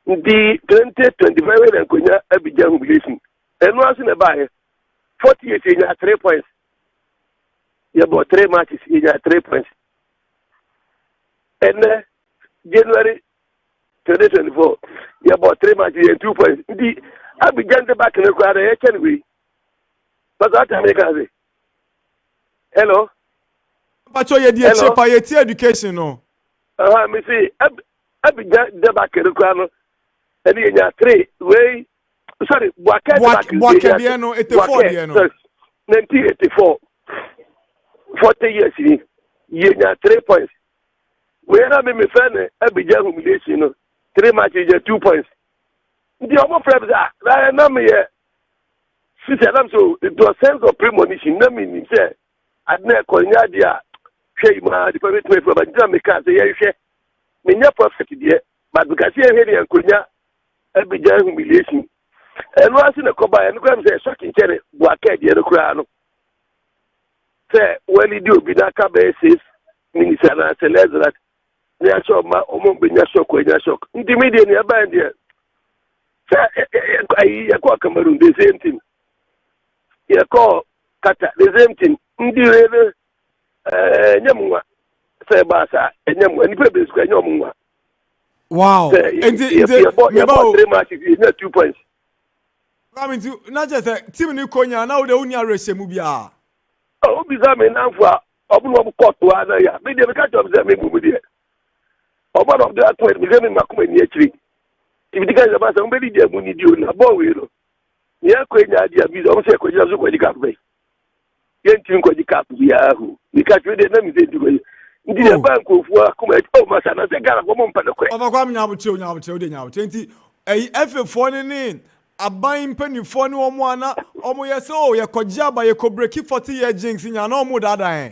the 2025 yankonya abija humiliation eno aso na ba 40 years in 3 points ye bought 3 matches in 3 points and January 2024 you bought 3 matches and 2 points the Abidjan the back in the crowd anyway but that America say hello mpacho ye die chepa ye ti education no me say Abidjan the back in the crowd and you 3 way sorry Buake die no 84 die no 1984 40 years you 3 points where am me fan Abidjan humiliation no 3 matches 2 points. The other friends are na me so it was sense of premonition. Na me ni say adna konya dia hwe ma the private way from Abidjan me can say ye hwe me nya perfect dia but because ye hwe dia konya Abidjan humiliation. And once in a coba and come say shocking chere Buake dia no kra no. Say when you do be na ka basis minister na say that ya show ma omo be nya shock we nya shock ndi media ni aba ndi ya kwa Cameroon the same thing ya ko kata the same thing ndi rebe nyamwa say ba sa nyamwa ni pebe sku nyamwa wow ndi me ba 3 matches is 2 points I mean not just team ni konya na wo de unia rehye mu bia o bi za me nanfo obunu obu koto ana ya me de me ka job say me mu de Oba of that point, we gave him a comment actually. If the guys about somebody there, we need you in a boy. Yeah, Quaye idea, we don't say Quaye Nana Adu Cup. Yen think Quaye Cup, Yahoo. Because we didn't know it. Ndi the bank of work, come at oh, my son, I said, God, woman, Panaque. Overcome Yabucho, now 20. A F4 in a buying penny for no one, almost yes, oh, ya Kojaba, you could break 40 year jinx in your normal dada.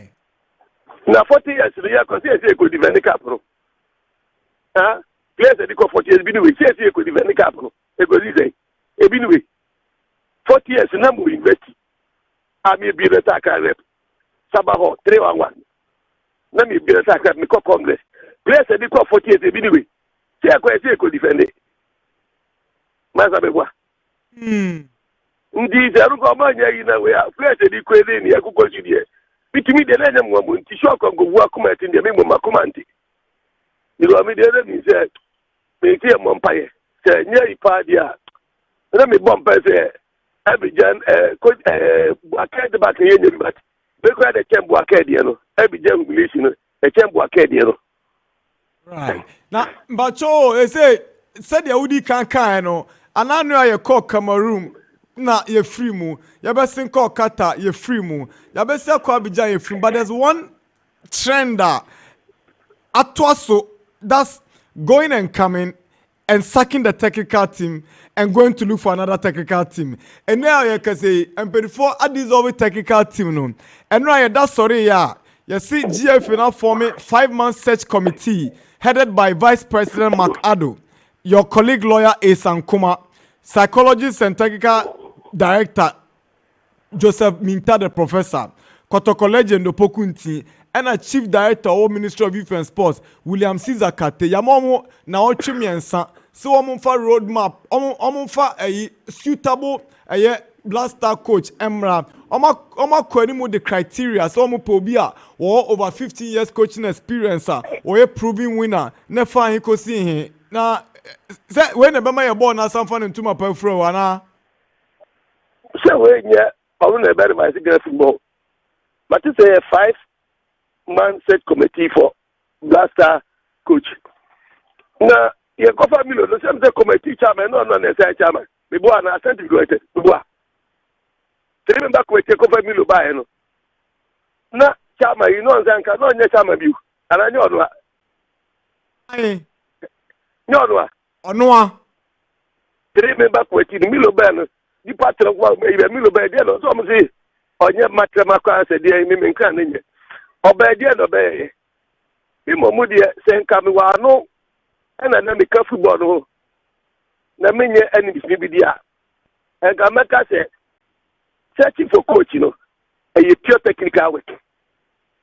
Now 40 years, we are considered a good event capital. Players that they 40 years, be we say could defend the capital. They go say, a binway 40 years, number invest. I may be the attacker rep. Sabaho 3-1. Let me be the attacker, me call Congress. Players that they 40 years, a binway. Say I could defend it. Mazabewa. Indeed, I don't come on here in a way. Players that they could in here, go to the between the name woman, Tishok and go work in the name of my command. You know, I mean, the other thing said, me see a mumpire. Say, near Ipadia. Let me bump say, Abidjan, Buake the back here, but they cried a champ Buake, you know, Abidjan relation, a champ Buake, you know. Right. Now, but they say, said the Udi can't know, and I know you call Cameroon. Na ye free mu. You best think call Qatar, ye free mu. You best say call Abidjan, ye free. But there's one trend that Atwaso that's going and coming and sacking the technical team and going to look for another technical team. And now you can say, and before I dissolve the technical team, no. And now that's sorry, yeah. You see, GF now forming 5-man search committee headed by Vice President Mark Adu, your colleague lawyer Asan Kuma, psychologist and technical director Joseph Minta the professor, Kotoko legend Opokunti, and a chief director of Ministry of Youth and Sports William Caesar Kate yamomo na ochimiensa so omunfa roadmap omunfa suitable blaster coach Emra Oma kwanimu the criteria so omupo obi a over 15 years coaching experience or a proving winner never he ko see him na when the bema your ball na something into my peripheral ana so when yeah I want to better my football but it's a 5-man set committee for blaster coach na ye ko family no say the committee chairman no necessary chairman me bo na assent go ete me bo remember committee ko family ba no na chairman you know nzanka no nya chairman bi ana nya ono a nya ono a remember committee ni milo ba no di patra kwa me milo ba dia no so mo say onye matrama kwa se dia mi nka na nye oba dia no ba ye bi mo mu dia se nka mi wa no na me ka football no na menye enemies ni bi dia nka meka se searching for coach no a pure technical work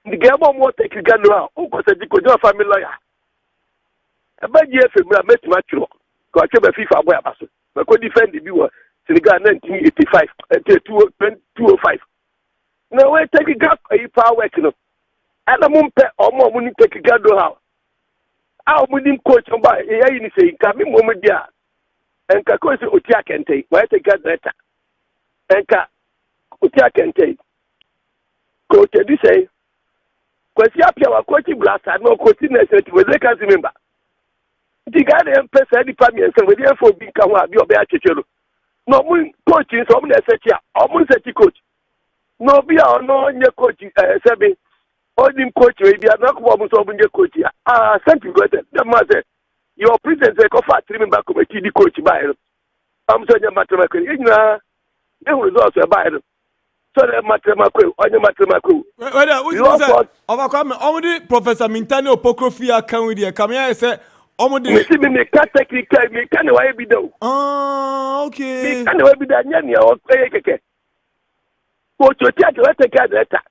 the game more technical no o ko se di ko jo family lawyer e ba ji efe mura metima tro ko a be FIFA boy abaso be ko defend bi wo Senegal 1985 2005 no we technical power work no ana mumpe omo mu ni technical do how mu ni coach ba e ni say ka mi mo mu dia enka ko se otia kente wa technical director enka otia kente coach di say kwesi apia wa coach blaster no coach na say we dey can remember the guy dem pesa di pami en say we dey for bi ka ho abi obe achechero no mu coach so mu na say chia o mu say coach no bi a no nye coach sebi Odim coach we be na ko mu so bu nye coach ya sent you go there dem ma say your president say ko fa 3-member committee di coach ba ero am so nya matema ko ina e hu results e ba ero so the matema ko onye matema ko whether which say overcome only Professor Mintani Opokrofia can with here come here say omudi me ka technical me kan wa bi do okay me kan wa bi da nya ne o keke coach o take we take that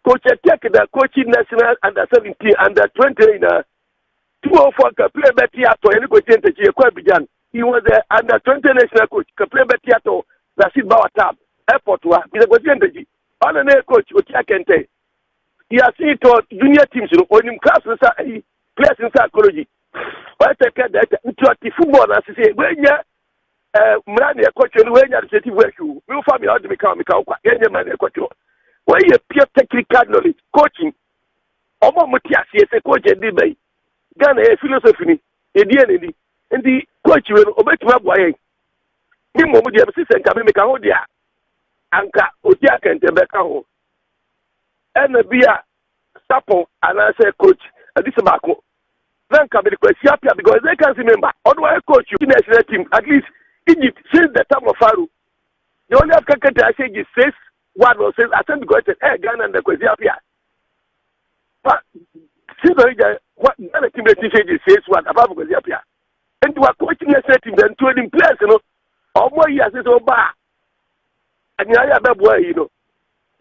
coach take the coaching national under 17 under 20 in 204 ka play better ato any coach ente chi ekwa bijan he was the under 20 national coach ka play better ato Rashid Bawatab airport wa bi coach ente chi ana na coach o take ente he has seen to junior teams no onim class sa players in psychology why take that into football na say wenya mrani ya coach no wenya receptive work you we family how to become kwa yenye man ya coach why you pure technical knowledge coaching omo mutia se coach dey bay Ghana a philosophy ni e ndi coach we no obetima boa yen ni mo mu dia be sisen ka me ka ho dia anka otia kente be ka ho ena bia sapo ana say coach adise bako then can be the question because they can't remember otherwise coach you national team at least Egypt since the time of Farouk the only African country I say is 6-1 or 6 I think because Ghana and the question but since what Ghana team they say is 6-1 above because and you are coaching national team then to in place you know or more years is over and you are that boy you know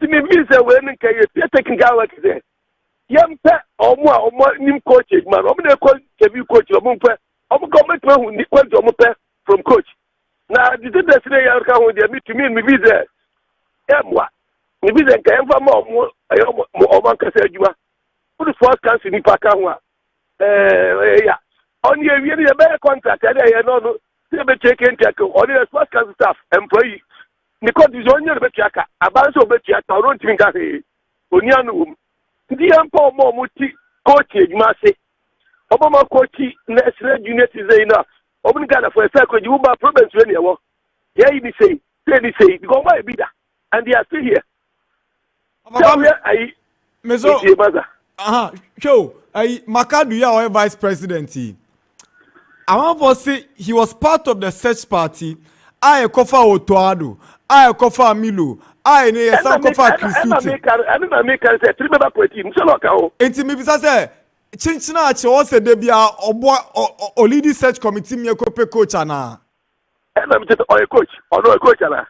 to me means that when you taking work there yampe omo nim coach man omo na coach coach omo pe omo government man who coach omo pe from coach na the thing say ya ka ho dey me to me visa emwa me visa ka emfa ma omo ka say adwuma who first council ni pa ka ho ya on ye wi ni be contract ya no say be check in check on the first council staff employee ni coach is on your be check abanso be check o ntimi ka he oni anu the empo mo muti coach ejuma se obama coach national junior season na obun Ghana for a second you ba problems when you yeah you say because why be that and they are still here so I mezo show Makadu ya vice president I want to say he was part of the search party I kofa Otoado I kofa Milo I ne some kofa Christuti ana make say 3-member committee so look how enti me bisa say chinchina ache o se de bia obo o lead search committee me kope coach ana ana me say o coach o no coach ana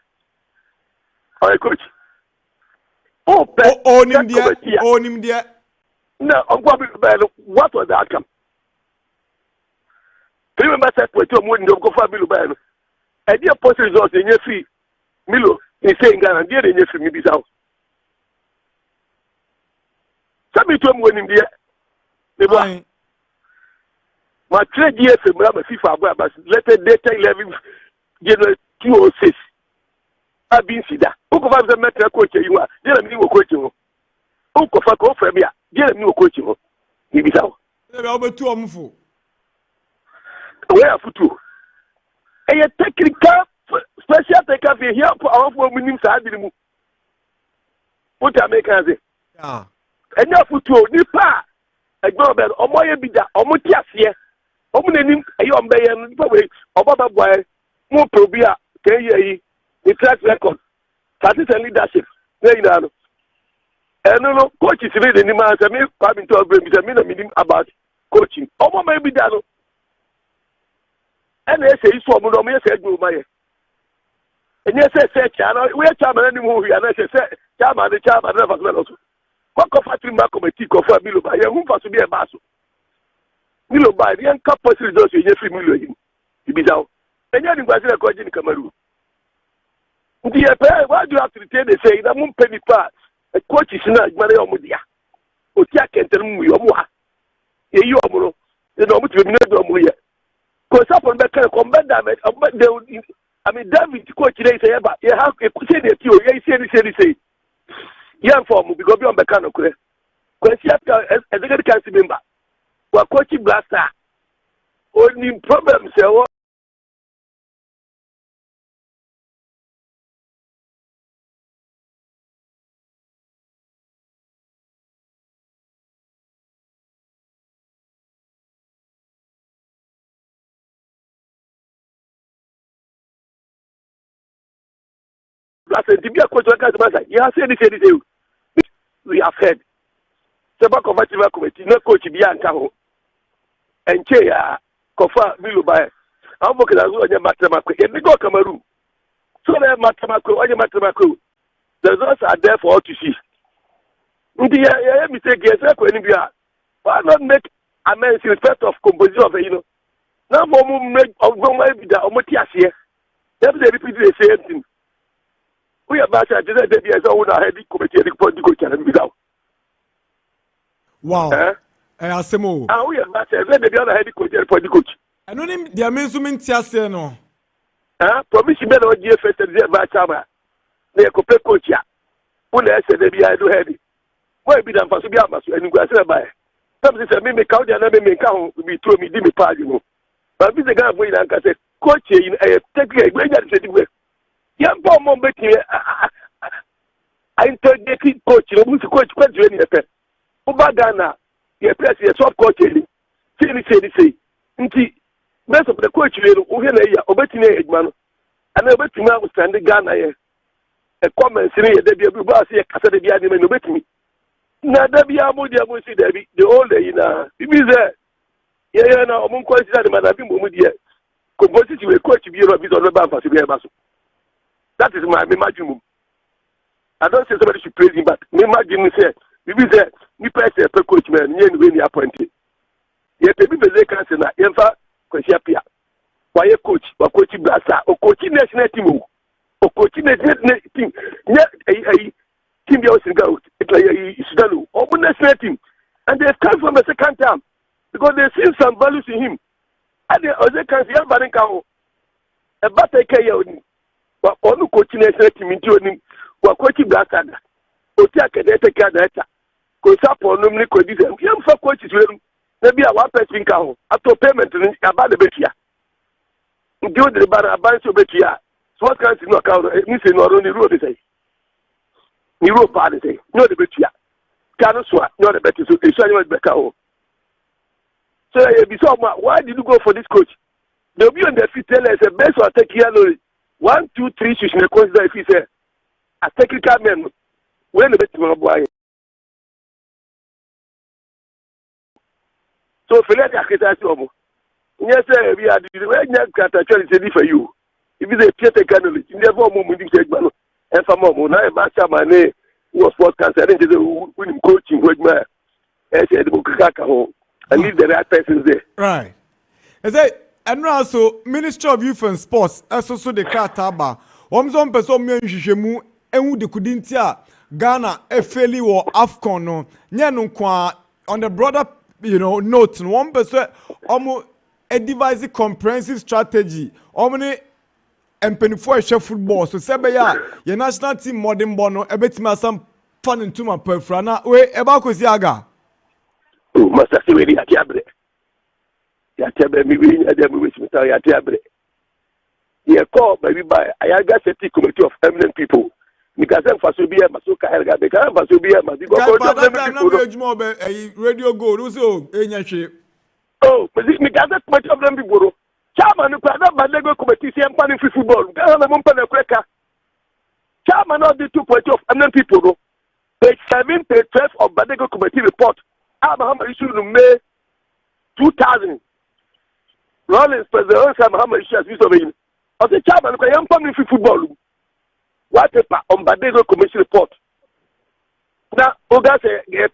o coach o pe onim dia Now, what was the outcome? 3 members said, "Put your money in the Bill ban." A dear post results in your fee. Milo is saying, "Ghana, dear, in your fee, maybe so." Some of them winning there. My trade years from FIFA, but letter data 11 January 206. I've been see that. Who can the matter coach you are? Dear, me will coach you. Who can fuck from here? Dear, me will coach you. Maybe so. Over 2 months. Where for 2? A technical special taker here for our 4 minutes. I didn't what I make as it. Yeah. And now for 2, Nipa. I go about Omoya Bida, Omotias here. Omunim ayo mbeyen probably obaba boy mo probia kay the track record status and leadership no no coach is really the man say me coming to agree me na meaning about coaching omo may be that no and say isu omo no me say gbo maye enye say chana we chairman ni mo hu ya na say chairman never go so what factory ma committee ko fa bi lo ba ye hu fa so bi e ba so Milo by the capacity results in every million. You be down. And you're in Brazil, according to Cameroon. Why do you have to retain the say that won't penny pass? A coach is not Maria Mudia. Otia can tell me your moa. You are more. The normal to be no more. Because up on that kind of combat damage, I mean, David, coach today say, but you have a question that you say. Young form because you're on the kind of question. Because you have as a good cancer member. Wa coach blaster only problem say blaster to be a coach like you have said this we have heard Seba Convertible Committee no coach be anka and chair Kofa Milubai. I'm working as well as Matamako. If we go Cameroon, so there Matamako, or Matamako, the results are there for all to see. The mistake is why not make amends in respect of composition of now more make of the Omotias here. They repeat the same thing. We are about to do that. There is a heavy committee for the coach and without. Wow. Asemo. Ah, we are not let the other head coach for the coach. I know him the amazement tiase no. Promise me no GF first the ba chama. Na e kope coach ya. Who na say dey I do head. Why be them for so be amaso enu gwa say ba. Some say me ka na me ka ho be to me di me pa you know. But be the guy boy na ka say coach you take e gbe ya say di we. Yan bo mo be ti I interrogate coach no mu coach kwa ju ni e pe. Uba Ghana your press your top coach say nti best of the coach you who here na obetini edman and obetini stand Ghana here a comment say dey be ba say kasa dey be ade me obetini na da bi amodi amosi dey be the old day na bibi say yeah na omun consider the man bi mo mu dey composite we coach bi ro bi so no ba fa so bi e ba so that is my imagine. I don't say somebody should praise him but me imagine say bibi say ni person per coach man ni anyway ni appointed ye pe bibi say can say na ye fa kwesi apia wa ye coach wa coach blasa o coach national team o coach national team nya team dia osinga it like Sudan o national team and they come from the second time because they see some values in him and they also can see everybody can e ba take care oni wa onu coach national team nti oni wa coach blasa o ti akede take care that ko support no me ko di dem yam fa coaches we na bia one person ka ho ato payment ni aba de betia ndio de bara ban so betia so what can no ka ni se no ro ni ro de say ni ro pa de say no de betia ka no so no de betia so e so any be ka ho so e be so why did you go for this coach they be on the fit tell us a best or take here no 1 2 3 should me consider if he say a technical man when the betia boy. So for let akita omo yes we are the way nya kata chori say for you if you say Peter Canoli never omo mu dim say gba no e fa mo na e ba cha ma ne was sport cancer dey win coaching with me I said, and leave the right persons there. Right. I say, and also Ministry of Youth and Sports, also the Krataba. Omzon person me nhwehwemu ehu de kudintia Ghana efeli wo AFCON no nya no kwa on the broader note no one person omo a devise comprehensive strategy omo ne empenifo ehwe football so sebe ya your national team modern bono ebetima some fun into my perfra na we eba kosi aga Master Seweri atiabre yatiabre mi wi nya dem wi smita yatiabre ye call baby by ayaga safety committee of eminent people because fasobia masoka helga be kan fasobia ma go radio go so enya hwe oh mi gaza committee of eminent people chairman ko ada badego committee si empani football kan na mo mpana kweka chairman of the two committee of eminent people page 7 page 12 of badego committee report Muhammad issue in May 2000 Rollins president Muhammad issue as we of the chairman of the family football. What paper on Badego Commission report? Now, Oga say, a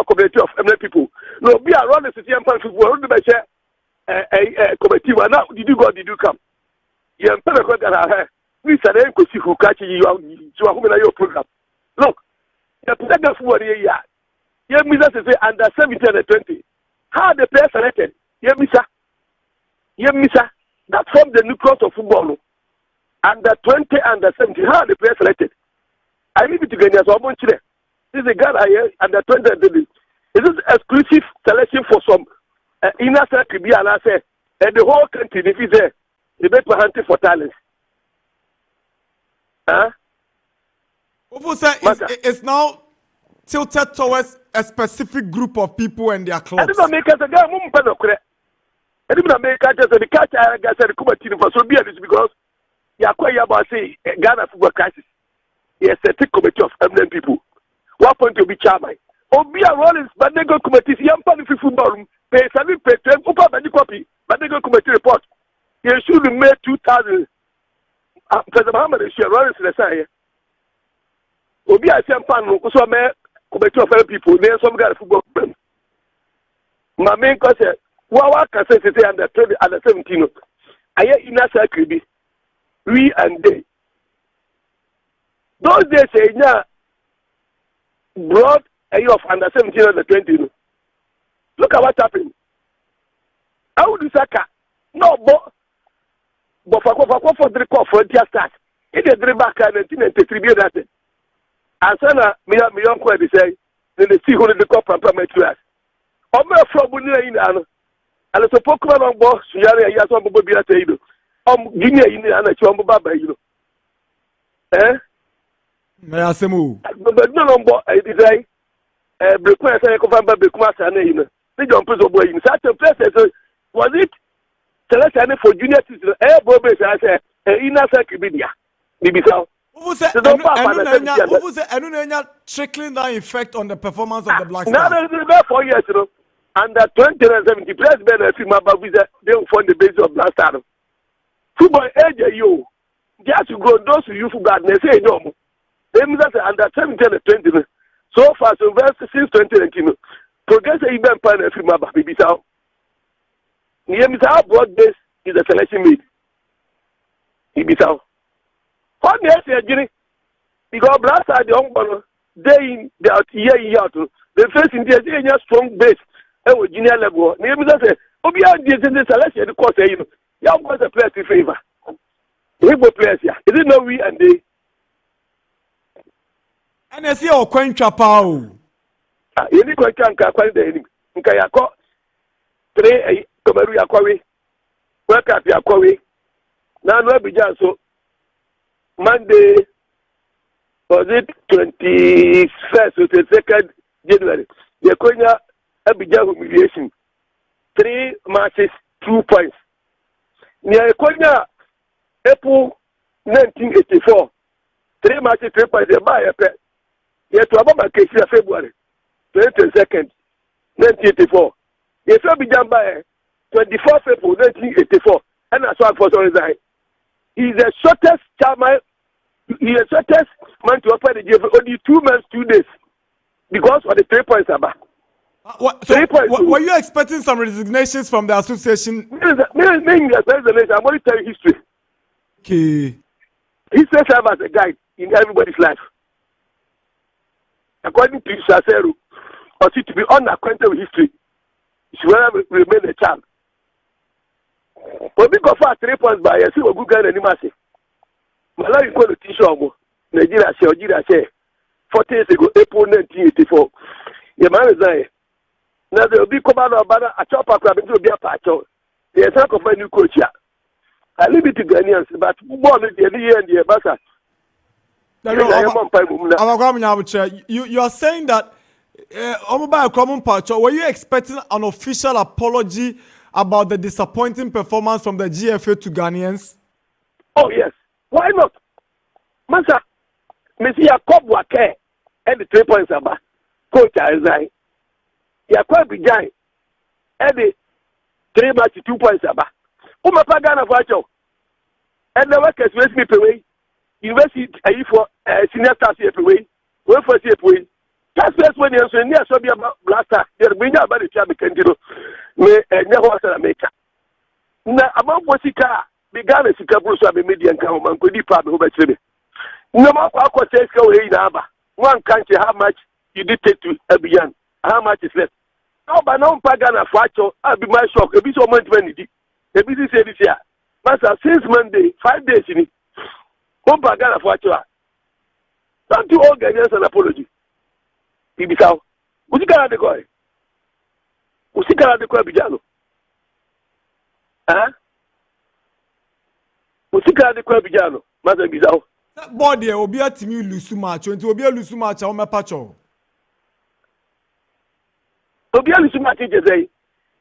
committee of eminent people. No, be around the city and family football. A committee. Now, did you come? You am telling her, we said, I could see who catch you are your program. Look, the Pega for a year. You miss say under 17 and 20. How the players selected? You miss that formed the nucleus of football. Under 20, under 17, how the players selected? I leave it to Kenya. So this is a guy here under 20. Is this exclusive selection for some inner circle? And I say, and the whole country, if it's there, they make hunting for talents. Huh? It's now tilted towards a specific group of people and their clubs. I didn't make us a guy. I didn't make us a catch. I got a committee for so be it because Yakubu about say Ghana football crisis. Yes, a committee of eminent people. What point to be chairman? Obi a Rollins, but they go committee. Young family football. Pay 7 pay 12. Upa bani copy. But they go committee report. You should be May 2000. President Muhammad is here. Rollins the say. Obi a young family. So me committee of eminent people. There some Ghana football. My main question. What can say under 20 under 17? I hear inner circle be. We and they. Those days say now brought a year of under 17 under 20. Look at what happened. How do Saka? No, but for the call for their start. It is very back in 1993 be that. And so me uncle say then they see who the call from materials. Omo from Bunia in ano. And so pokura no bo suyare ya so bo bia teido. Guinea in the Chombo Baba, Eh? May I say move? But no, I did Brequest and Covamba Bequas and they don't put a boy in such a place. Was it Celestine for junior citizen? Bobby, I said, inner circuidia. Maybe so. Who was trickling down effect on the performance of the Black Stars? Now, there's 4 years, under 20 and 70, plus benefit my visa, they will fund the base of Black Stars. Football age you just to go those who you forgot they say no. They mean that under 17 and 20. So far so since 2019. Progress even pan every map baby so. Near me how broad base is a selection made. Ibisa. What the say Jenny? Because blast are the young day in the out year out. The first in the strong base and junior level. Near me that say Obia the selection the course you know. Young boys are players in favor. We go players here. Is it not we and they? And I see our coin chapao. You need to quite the enemy. Nkayako 3 Tomaru Yakwawe. Work up Yakwawe. Now no be just so Monday was it 21st or 22nd January. Yakonya Abidjan humiliation. 3 matches, 2 points. Near Konya, April 1984, 3 matches, 3 points, a buy a pet. Yet to about case February 22nd, 1984. Yes, I'll be done by 24th April 1984, and that's why for resign. He's the shortest chairman, he's the shortest man to operate the game for only 2 months, 2 days, because of the 3 points about. Were you expecting some resignations from the association? I'm only telling history. Okay. History serves as a guide in everybody's life. According to Saseru, or to be unacquainted with history, you should rather remain a child. But because of 3 points by a single good guy and Nimasi, Malawi go to Tishomo, Nigeria, 40 years ago, April 1984. Your man is there. Now there will be command of banner, a chopper club into be a patch. The attack of a new coach here. I leave it to Ghanaians, but more than the year and the ambassador. You are saying that were you expecting an official apology about the disappointing performance from the GFA to Ghanaians? Oh yes, why not? Masa, Messi Yakubu and the 3 points about coach Isaiah. Yakubu and the 3 matches 2 points about. Umapagana Vacho and the workers raise me away. University for senior staff here away. Well for away. That's when you're saying, yes, I'll be about blaster. You're bringing about the job, Candino. May never was a maker. Now, among what he began as a Bruce of a median come and could be proud of it. No matter what says go in Abba. One country, how much you dictate to Abiyan, how much is left. No, but no Pagana Facho, I'll be my shock. A bit of money, the business this year. Master, since Monday, 5 days in it. One Pagana Facho. Don't you all Ghanaians an apology? Ibisao. Usikara de koi. Usikara de koi bijano. Huh? Usikara de koi bijano. Maza Ibisao. That body will be a team you lose match. It will be a lose match on my patcho. To be a lose match, you say.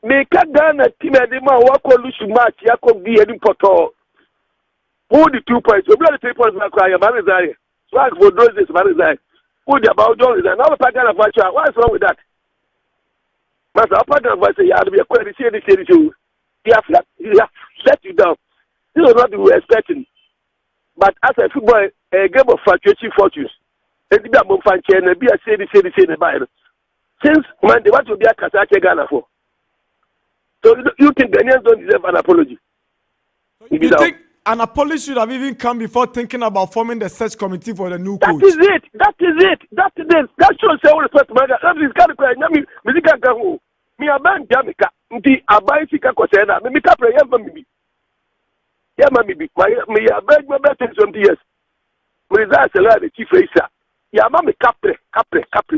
Make a gun at team at the man walk or lose match. Yakob be any poto. Hold the 2 points. We'll be the 3 points. Marizari. Swag for those days, Marizari. Who the about John is another pattern of virtue. What's wrong with that? Master, pattern of virtue, you have to be a query. You have let you down. This is what we were expecting. But as a football, a game of fluctuating fortunes, and be a Mumfanche and be a city in the Bible. Since Monday, what will be a Kasake Ghana for? So you think Ghanaians don't deserve an apology? You think an apology should have even come before thinking about forming the search committee for the new coach? That is it. That shows all respect. That is kind of question. Me a man Jamaica. Nti abai sika kwasena. Me ka pray me. Ya mami bi. Me a beg me better 20 years. Me za sala the chief racer. Ya mami kapre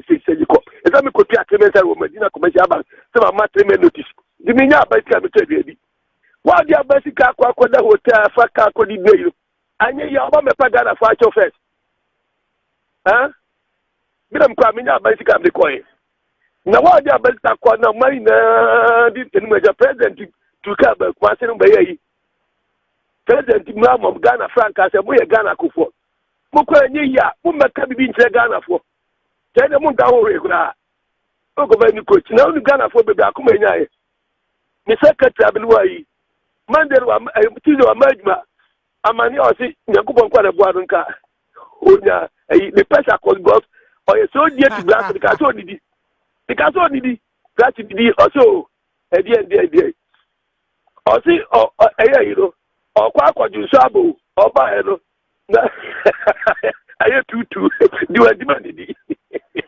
say ko. Eza me kopi atremental wo Medina commercial bank. Se ma tremen notice. Di me nya abai sika me trade bi. Why the Abasika Quaquada Hotel, Faka Codidio? I knew your mama Pagana for your first. Huh? Madam Quamina Basic of the coin. Now, why the Abasika Quana Marina didn't make a present to cover Quasin Bay? President Mam of Ghana Frank as a way Ghana Kufo. Mukwa Nia, who may come in Ghana for. Tell them down regular. Look over any coach. Now the Ghana for Baby Akumania. Miss Secretary Monday, Tuesday, Majma, Amani or see Yakupon Quadabunka. The pressure called God, or a so dear to glass the castle did. The castle did that did also a dear. Or see, or a hero, or Quaco Jusabo, or Baero. I have to do a demand.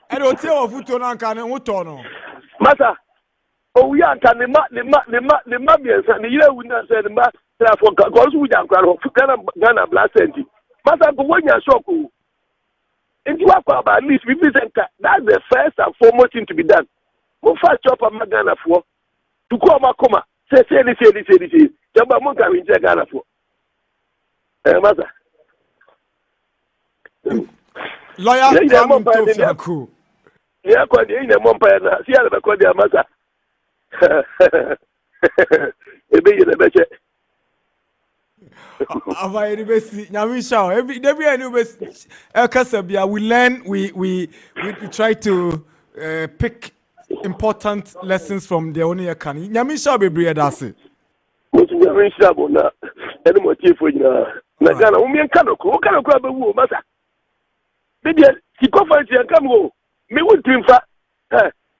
I don't tell of Futonan and Utono. Master. Oh, we are the Mamians and the year we not said the master for goes with Ghana Blast Center. Master, go when you're so cool. And you have at least we present that. That's the first and foremost thing to be done. We'll fast chop a Ghana for to come. Say, Jamba Monka in Ghana for. Master. Lawyer, Yakubu. Yeah, quite in a Mompire. See, I call their master. We learn, we try to pick important lessons from the only Kani. Nyamisha Bebri Adasi. Nyamisha Bona, any motive for Nagana, Umian Kanoko, Kanoko, Massa. Maybe he conference and come go. Me would dream for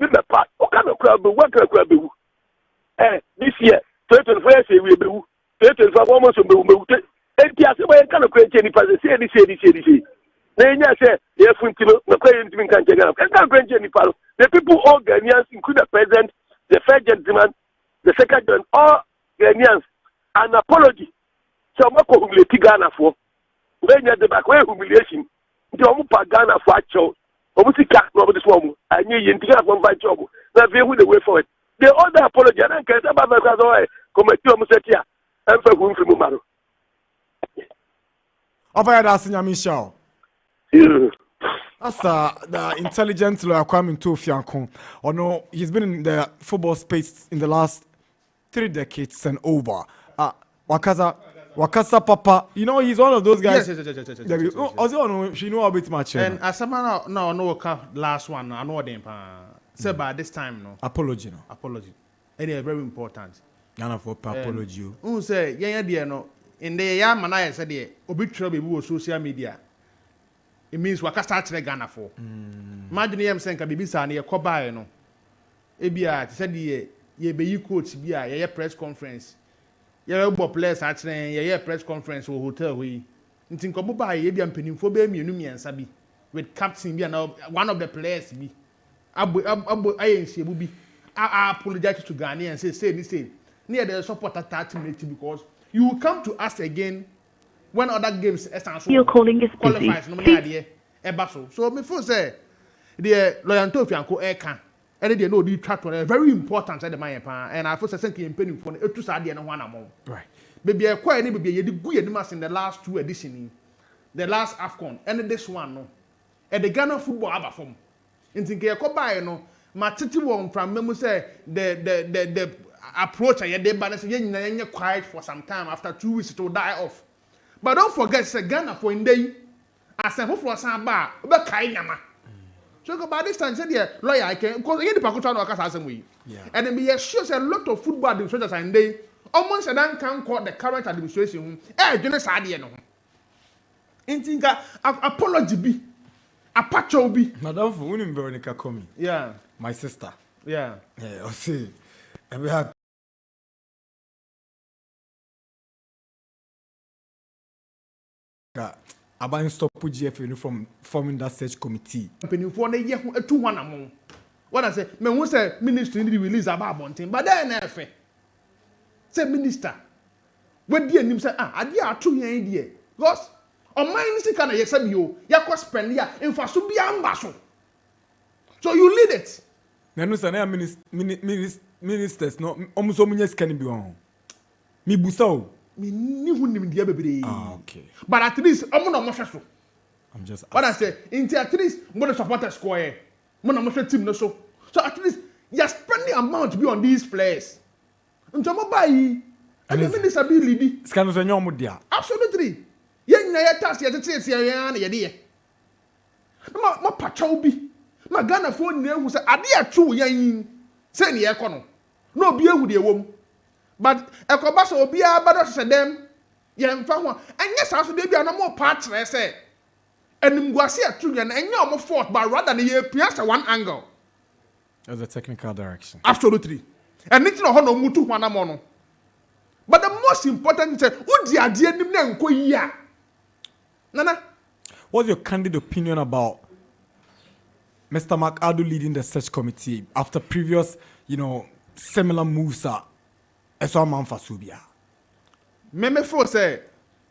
Mr. Pat, okay, Ghana crowd, but what crowd be? This year, 2024 say we be. 2025 almost be. And the other kind of cranky any pass. Say. Then you say, yes, we no cranky in Canada. Can't cranky any pass. The people, all Ghanaians, including the president, the first gentleman, the second gentleman, all Ghanaians, an apology. So I'm not going to Ghana for. When you're the back way humiliation, the Omupa Ghana for a show. Omusika, no, this woman. I knew you didn't have one by job. Now, they will the way for it. The other apology, and I can't about the come at Omusetia and for whom from Mumaro. Over there, Senior Michel. That's the intelligent lawyer coming to Fianco. Or no, he's been in the football space in the last 3 decades and over. Wakasa Papa, you know, he's one of those guys. Yes. Also, she know a bit much. And as someone no last one, I know them. Say by this time, no apology. And they are very important. Nana for apology. Who say, yeah, dear, no. In the young man, I said, obituary will social media. It means what I start to Ghana for. Imagine him saying, Kabisa, near Kobai, no. Ebia said, ye be you coach, be a press conference. Ye players actually, ye press conference or hotel. We think Kobuba, ye be penning for Bemi, and Sabi, with captain be one of the players be. Abu I will be. I apologize to Ghana and say this thing. Near the support at 30 minutes because you will come to us again when other games your calling is qualifies busy. no idea so me feel say the loyalty of Yanko Eka and they know the track one very important at the my and I feel say campaign for the to side and one among Right. Baby a quite any baby you did good in the last 2 editions the last AFCON and this one no at the Ghana football aba form in think you go buy no my titi one from memo say the approach I did balance you quiet for some time after 2 weeks to die off. But don't forget, say Ghana for in day as a for some bar, but Kayama. So by this time, said the lawyer, I can because any Pakutan or Casasam way. And then be assured a lot of football administrators and they almost a dan can call the current administration. Jonas Adiano. In Tinka, apology be a patcho be. Madame for winning Veronica coming. Yeah. My sister. Yeah. I'll see. And we have Aban stop GFA from forming that search committee. For the year 2-1 among. What I say, men who say ministry need to release about bunting, but then say minister. When the name say, I dear 2 years idea. Because on my ministry can I say you, ya spend ya in for so be ambassador. So you lead it. Nanu say ministers no almost so many can be on. Me busao. Okay. But at least I'm not so. I'm just what I say, in at least more supporters square. More team no so. So at least you spend the amount to be on these players. Until buy and the minister be leady. Scandals on your mudia. Absolutely. Yen na task ya tete ya de. Ma pacho bi. Ma Ghana phone na hu say ade atwu yan say ne ekono. Na obi ehu de ewom. But ekoba so obi abado se dem ye mfa ho. Anya sa so de bia no mo part say enimguase atwu yan anya omo fault but rather than ye piece one angle. As a technical direction. Absolutely. And it's not no mutu ho anamo no. But the most important is udi ade anim na nko yi a. Nana, what's your candid opinion about Mr. Adu leading the search committee after previous, similar moves are Eswa Manfasubia? Me feel say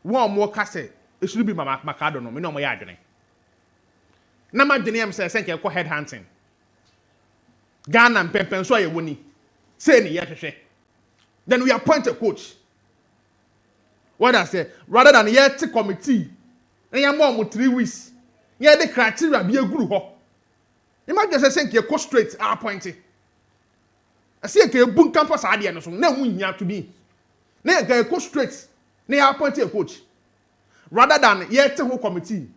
one more case it should be Adu no me no mo ya adwene. Na ma dwene am say senke ko head hunting. Ghana mpempen so ayewoni. Say ni yehwehwe. Then we appoint a coach. What I say, rather than yet committee, and ya more 3 weeks. Yeah, the criteria be a guru ho. Imagine say senke ko straight appointed. I see a boom campus idea no so na hu nya to be. Na ga go straight. Na appoint a coach. Rather than yet who committee.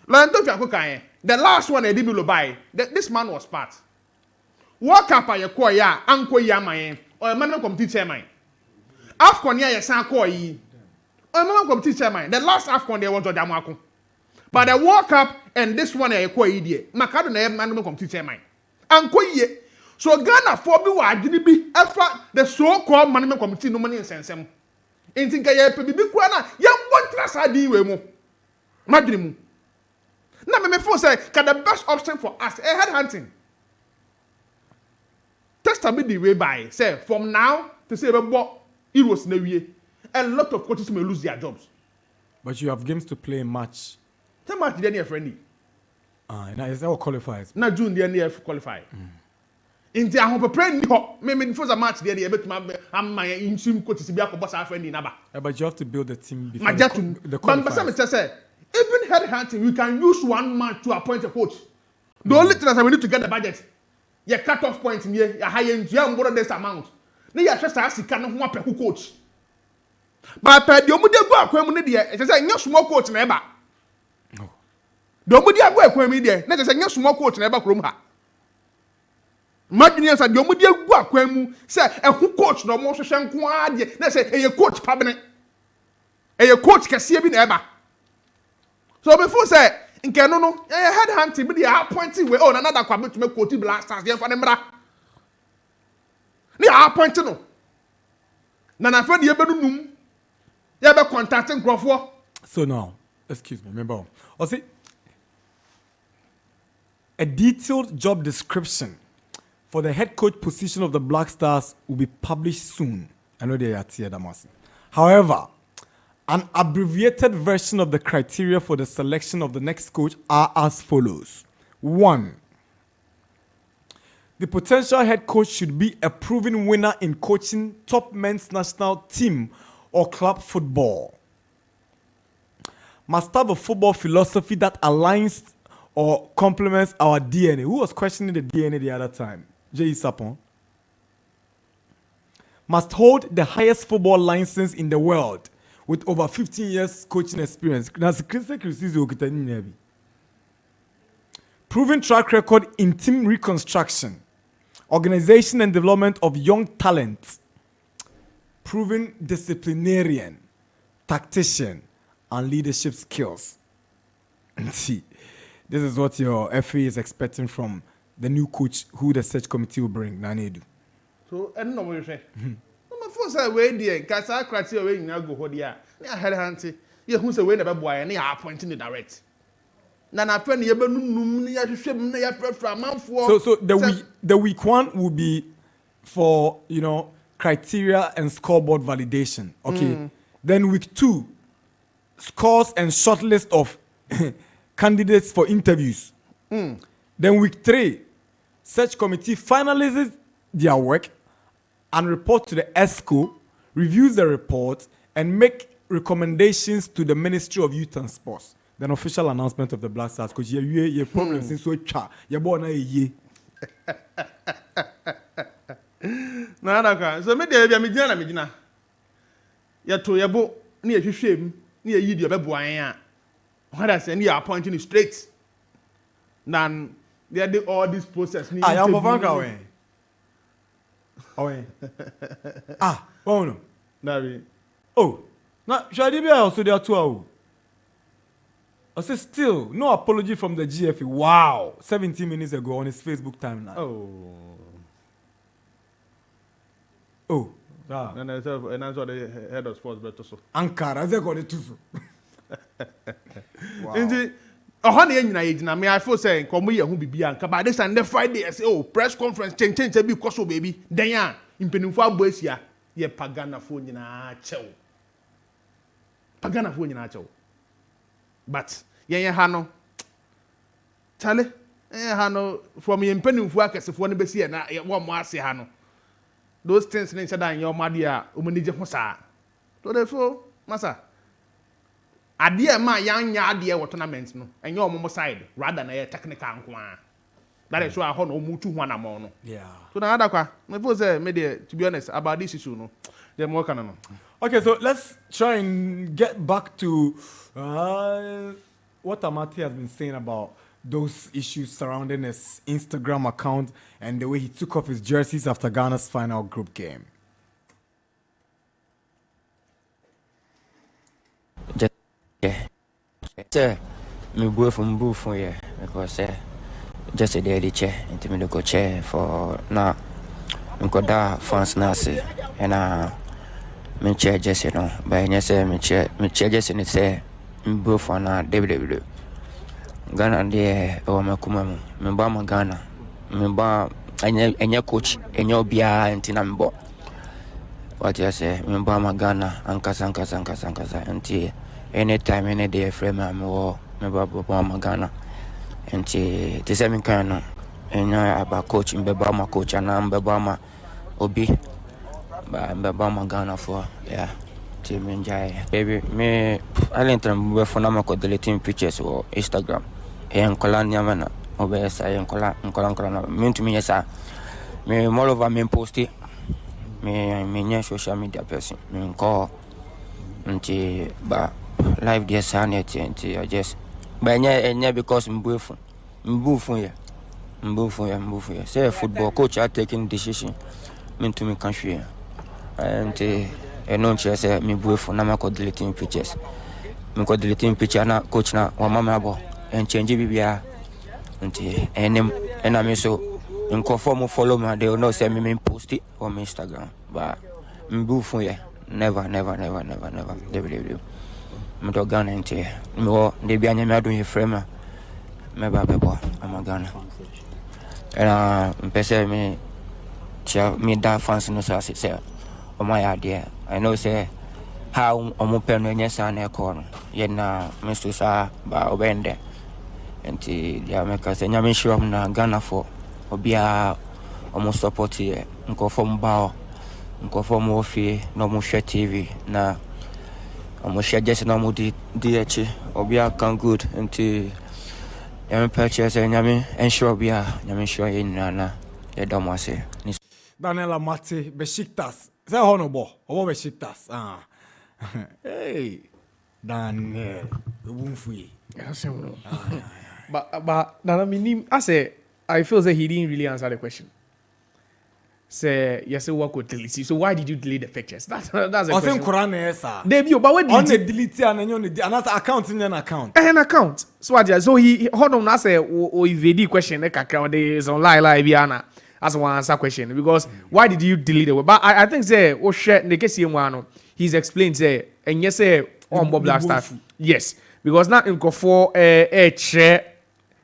The last one I did below by this man was part. Walk up at your core ya uncle ya my or a man committee chairman. AFCON ya san call ye. Or a man committee chairman. The last AFCON they want to Damako. But I walk up and this one I call idiot. Macado na man committee chairman. Uncle ye. So Ghana for be wa adwene bi efa the so called management committee no money nsensem. Enti nka ye pe bibi kwa na ye mbontra sa di we mu. Madwene mu. Na me feel say the best option for us head hunting. Test a bit the way by say from now to say about Euros na wie. A lot of coaches may lose their jobs. But you have games to play in March. Tell match the NF friendly. Now is that what qualifies? Na June the NF qualify. Inti ahon prepare ni ho me for the match there e betuma am my interim coaches bi akobọ sa friendly na ba. But you have to build the team before the qualifiers. But say even head hunting we can use 1 month to appoint a coach. The only thing is we need to get the budget. Your cut off point in here, your high end, you have this amount. Now you just ask you can one per coach. But per the omudia go akwemu ne there, it say nya small coach na eba. No. The omudia go akwemu there, na say nya small coach na eba krom ha. Imagine say the omudia go akwemu say ehu coach no mo hwehwe nko ade, na say eye coach pabene. Eye coach kese bi na eba. So before say nke no head hunting be the appointing we Nana Darkwa to make quote blasters there for them bra. Ni appointing no. Na na fe de be num. You be contacting Crawford. So now, excuse me, remember. I see a detailed job description for the head coach position of the Black Stars will be published soon. I know they are here, Damasi. However, an abbreviated version of the criteria for the selection of the next coach are as follows. 1. The potential head coach should be a proven winner in coaching top men's national team or club football. Must have a football philosophy that aligns or complements our DNA. Who was questioning the DNA the other time? J.E. Sapon. Must hold the highest football license in the world with over 15 years coaching experience. Proven track record in team reconstruction, organization and development of young talent, proven disciplinarian, tactician, and leadership skills. See, this is what your FA is expecting from the new coach who the search committee will bring, Nana Adu. So, I don't know what you say. My phone say way there, cause I criteria way you go hold here. Na head hunting. You who say way never boy and you are appointing the direct. Na na friend you be num na ya hwehwem na ya frefra manfo. So the week 1 will be for, criteria and scoreboard validation. Okay. Then week 2, scores and shortlist of candidates for interviews. Then week 3, search committee finalizes their work and report to the ESCO, reviews the report, and make recommendations to the Ministry of Youth and Sports. Then official announcement of the Black Stars. Because your problem since so you're born a year. No, so me dey bia me gina. Ya to yebo na ye hwehwem, na ye yidi obeboan a. What I say, you are appointing it straight. Then they do all this process. I am a vanguard. Oh no. Nabi. Oh, now Shadibi also there too. I say still no apology from the GFE. Wow, 17 minutes ago on his Facebook timeline. Oh. And I saw the head of sports better so. Ankara, they got it too. Indeed, a honey in Nigeria, may I for saying, come here who be Bianca by this and the Friday, I say, press conference, change, because baby, then in Peninfua boys here, ye pagana phone in a chow. Pagana phone in a chow. But, ye hano, Charlie, hano, from me in Peninfua, as if one be see and I want more say hano. Those things in your madia, umanija hosa. So therefore, Massa. Adia ma yang adia what tournament no and your momo side rather than a technical nko. That is why I hold no mutu one amount. Yeah. So Nana Darkwa, my first media to be honest about this issue no. They're more can no. Okay, so let's try and get back to what Amati has been saying about those issues surrounding his Instagram account and the way he took off his jerseys after Ghana's final group game. Yeah, me boy from Buffon, yeah, because just a daily chair into me go chair for now. Nkoda fans na say and me chair just no but you say me chair just ni say mbo for na WWE Ghana there o makuma me ba ma Ghana me ba anya coach enya obia ntina mbo what you say me ba ma Ghana ankasa nti anytime any day frame me wo me ba ma Ghana nti te say me kan no enya aba coach me ba ma coach ana me ba ma obi ba ma Ghana for yeah team enjoy baby me I lentram be for na ko deleting pictures or Instagram en kola nyamana obe sa en kola na me to me yesa me more over me post it me nya social media person me call nti ba live there sanity nti I just ba nya because mbufu ya say football coach are taking decision me to me can share and no say me buefu na ma ko deleting pictures me ko deleting picture na coach na wa mama abo and change bibia nti enem na me so in conform follow me they know say me post it on my Instagram but mbufu ya never WWE me do Ghana nti me wo de bia nya me ado ye frame me ba bebo am Ghana and pese me da fans no say oh my idea I know say how omopen no nyesa na ekọ no ye na Mr. Sa ba obende enti dia make say nyame show na Ghana for obia omo support ye nko from ba nko from ofie no mo share TV na omo share just na mo di echi obia can good enti nyame purchase nyame ensure obia nyame show ye na ye domo say Daniel Amate Besiktas. Say honorable. Obo Besiktas. Hey. Daniel. Ubunfui. But Nana Minim, I feel that he didn't really answer the question. Say yes, what could delete? So why did you delete the pictures? That's a question. Debut, but what did you delete another account in an account? An account. So he hold on. I say the question. Is online live. As one answer question because why did you delete it? But I think say share the case he's explained say and yes say on Bob Black Star. Yes, because now in for share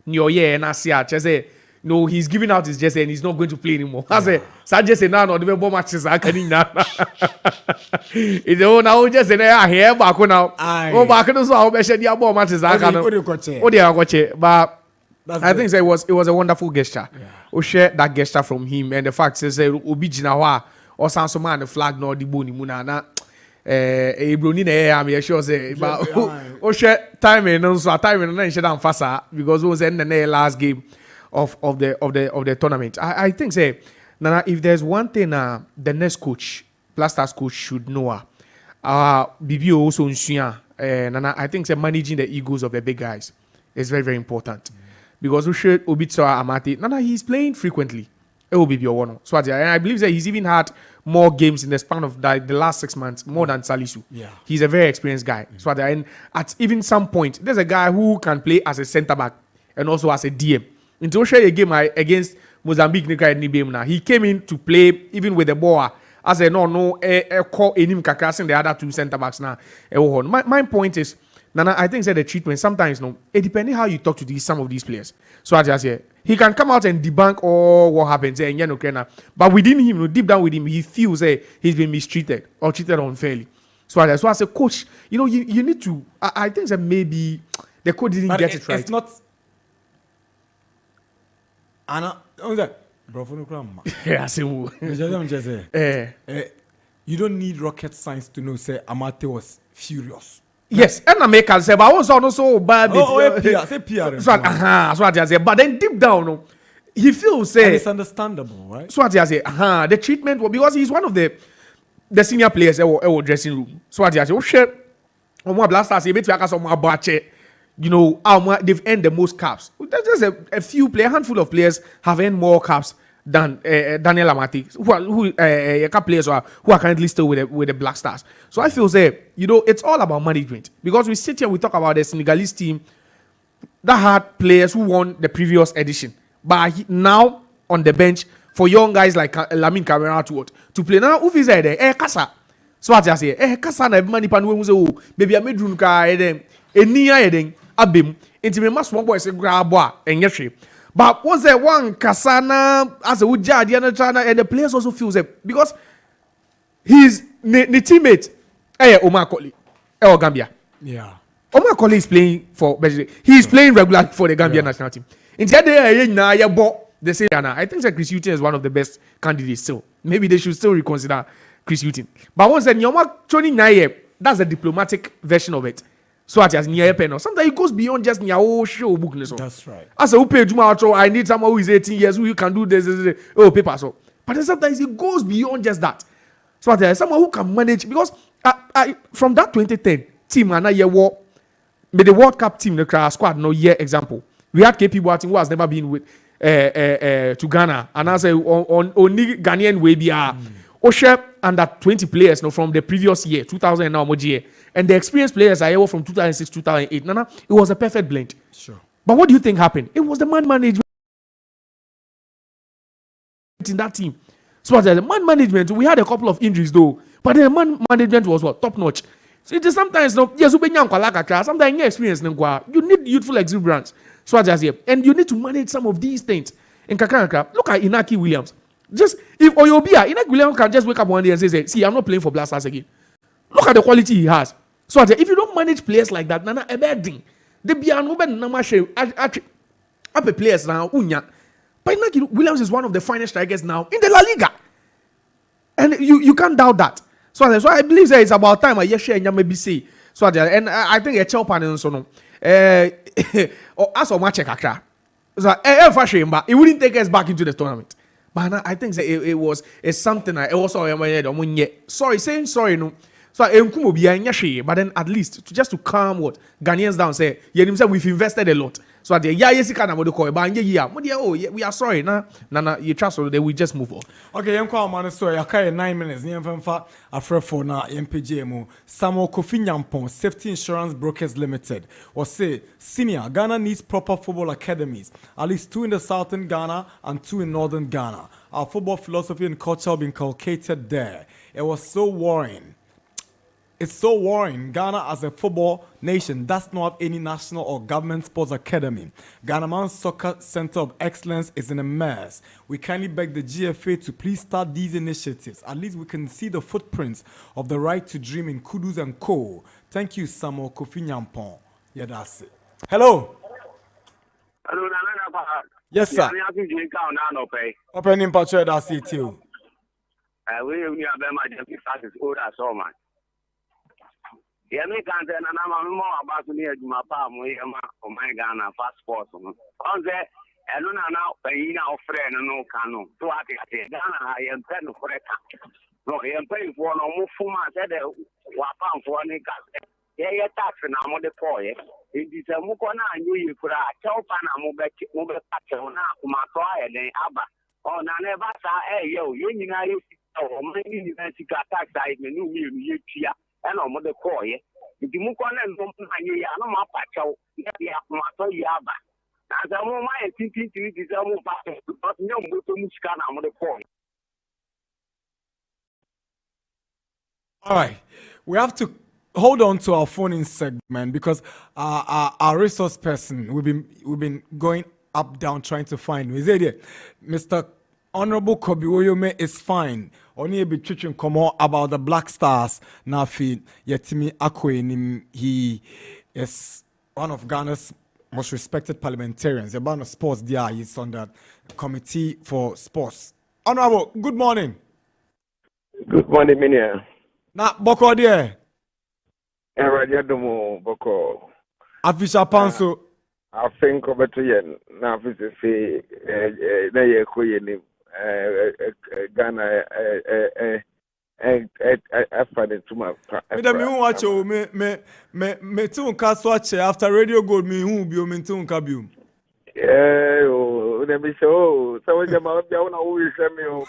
new year and I say no, he's giving out his jersey and he's not going to play anymore. I say so just say now no the matches I can now. It's now just say I here back now. Oh back no so I share the ball matches I can. But I think it was a wonderful gesture. Yeah. We share that gesture from him and the fact says Obi Jinawa or Sansoma the flag no the boni muna na Bruni I'm sure say but we share timing and so timing and share faster because it was in the last game of the tournament. I think say Nana, if there's one thing the next coach, Blasters coach should know BBO also Nana, I think say managing the egos of the big guys is very, very important. Because we should Obitsa Amate. Nana, he's playing frequently. It will be your one. So I believe that he's even had more games in the span of the last 6 months, more than Salisu. Yeah. He's a very experienced guy. So and at even some point, there's a guy who can play as a centre back and also as a DM. Into share a game against Mozambique, he came in to play even with the ball as a call enim kakasing the other two centre backs now. My point is, Nana, I think that the treatment sometimes it depends how you talk to some of these players. So I just say he can come out and debunk all what happens but within him, deep down with him, he feels he's been mistreated or treated unfairly. So as a coach, you need to. I think that maybe the coach didn't get it right. It's not. Anna, you don't need rocket science to know. Say Amate was furious. Yes, and I make us say, but I was also bad. Say PR. So what I say, but then deep down, he feels say it's understandable, right? So what I say, the treatment because he's one of the senior players in our dressing room. So what I say, oh shit, my Blasters, you bet you some bache. They've earned the most caps. There's just a few players, a handful of players have earned more caps than Daniel Amate, who players who are currently still with the Black Stars. So I feel it's all about management because we talk about the Senegalese team that had players who won the previous edition, but now on the bench for young guys like Lamin Camara to play. Now, who is there? Kasa. So what I say? Kasa na every man ipa no say, oh, baby, I made room ka eniya eden abem. Inti me mas one boy say grab a enye. But was there one Kasana as a Uja and the players also feels it because his teammate Omar Colley Gambia. Yeah. Omar Colley is playing for he is playing regularly for the Gambia national team. Instead they say I think that Chris Hughton is one of the best candidates still. Maybe they should still reconsider Chris Hughton. But once then Nyoma 29 that's a diplomatic version of it. So as near pen or sometimes it goes beyond just near show book. That's right. As a who pay I need someone who is 18 years who can do this. Oh, paper so. But then sometimes it goes beyond just that. So there's someone who can manage because from that 2010 team and year war, but the World Cup team the squad no year example. We had KP who has never been with to Ghana and as on only Ghanaian way be Osher under 20 players from the previous year 2000 and now year. And the experienced players are from 2006, 2008. Nana, it was a perfect blend. Sure. But what do you think happened? It was the man management in that team. So as the man management, we had a couple of injuries though. But the man management was what? Top notch. So it is sometimes yes, sometimes you experience you need youthful exuberance. So as here. And you need to manage some of these things. In Kakanaka, look at Inaki Williams. Just if Oyobia, Inaki Williams can just wake up one day and say, see, I'm not playing for Black Stars again. Look at the quality he has. So if you don't manage players like that, Nana Eberding, they be an open namashe up players now. Unya, but Inaki Williams is one of the finest strikers now in the La Liga, and you can't doubt that. So I believe that it's about time I share and maybe say so. And I think a Chelpan and so no. As for match kakra, so but it wouldn't take us back into the tournament. But I think that it's something I also sorry saying sorry no. So but then at least to calm what Ghanaians down say we've invested a lot. So at the we are sorry na you trust so they will just move on. Okay, man so 9 minutes nyemfa afrefo na MPJ Samuel Kofi Nyampong Safety Insurance Brokers Limited or say senior Ghana needs proper football academies, at least 2 in the southern Ghana and 2 in northern Ghana. Our football philosophy and culture have been inculcated there. It was so worrying. It's so worrying. Ghana as a football nation does not have any national or government sports academy. Ghana Man's Soccer Center of Excellence is in a mess. We kindly beg the GFA to please start these initiatives. At least we can see the footprints of the right to dream in Kudus and Co. Thank you, Samuel Kofi Nyampong. Yeah, that's it. Hello. Hello, Nana. Yes, sir. Opening picture, that's it too. We only have them as old as all, man. Yeah, me can't say na more about me my palm we for my Ghana passport. On there, I don't know now friend no cano. So I say Ghana I am paying for it. No, I am paying for no more fuma said wapam for any gas. Yeah, tax na mo de poor. It is a mukona you for a chelpa na mo be patch na kuma to then aba. Oh na never sa yo you na you my university tax I me no me you and on the core, if you move on and don't hang no more patch out, yeah, so you have that. As a woman, I think it is a more patch, but no Muscan on the core. All right, we have to hold on to our phone-in segment because our resource person we've been going up down trying to find. Is it Mr. Honorable Kobiwoyome is fine. Only be twitching come about the Black Stars. Nafi Yetimi Akwe, he is one of Ghana's most respected parliamentarians. About sports, there he's on the committee for sports. Honorable, good morning. Good morning, Minia. Na Boko there. Boko. Afisha Panso. I think over to you. Now, if you say, Ghana, me watch you, me too cast watch after Radio Gold, me who be me too kabium. Yeah, let me show. So when you want to always send me on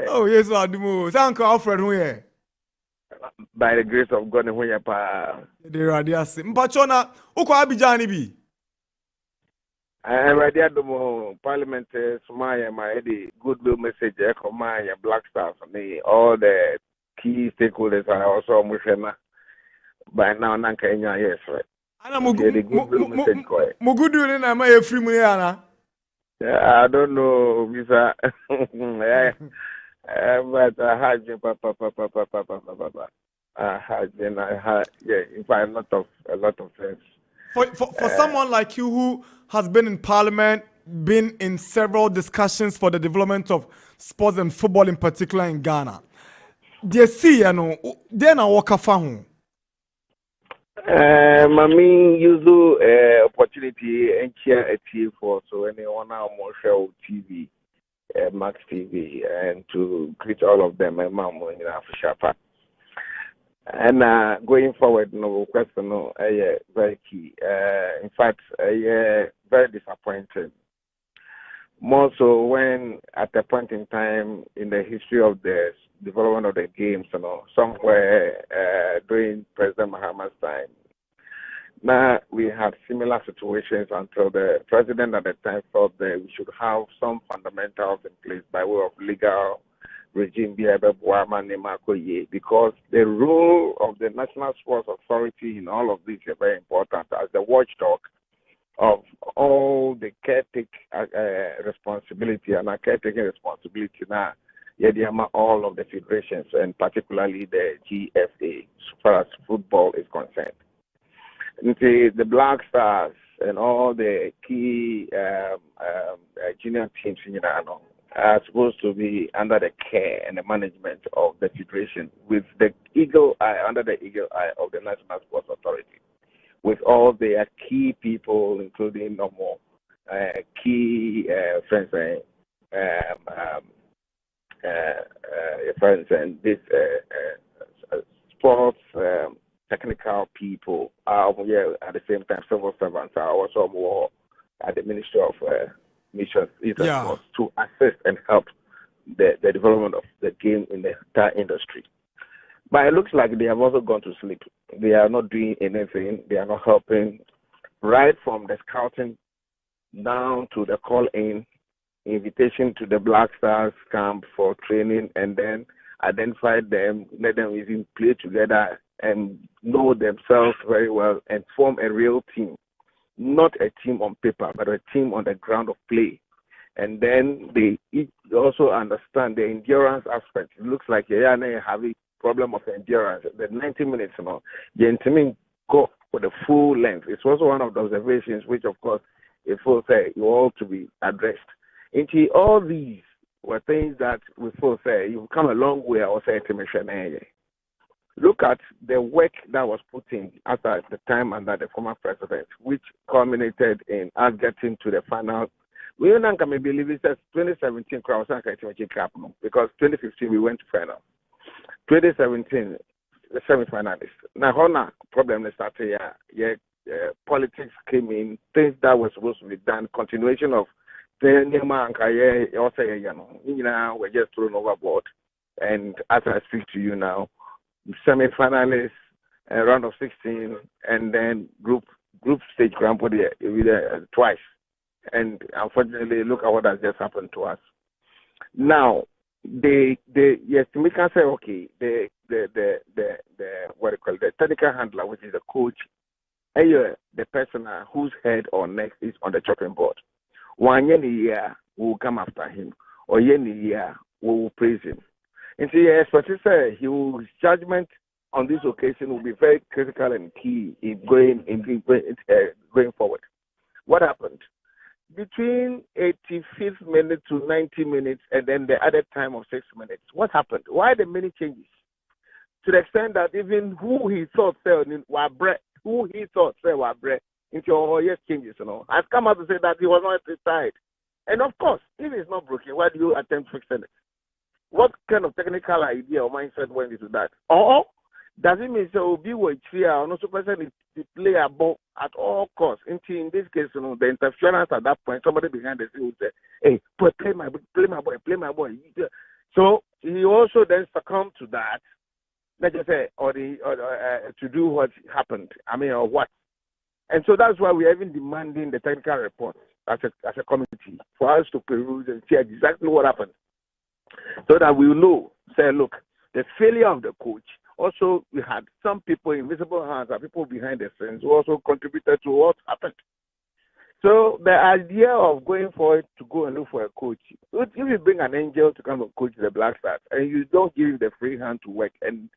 Oh, yes, I do. Thank you, Alfred. Who here? by the grace of God, when you pa. The radiasi. Mpachona, uko Abidjan bi. I'm ready at the Parliament. Sumaya, my goodwill message. My Black Stars, all the key stakeholders are also Mushena. By now, Nanka, yes, right. Ana mugudu ni na ma efri mu yana. I don't know, Visa. But I had in fact, a lot of things. For someone like you who has been in Parliament, been in several discussions for the development of sports and football in particular in Ghana, they see, you know, then I walk a phone. Mami, you do opportunity and share a TV for so anyone now more show TV, Max TV, and to greet all of them, my mom, in Africa. And going forward, no question, no, very key. In fact, very disappointed. More so when at a point in time in the history of the development of the games, you know, somewhere during President Mahama's time. Now we had similar situations until the president at the time thought that we should have some fundamentals in place by way of legal regime because the role of the National Sports Authority in all of this is very important as the watchdog of all the caretaking responsibility and caretaking responsibility now. All of the federations and particularly the GFA as far as football is concerned. The Black Stars and all the key junior teams in Ghana are supposed to be under the care and the management of the federation with the under the eagle eye of the National Sports Authority, with all their key people, including key friends and this sports technical people are at the same time civil servants are also more at the Ministry of Missions to assist and help the development of the game in the entire industry. But it looks like they have also gone to sleep. They are not doing anything. They are not helping right from the scouting down to the call-in, invitation to the Black Stars camp for training, and then identify them, let them even play together and know themselves very well and form a real team. Not a team on paper, but a team on the ground of play. And then they also understand the endurance aspect. It looks like you have a problem of endurance. The 90 minutes, you go for the full length. It's also one of the observations which, of course, it will say you ought to be addressed. Into all these were things that we will say you've come a long way. I will say to look at the work that was put in at the time under the former president, which culminated in us getting to the final. We don't believe it says 2017 because 2015 we went to final. 2017 the semi-finalists. Now, problem started here. Politics came in, things that were supposed to be done, continuation of we're just thrown overboard. And as I speak to you now, semi-finalists, round of 16, and then group stage grand twice. And unfortunately, look at what has just happened to us. Now, yes, we can say okay, the what do you call it, the technical handler, which is the coach, the person whose head or neck is on the chopping board. 1 year we will come after him, or year we will praise him. And so yes, but he said his judgment on this occasion will be very critical and key in going forward. What happened? Between 85th minute to 90 minutes and then the added time of 6 minutes. What happened? Why the many changes? To the extent that even who he thought into all yes changes, has come out to say that he was not retired. And of course, if it's not broken, why do you attempt fixing it? What kind of technical idea or mindset went into that? Or does it mean so be with fear or no person is playable at all costs? In this case, the interference at that point, somebody behind the scene would say, hey, play my boy. So he also then succumbed to that let's just say, to do what happened. I mean, or what. And so that's why we are even demanding the technical report as a committee for us to peruse and see exactly what happened, so that we will know. Say, look, the failure of the coach. Also, we had some people, invisible hands, and people behind the scenes who also contributed to what happened. So the idea of going for it to go and look for a coach, if you bring an angel to come and coach the Black Stars and you don't give him the free hand to work and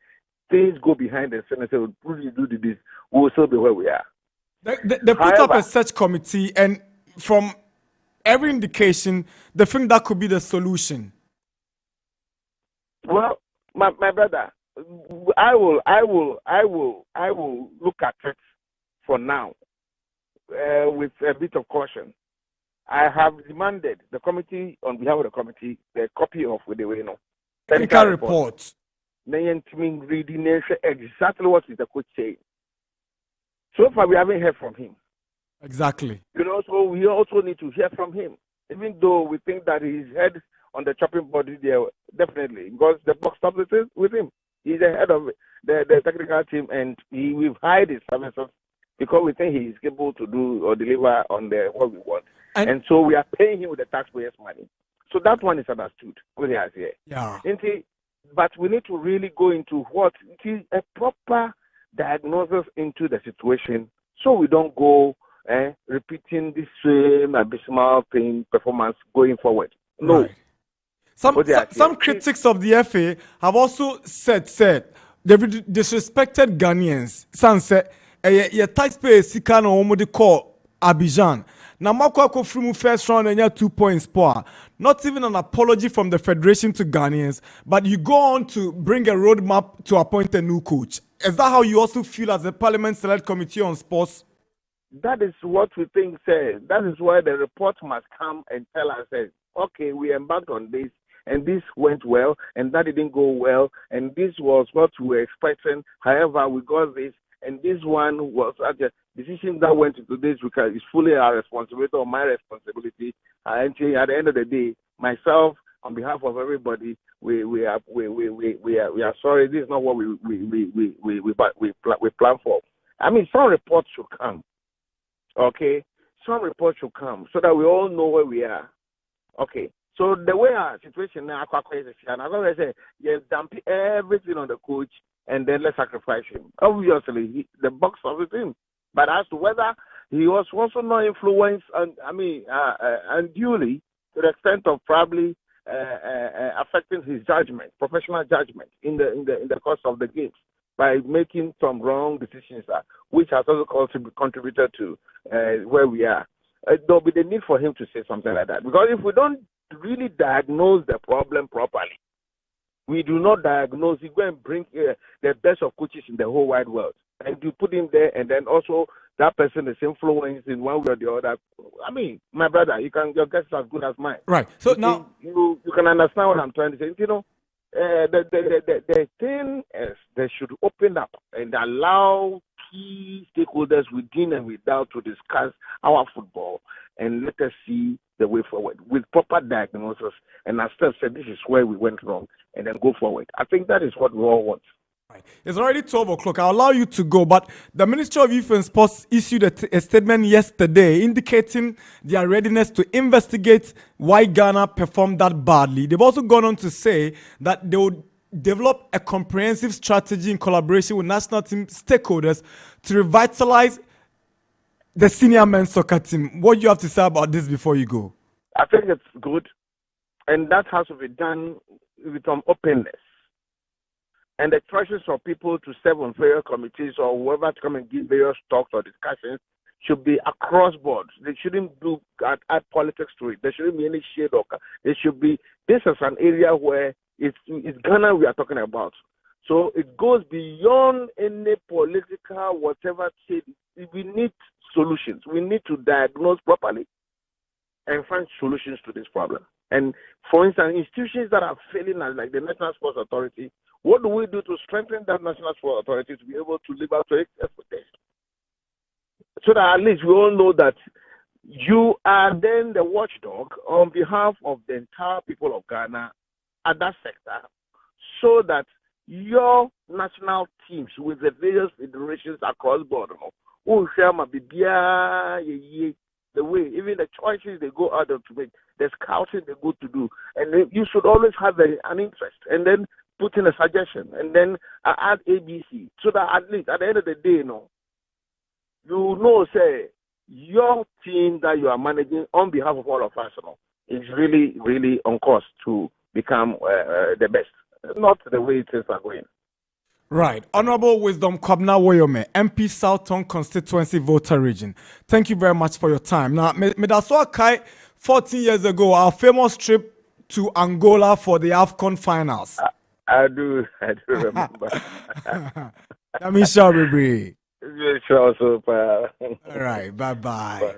things go behind the scene and say, well, please do this, we'll still be where we are. They put up a search committee, and from every indication, they think that could be the solution. Well, my brother, I will look at it for now with a bit of caution. I have demanded the committee, on behalf of the committee, the copy of the technical report. Reading exactly what is the coach saying. So far, we haven't heard from him. Exactly. So we also need to hear from him, even though we think that his head on the chopping board there, definitely, because the box office is with him. He's the head of the technical team, and we've hired his services because we think he is able to do or deliver on what we want. And so we are paying him with the taxpayers' money. So that one is understood. What he has here. Yeah. But we need to really go into a proper diagnosis into the situation, so we don't go repeating this same abysmal performance going forward. No. Right. Some critics of the FA have also said they've disrespected Ghanaians. Some say a taxpayer sika na omo de call Abidjan. Na makwako from first round and you 2 points poor. Not even an apology from the federation to Ghanaians, but you go on to bring a roadmap to appoint a new coach. Is that how you also feel as a Parliament Select Committee on Sports? That is what we think, sir. That is why the report must come and tell us, okay, we embarked on this, and this went well, and that didn't go well, and this was what we were expecting. However, we got this, and this one was a decision that went into this because it's fully our responsibility or my responsibility. And at the end of the day, myself, on behalf of everybody, we are sorry. This is not what we plan for. I mean, some reports should come. Okay, some reports should come so that we all know where we are. Okay, so the way our situation now, and as I say, yes, dump everything on the coach and then let's sacrifice him. Obviously, the box office him, but as to whether he was also not influenced, unduly to the extent of probably affecting his judgment, professional judgment in the course of the games by making some wrong decisions, which has also contributed to where we are. There'll be the need for him to say something like that. Because if we don't really diagnose the problem properly, we do not diagnose it, go and bring the best of coaches in the whole wide world. And you put him there, and then also that person is influenced in one way or the other. I mean, my brother, your guess is as good as mine. Right. So now you can understand what I'm trying to say. The thing is they should open up and allow key stakeholders within and without to discuss our football and let us see the way forward with proper diagnosis. And as Steph said, this is where we went wrong, and then go forward. I think that is what we all want. Right. It's already 12 o'clock. I'll allow you to go, but the Ministry of Youth and Sports issued a statement yesterday indicating their readiness to investigate why Ghana performed that badly. They've also gone on to say that they would develop a comprehensive strategy in collaboration with national team stakeholders to revitalize the senior men's soccer team. What do you have to say about this before you go? I think it's good, and that has to be done with some openness. And the choices of people to serve on various committees or whoever to come and give various talks or discussions should be across board. They shouldn't add politics to it. There shouldn't be any shade or there should be. This is an area where it's Ghana we are talking about. So it goes beyond any political whatever shade. We need solutions. We need to diagnose properly and find solutions to this problem. And for instance, institutions that are failing, like the National Sports Authority, what do we do to strengthen that National Sports Authority to be able to live up to its expectations? So that at least we all know that you are then the watchdog on behalf of the entire people of Ghana at that sector, so that your national teams with the various federations across board. Oh, Shama Bibia, the way, even the choices they go out to make, the scouting they go to do. And you should always have an interest. And then put in a suggestion. And then add ABC. So that at least at the end of the day, say, your team that you are managing on behalf of all of us, is really, really on course to become the best. Not the way things are going. Right. Honorable Wisdom Kwabena Woyome, MP Southern Constituency Voter Region. Thank you very much for your time. Now, 𝐒𝐿 Kai, 14 years ago, our famous trip to Angola for the AFCON finals. I do remember. Let me show you. All right. Bye-bye.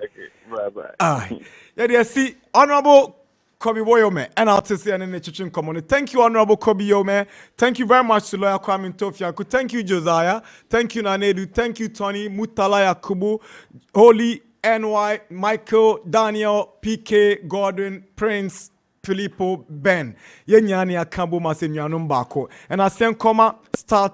Bye-bye. Yeah, see, Honorable Kobe Woyome, and I'll say and in the Chichin community. Thank you, Honorable Kobe Yome. Thank you very much to Lawyer Kwame Ntofianku. Thank you, Josiah. Thank you, Nana Adu. Thank you, Tony, Mutala Yakubu, Holy, NY, Michael, Daniel, PK, Gordon, Prince, Filippo, Ben. Yenyani Akambu Masenyanum Bako. And I send comma start.